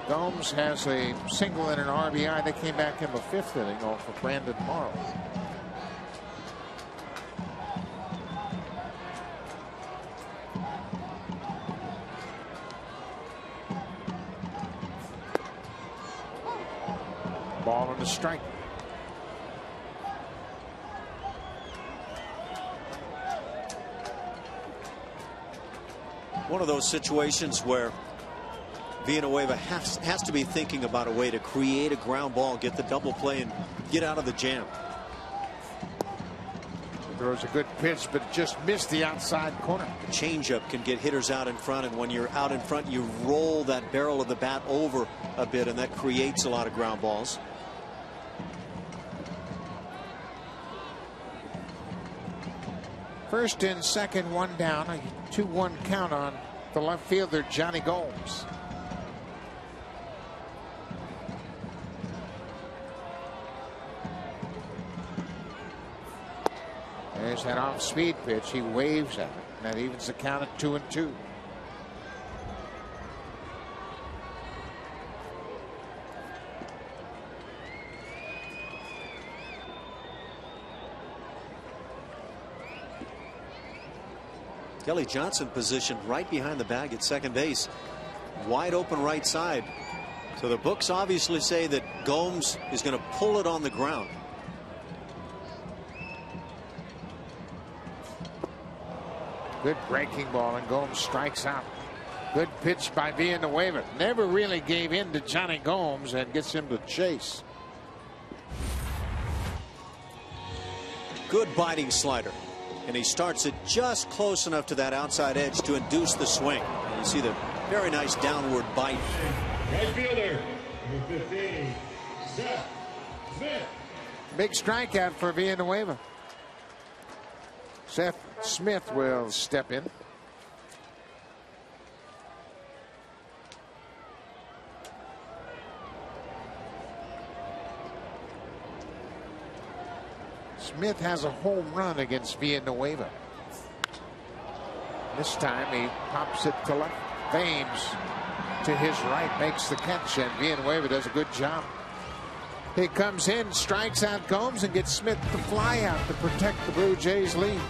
Gomes has a single and an RBI. They came back in the 5th inning off of Brandon Morrow. Ball and a strike. One of those situations where Villanueva has to be thinking about a way to create a ground ball, get the double play, and get out of the jam. Throws a good pitch, but just missed the outside corner. The changeup can get hitters out in front, and when you're out in front, you roll that barrel of the bat over a bit, and that creates a lot of ground balls. First and second, one down. A 2-1 count on the left fielder, Johnny Gomes. There's that off-speed pitch. He waves at it. That evens the count at 2-2. Kelly Johnson positioned right behind the bag at second base. Wide open right side. So the books obviously say that Gomes is going to pull it on the ground. Good breaking ball, and Gomes strikes out. Good pitch by Villanueva. Never really gave in to Johnny Gomes and gets him to chase. Good biting slider. And he starts it just close enough to that outside edge to induce the swing. And you see the very nice downward bite. Right fielder, number 15, Seth Smith. Big strikeout for Villanueva. Seth Smith will step in. Smith has a home run against Villanueva. This time he pops it to left. Thames to his right makes the catch, and Villanueva does a good job. He comes in, strikes out Gomes, and gets Smith to fly out to protect the Blue Jays lead.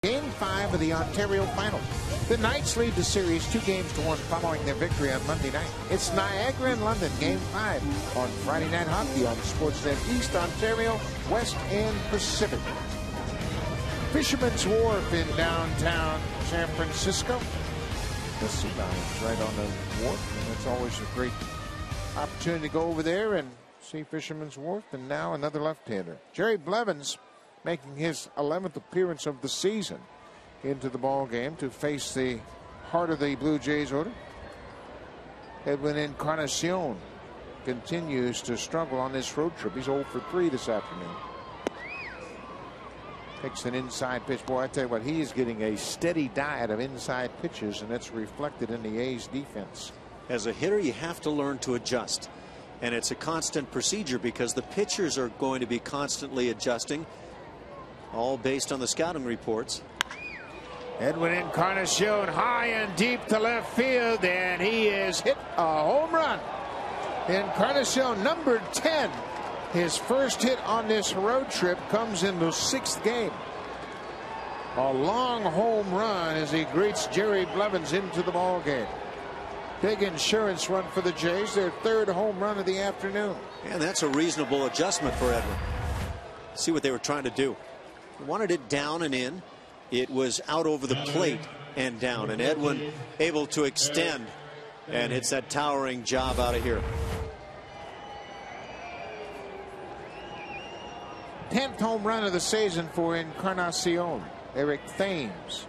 Game 5 of the Ontario Final. The Knights lead the series 2-1 following their victory on Monday night. It's Niagara and London, Game 5 on Friday Night Hockey on Sportsnet East, Ontario, West, and Pacific. Fisherman's Wharf in downtown San Francisco. The Sea Lions right on the wharf, and it's always a great opportunity to go over there and see Fisherman's Wharf. And now another left-hander, Jerry Blevins, making his 11th appearance of the season into the ball game to face the heart of the Blue Jays order. Edwin Encarnacion continues to struggle on this road trip. He's 0 for 3 this afternoon. Takes an inside pitch. Boy, I tell you what, he is getting a steady diet of inside pitches, and it's reflected in the A's defense. As a hitter, you have to learn to adjust. And it's a constant procedure because the pitchers are going to be constantly adjusting, all based on the scouting reports. Edwin Encarnacion high and deep to left field, and he is hit a home run. Encarnacion, number 10. His first hit on this road trip comes in the 6th game. A long home run as he greets Jerry Blevins into the ball game. Big insurance run for the Jays, their 3rd home run of the afternoon. And that's a reasonable adjustment for Edwin. See what they were trying to do. He wanted it down and in. It was out over the plate and down, and Edwin able to extend and hits that towering job out of here. 10th home run of the season for Encarnacion. Eric Thames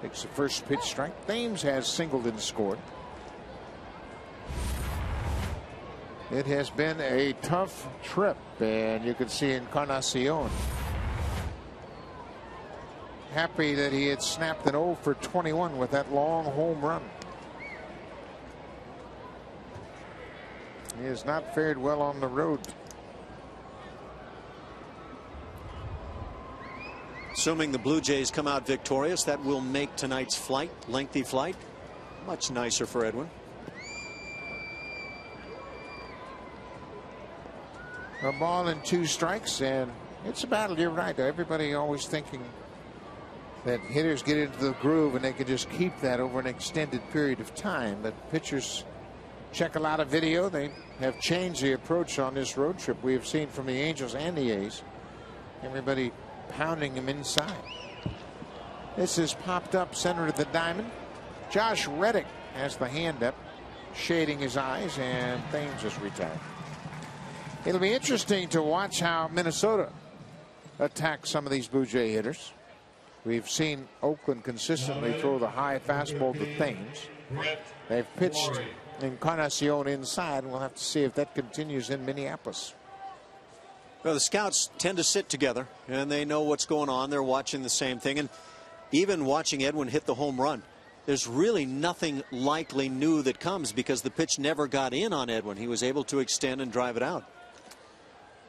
takes the first pitch strike. Thames has singled and scored. It has been a tough trip, and you can see Encarnacion happy that he had snapped an 0 for 21 with that long home run. He has not fared well on the road. Assuming the Blue Jays come out victorious, that will make tonight's flight, lengthy flight, much nicer for Edwin. A ball and 2 strikes, and it's a battle. You're right. Everybody always thinking that hitters get into the groove and they can just keep that over an extended period of time. But pitchers check a lot of video. They have changed the approach on this road trip. We have seen from the Angels and the A's. Everybody pounding him inside. This is popped up center of the diamond. Josh Reddick has the hand up, shading his eyes, and Thames is retired. It'll be interesting to watch how Minnesota attacks some of these Blue Jay hitters. We've seen Oakland consistently throw the high fastball to Thames. They've pitched Encarnacion inside, and we'll have to see if that continues in Minneapolis. Well, the scouts tend to sit together, and they know what's going on. They're watching the same thing. And even watching Edwin hit the home run, there's really nothing likely new that comes because the pitch never got in on Edwin. He was able to extend and drive it out.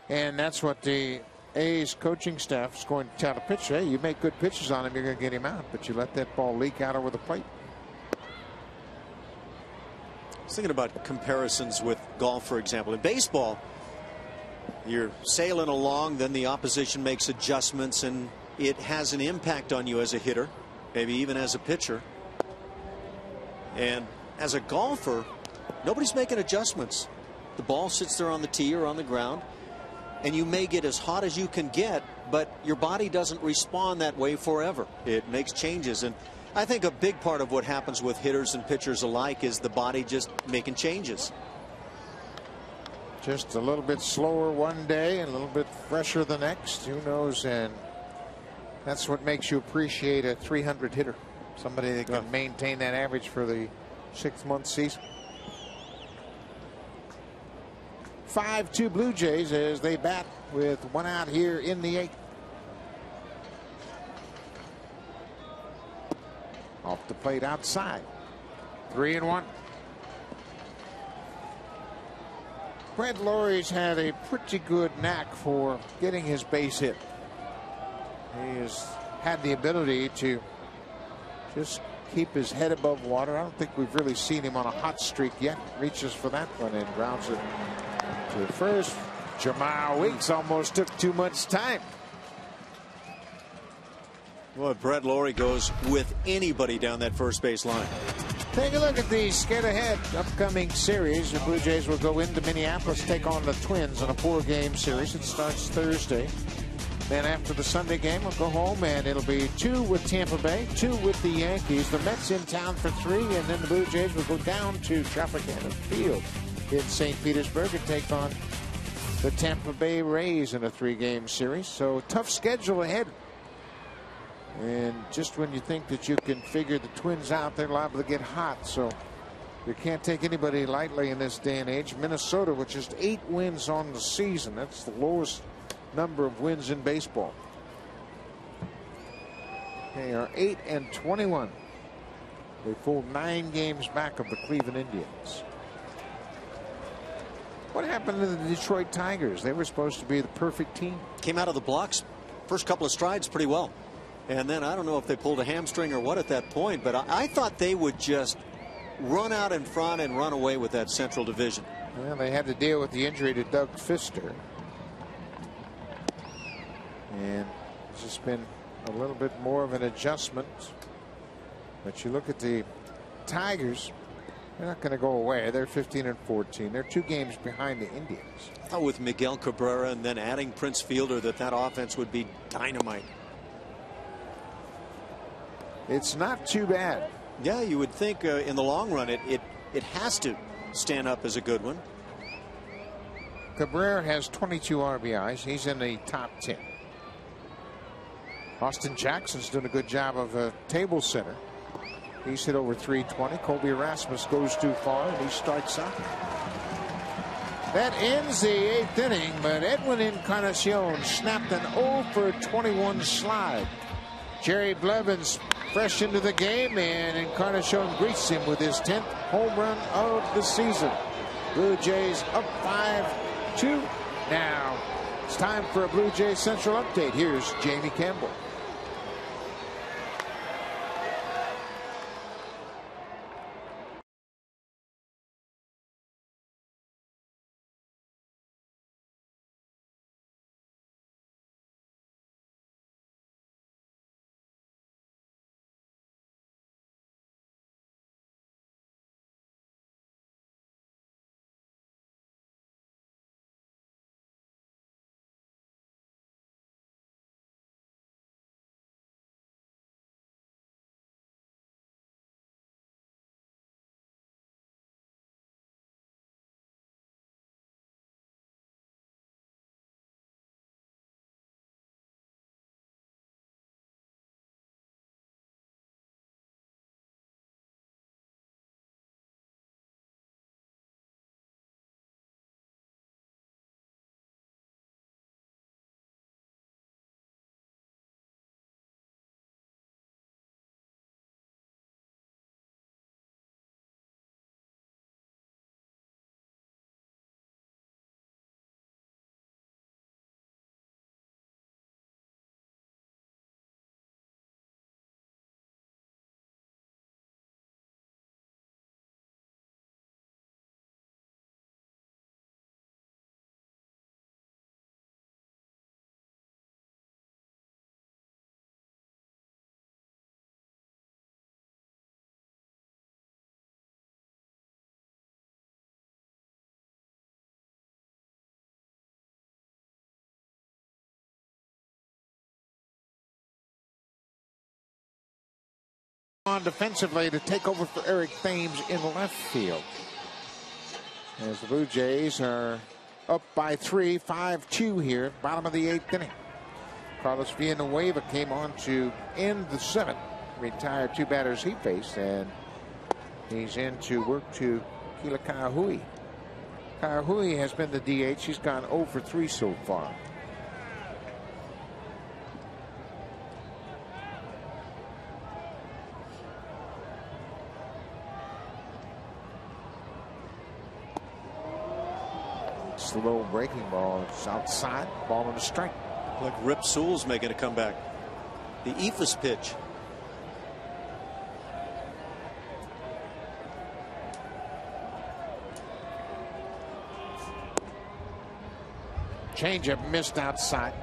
And that's what the A's coaching staff is going to tell the pitcher. Hey, you make good pitches on him, you're going to get him out. But you let that ball leak out over the plate. I was thinking about comparisons with golf, for example. In baseball, you're sailing along, then the opposition makes adjustments, and it has an impact on you as a hitter, maybe even as a pitcher. And as a golfer, nobody's making adjustments. The ball sits there on the tee or on the ground, and you may get as hot as you can get, but your body doesn't respond that way forever. It makes changes. And I think a big part of what happens with hitters and pitchers alike is the body just making changes. Just a little bit slower one day and a little bit fresher the next. Who knows? And that's what makes you appreciate a 300 hitter. Somebody that can maintain that average for the 6-month season. 5-2 Blue Jays as they bat with 1 out here in the 8th. Off the plate outside. 3-1. Brett Laurie's had a pretty good knack for getting his base hit. He has had the ability to just keep his head above water. I don't think we've really seen him on a hot streak yet. Reaches for that one and grounds it to first. Jamal Weeks almost took too much time. Well, Brett Laurie goes with anybody down that first base line. Take a look at the skate ahead upcoming series. The Blue Jays will go into Minneapolis, take on the Twins in a 4-game series. It starts Thursday. Then after the Sunday game, we'll go home, and it'll be 2 with Tampa Bay, 2 with the Yankees. The Mets in town for 3, and then the Blue Jays will go down to Tropicana Field in St. Petersburg and take on the Tampa Bay Rays in a 3-game series. So tough schedule ahead. And just when you think that you can figure the Twins out, they're liable to get hot. So you can't take anybody lightly in this day and age. Minnesota with just 8 wins on the season. That's the lowest number of wins in baseball. They are 8-21. They fall 9 games back of the Cleveland Indians. What happened to the Detroit Tigers? They were supposed to be the perfect team. Came out of the blocks first couple of strides pretty well. And then I don't know if they pulled a hamstring or what at that point, but I thought they would just run out in front and run away with that Central Division. Well, they had to deal with the injury to Doug Fister. And it's just been a little bit more of an adjustment. But you look at the Tigers, they're not going to go away. They're 15-14. They're 2 games behind the Indians. Oh, with Miguel Cabrera and then adding Prince Fielder, that offense would be dynamite. It's not too bad. Yeah, you would think in the long run it has to stand up as a good one. Cabrera has 22 RBIs. He's in the top 10. Austin Jackson's doing a good job of a table center. He's hit over 320. Colby Erasmus goes too far and he strikes out. That ends the 8th inning, but Edwin Encarnacion snapped an 0 for 21 slide. Jerry Blevins fresh into the game, and Encarnacion greets him with his 10th home run of the season. Blue Jays up 5-2. Now it's time for a Blue Jays Central update. Here's Jamie Campbell. On defensively to take over for Eric Thames in left field. As the Blue Jays are up by 3, 5-2 here, bottom of the 8th inning. Carlos Villanueva came on to end the 7th, retired 2 batters he faced, and he's in to work to Kila Kaihui. Kaihui has been the DH. He's gone 0 for 3 so far. Slow breaking ball. It's outside. Ball on the strike. Like Rip Sewell's making a comeback. The Ephus pitch. Changeup missed outside.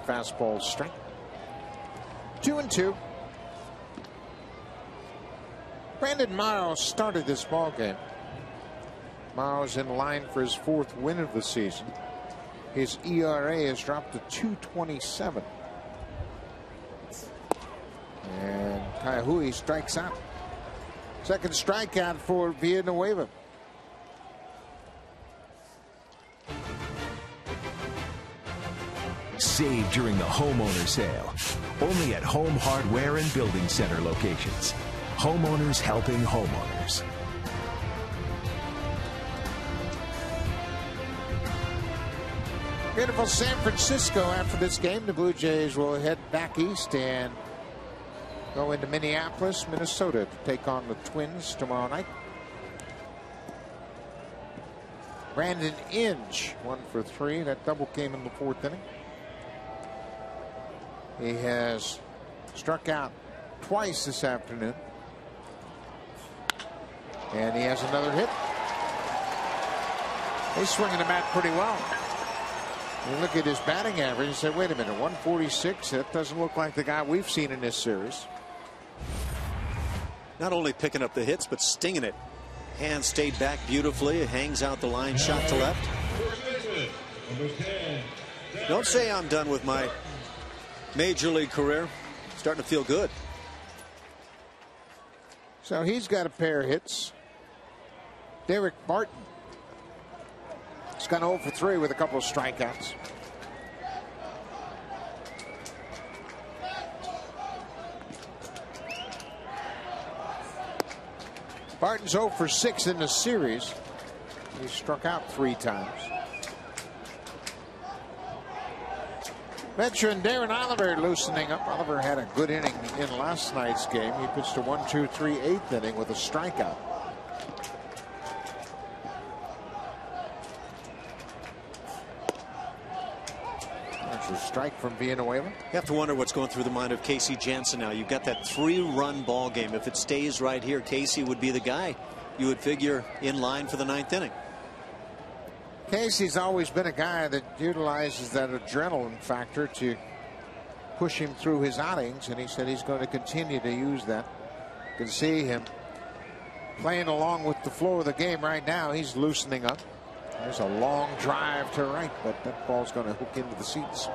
Fastball strike. 2-2. Brandon Miles started this ball game. Miles in line for his 4th win of the season. His ERA has dropped to 2.27. And Kaihui strikes out. Second strikeout for Villanueva. Save during the homeowner sale. Only at Home Hardware and Building Center locations. Homeowners helping homeowners. Beautiful San Francisco. After this game, the Blue Jays will head back east and go into Minneapolis, Minnesota to take on the Twins tomorrow night. Brandon Inge, 1 for 3. That double came in the 4th inning. He has struck out twice this afternoon. And he has another hit. He's swinging the bat pretty well. You look at his batting average and say, wait a minute, 146? That doesn't look like the guy we've seen in this series. Not only picking up the hits, but stinging it. Hand stayed back beautifully. It hangs out the line, shot to left. Don't say I'm done with my major league career. Starting to feel good. So he's got a pair of hits. Derek Barton. He's gone 0 for 3 with a couple of strikeouts. Barton's 0 for 6 in the series. He struck out 3 times. Veteran Darren Oliver loosening up. Oliver had a good inning in last night's game. He pitched a 1-2-3 8th inning with a strikeout. That's a strike from Villanueva. You have to wonder what's going through the mind of Casey Jansen now. You've got that 3-run ball game. If it stays right here, Casey would be the guy you would figure in line for the 9th inning. Casey's always been a guy that utilizes that adrenaline factor to push him through his outings, and he said he's going to continue to use that. You can see him playing along with the flow of the game right now. He's loosening up. There's a long drive to right, but that ball's going to hook into the seats.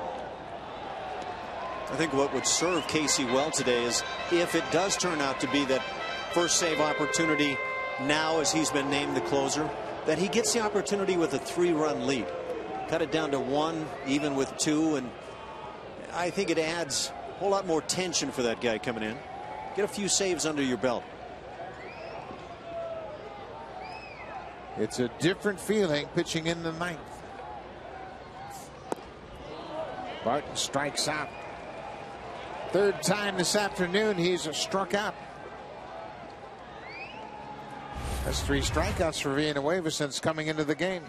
I think what would serve Casey well today is if it does turn out to be that first save opportunity now, as he's been named the closer, that he gets the opportunity with a 3-run lead. Cut it down to 1, even with 2, and I think it adds a whole lot more tension for that guy coming in. Get a few saves under your belt. It's a different feeling pitching in the 9th. Barton strikes out. 3rd time this afternoon he's struck out. That's 3 strikeouts for Villanueva since coming into the game.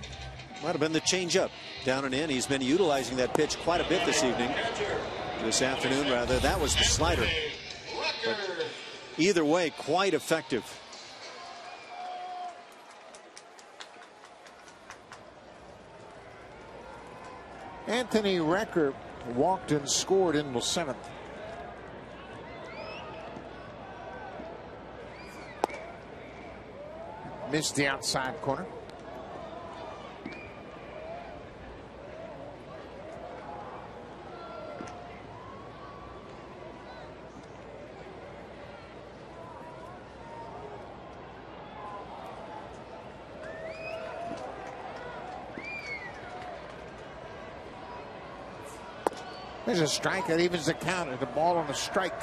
Might have been the changeup down and in. He's been utilizing that pitch quite a bit this afternoon rather. That was the slider. But either way, quite effective. Anthony Recker walked and scored in the 7th. Missed the outside corner. There's a strike that evens the count. The ball on the strike.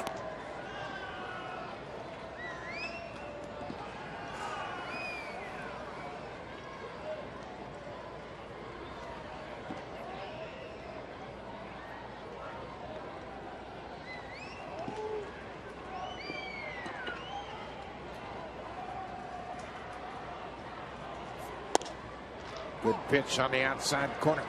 Good pitch on the outside corner.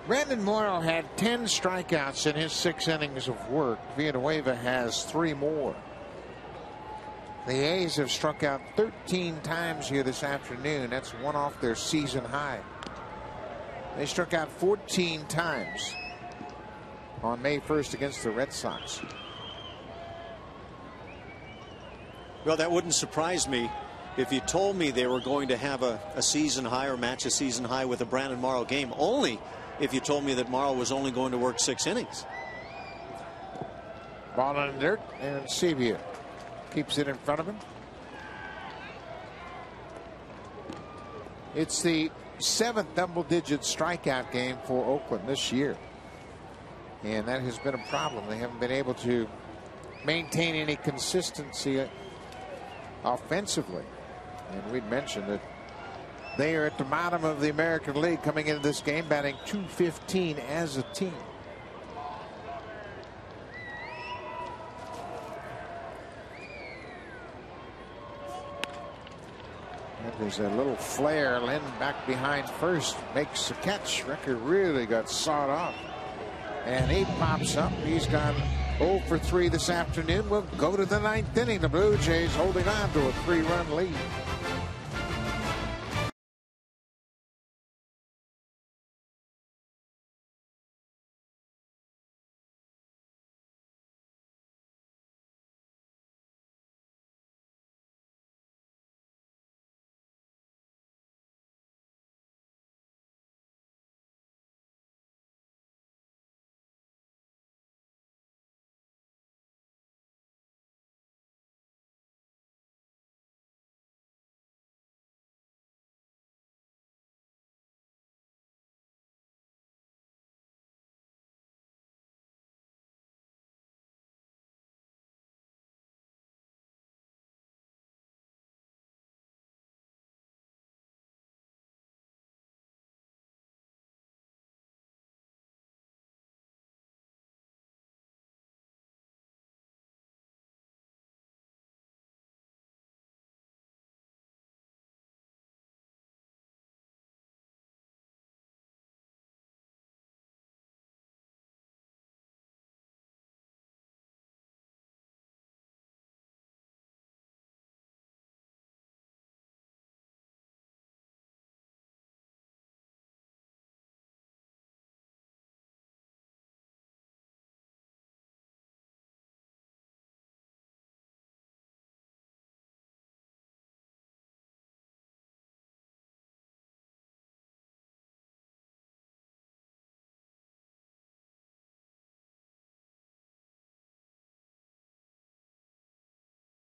Brandon Morrow had 10 strikeouts in his 6 innings of work. Villanueva has 3 more. The A's have struck out 13 times here this afternoon. That's 1 off their season high. They struck out 14 times on May 1st against the Red Sox. Well, that wouldn't surprise me if you told me they were going to have a season high or match a season high with a Brandon Morrow game. Only if you told me that Morrow was only going to work 6 innings. Ball in the dirt, and Sebia keeps it in front of him. It's the 7th double-digit strikeout game for Oakland this year, and that has been a problem. They haven't been able to maintain any consistency offensively, and we'd mentioned that they are at the bottom of the American League coming into this game, batting .215 as a team. There's a little flare. Lynn back behind first makes a catch. Recker really got sawed off, and he pops up. He's gone 0 for 3 this afternoon. We'll go to the 9th inning. The Blue Jays holding on to a 3-run lead.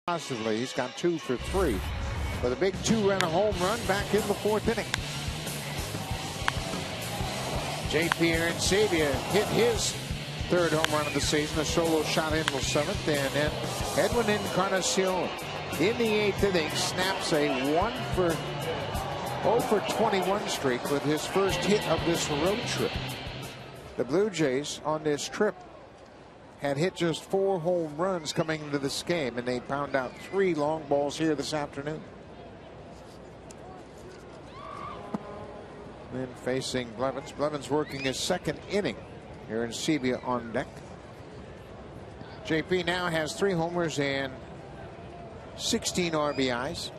Positively, he's got 2 for 3 with a big 2-run home run back in the 4th inning. JP Arancibia hit his 3rd home run of the season, a solo shot in the 7th, and then Edwin Encarnacion in the 8th inning snaps a 0 for 21 streak with his first hit of this road trip. The Blue Jays on this trip had hit just 4 home runs coming into this game, and they pound out 3 long balls here this afternoon. Then facing Blevins. Blevins working his 2nd inning. Arancibia on deck. JP now has 3 homers and 16 RBIs.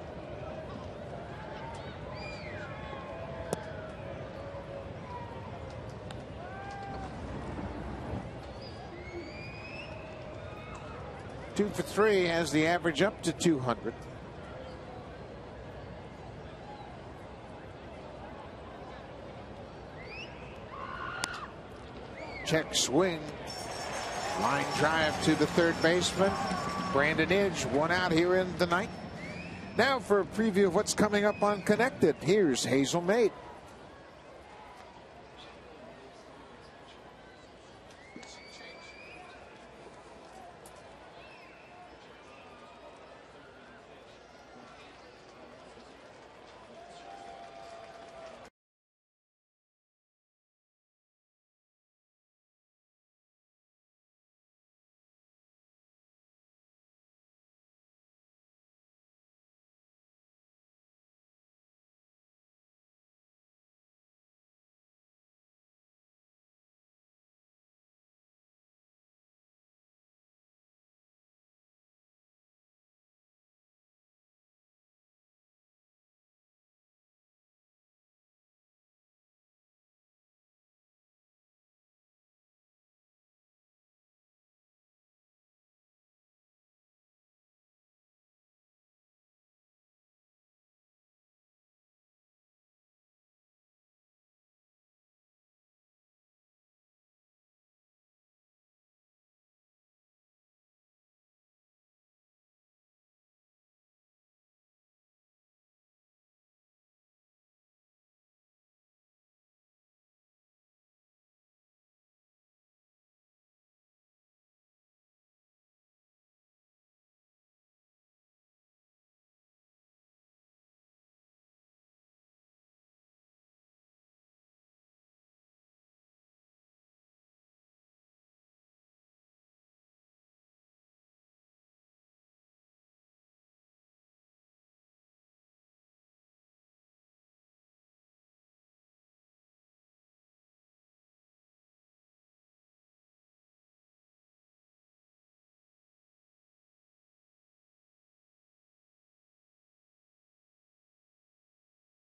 Two for 3 has the average up to 200. Check swing. Line drive to the 3rd baseman. Brandon Edge, 1 out here in the 9th. Now for a preview of what's coming up on Connected. Here's Hazel Maid.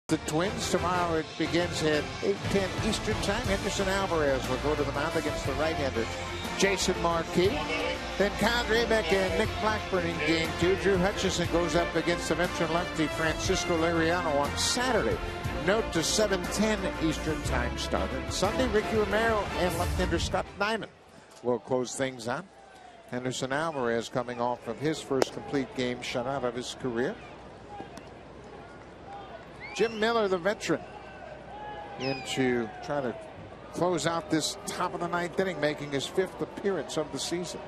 The Twins tomorrow. It begins at 8:10 Eastern Time. Henderson Alvarez will go to the mound against the right-hander Jason Marquis. Then Kyle Drabek and Nick Blackburn in game 2. Drew Hutchison goes up against the veteran lefty Francisco Liriano on Saturday. Note to 7:10 Eastern Time start. And Sunday, Ricky Romero and left-hander Scott Nyman will close things out. Henderson Alvarez coming off of his first complete game shutout of his career. Jim Miller, the veteran, in to try to close out this top of the 9th inning, making his 5th appearance of the season.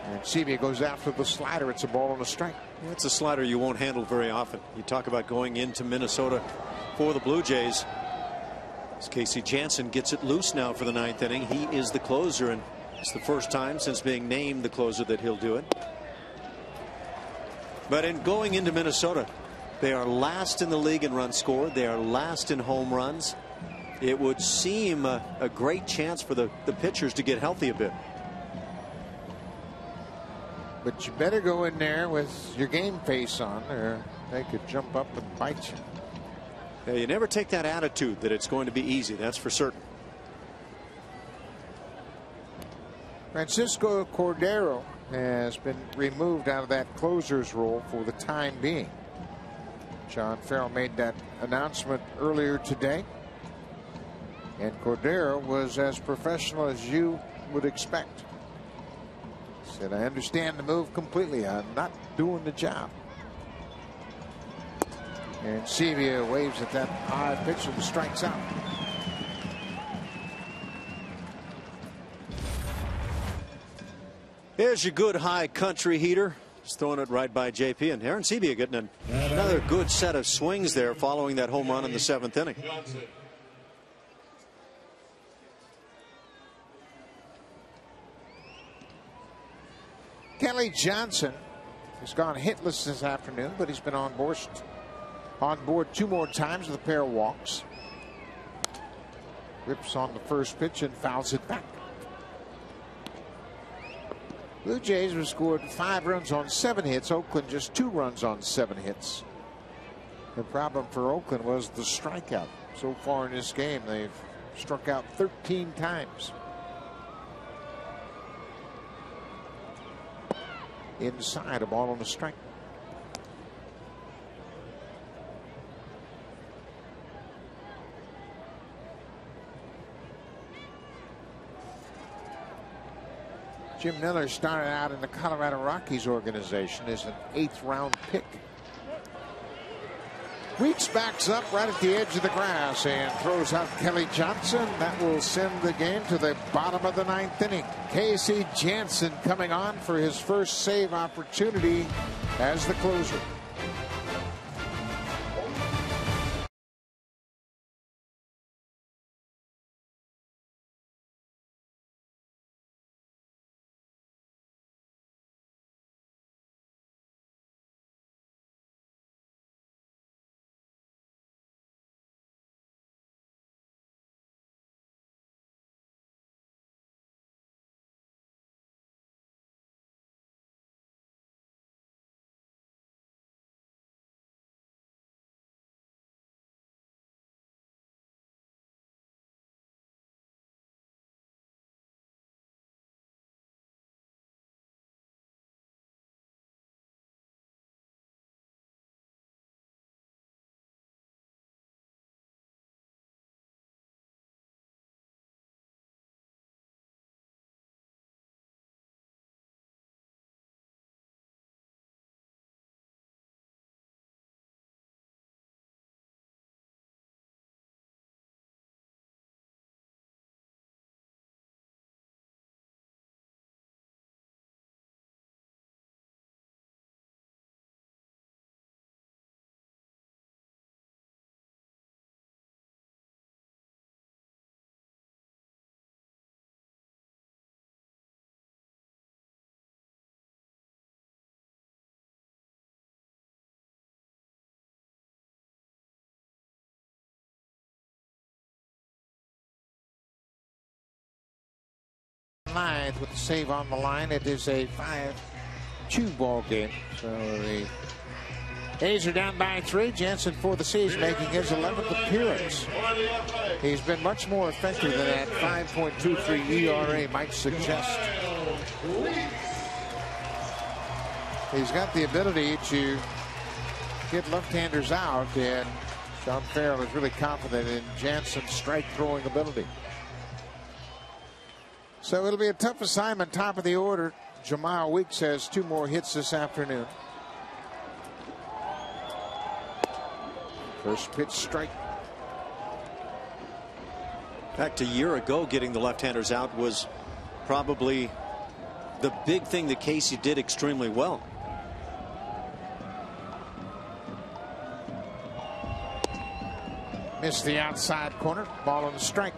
And Arancibia goes after the slider. It's a ball and a strike. Yeah, it's a slider you won't handle very often. You talk about going into Minnesota for the Blue Jays. As Casey Jansen gets it loose now for the 9th inning. He is the closer, and it's the first time since being named the closer that he'll do it. But in going into Minnesota, they are last in the league in runs scored. They are last in home runs. It would seem a great chance for the pitchers to get healthy a bit. But you better go in there with your game face on, or they could jump up and bite you. Yeah, you never take that attitude that it's going to be easy. That's for certain. Francisco Cordero has been removed out of that closer's role for the time being. John Farrell made that announcement earlier today. And Cordero was as professional as you would expect. Said, I understand the move completely. I'm not doing the job. And Sevilla waves at that high pitch and strikes out. Here's your good high country heater. Just throwing it right by JP, and Aaron Sevilla getting another good set of swings there following that home run in the 7th inning. Kelly Johnson has gone hitless this afternoon, but he's been on board 2 more times with a pair of walks. Rips on the first pitch and fouls it back. Blue Jays have scored 5 runs on 7 hits. Oakland just 2 runs on 7 hits. The problem for Oakland was the strikeout. So far in this game, they've struck out 13 times. Inside, a ball on the strike. Jim Miller started out in the Colorado Rockies organization as an 8th round pick. Weeks backs up right at the edge of the grass and throws out Kelly Johnson. That will send the game to the bottom of the 9th inning. Casey Jansen coming on for his first save opportunity as the closer. Ninth with the save on the line. It is a 5-2 ball game. So the A's are down by 3. Jansen for the C's making his 11th appearance. He's been much more effective than that 5.23 ERA might suggest. He's got the ability to get left-handers out, and Sean Farrell is really confident in Jansen's strike throwing ability. So it'll be a tough assignment, top of the order. Jamal Weeks has 2 more hits this afternoon. First pitch strike. In fact, a year ago, getting the left-handers out was probably the big thing that Casey did extremely well. Missed the outside corner. Ball on the strike.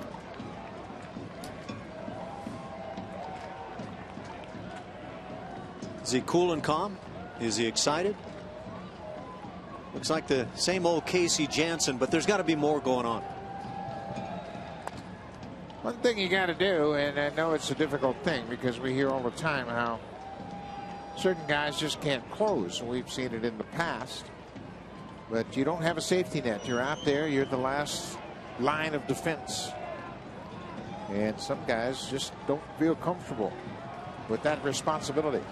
Is he cool and calm? Is he excited? Looks like the same old Casey Jansen, but there's got to be more going on. One thing you got to do, and I know it's a difficult thing because we hear all the time how certain guys just can't close. We've seen it in the past. But you don't have a safety net. You're out there. You're the last line of defense. And some guys just don't feel comfortable with that responsibility.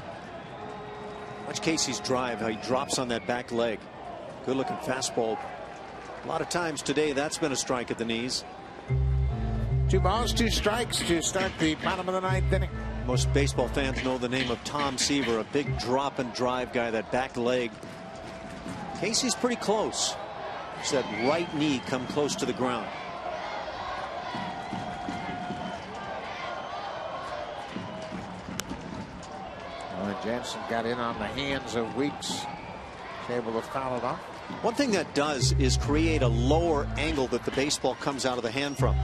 Watch Casey's drive, how he drops on that back leg. Good looking fastball. A lot of times today that's been a strike at the knees. 2 balls, 2 strikes to start the bottom of the 9th inning. Most baseball fans know the name of Tom Seaver, a big drop and drive guy, that back leg. Casey's pretty close. It's that right knee come close to the ground. Jansen got in on the hands of Weeks. He's able to foul it off. One thing that does is create a lower angle that the baseball comes out of the hand from.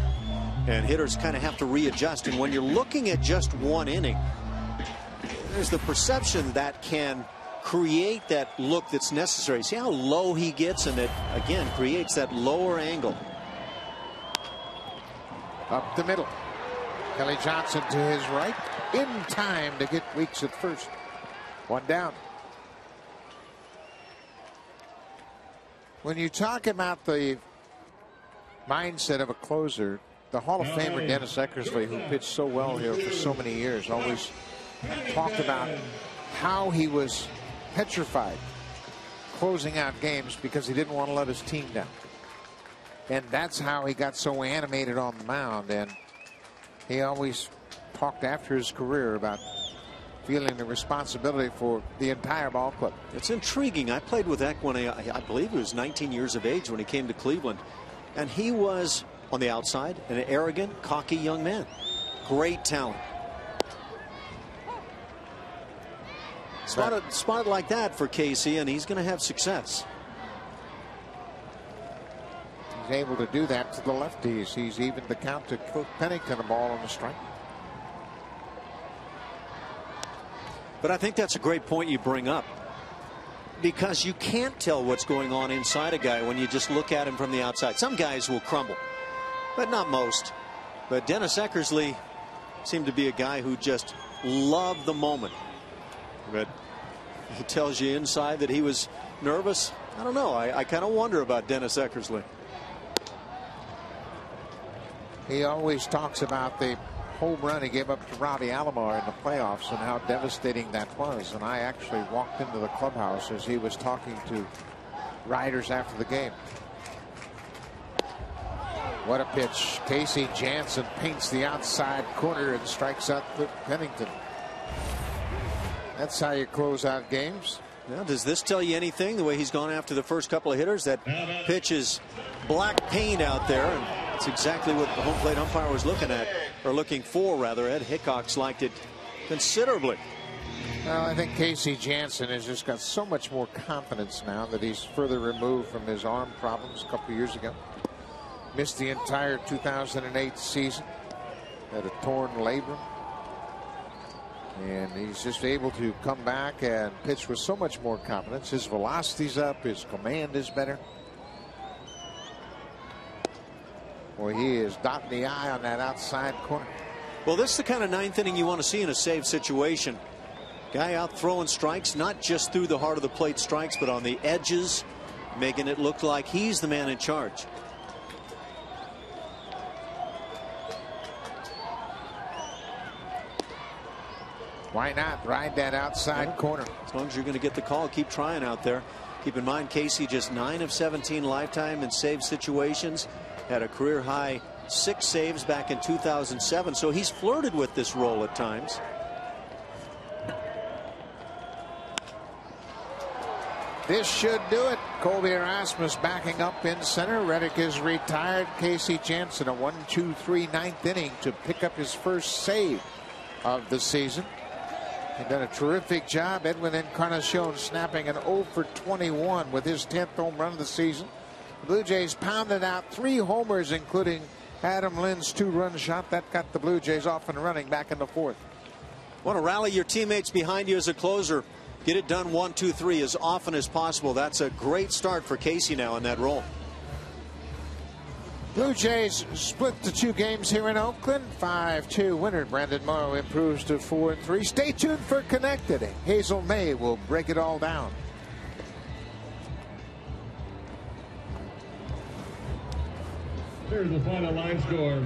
And hitters kind of have to readjust. And when you're looking at just one inning, there's the perception that can create that look that's necessary. See how low he gets, and it again creates that lower angle. Up the middle. Kelly Johnson to his right, in time to get Weeks at first. 1 down. When you talk about the mindset of a closer, the Hall of Famer Dennis Eckersley, who pitched so well here for so many years, always talked about how he was petrified closing out games because he didn't want to let his team down. And that's how he got so animated on the mound. And he always talked after his career about feeling the responsibility for the entire ball club. It's intriguing. I played with Eck when I believe he was 19 years of age when he came to Cleveland. And he was, on the outside, an arrogant, cocky young man. Great talent. Spotted like that for Casey, and he's going to have success. He's able to do that to the lefties. He's evened the count to Cook Pennington, a ball on the strike. But I think that's a great point you bring up, because you can't tell what's going on inside a guy when you just look at him from the outside. Some guys will crumble, but not most. But Dennis Eckersley seemed to be a guy who just loved the moment. But he tells you inside that he was nervous. I don't know. I kind of wonder about Dennis Eckersley. He always talks about the home run he gave up to Robbie Alomar in the playoffs and how devastating that was. And I actually walked into the clubhouse as he was talking to riders after the game. What a pitch. Casey Jansen paints the outside corner and strikes out Pennington. That's how you close out games. Now, does this tell you anything, the way he's gone after the first couple of hitters? That pitch is black paint out there, and it's exactly what the home plate umpire was looking at, or looking for, rather. Ed Hickox liked it considerably. Well, I think Casey Jansen has just got so much more confidence now that he's further removed from his arm problems a couple years ago. Missed the entire 2008 season. Had a torn labrum. And he's just able to come back and pitch with so much more confidence. His velocity's up. His command is better. Boy, he is dotting the I on that outside corner. Well, this is the kind of 9th inning you want to see in a save situation. Guy out throwing strikes, not just through the heart of the plate strikes, but on the edges, making it look like he's the man in charge. Why not ride that outside corner? As long as you're going to get the call, keep trying out there. Keep in mind, Casey just 9 of 17 lifetime in save situations. Had a career high 6 saves back in 2007. So he's flirted with this role at times. This should do it. Colby Erasmus backing up in center. Reddick is retired. Casey Jansen, a 1-2-3 9th inning to pick up his first save of the season. He's done a terrific job. Edwin Encarnacion snapping an 0 for 21 with his 10th home run of the season. The Blue Jays pounded out 3 homers, including Adam Lynn's 2-run shot. That got the Blue Jays off and running back in the 4th. Want to rally your teammates behind you as a closer. Get it done 1, 2, 3 as often as possible. That's a great start for Casey now in that role. Blue Jays split the 2 games here in Oakland. 5-2 winner. Brandon Morrow improves to 4-3. Stay tuned for Connected. Hazel May will break it all down. Here's the final line score.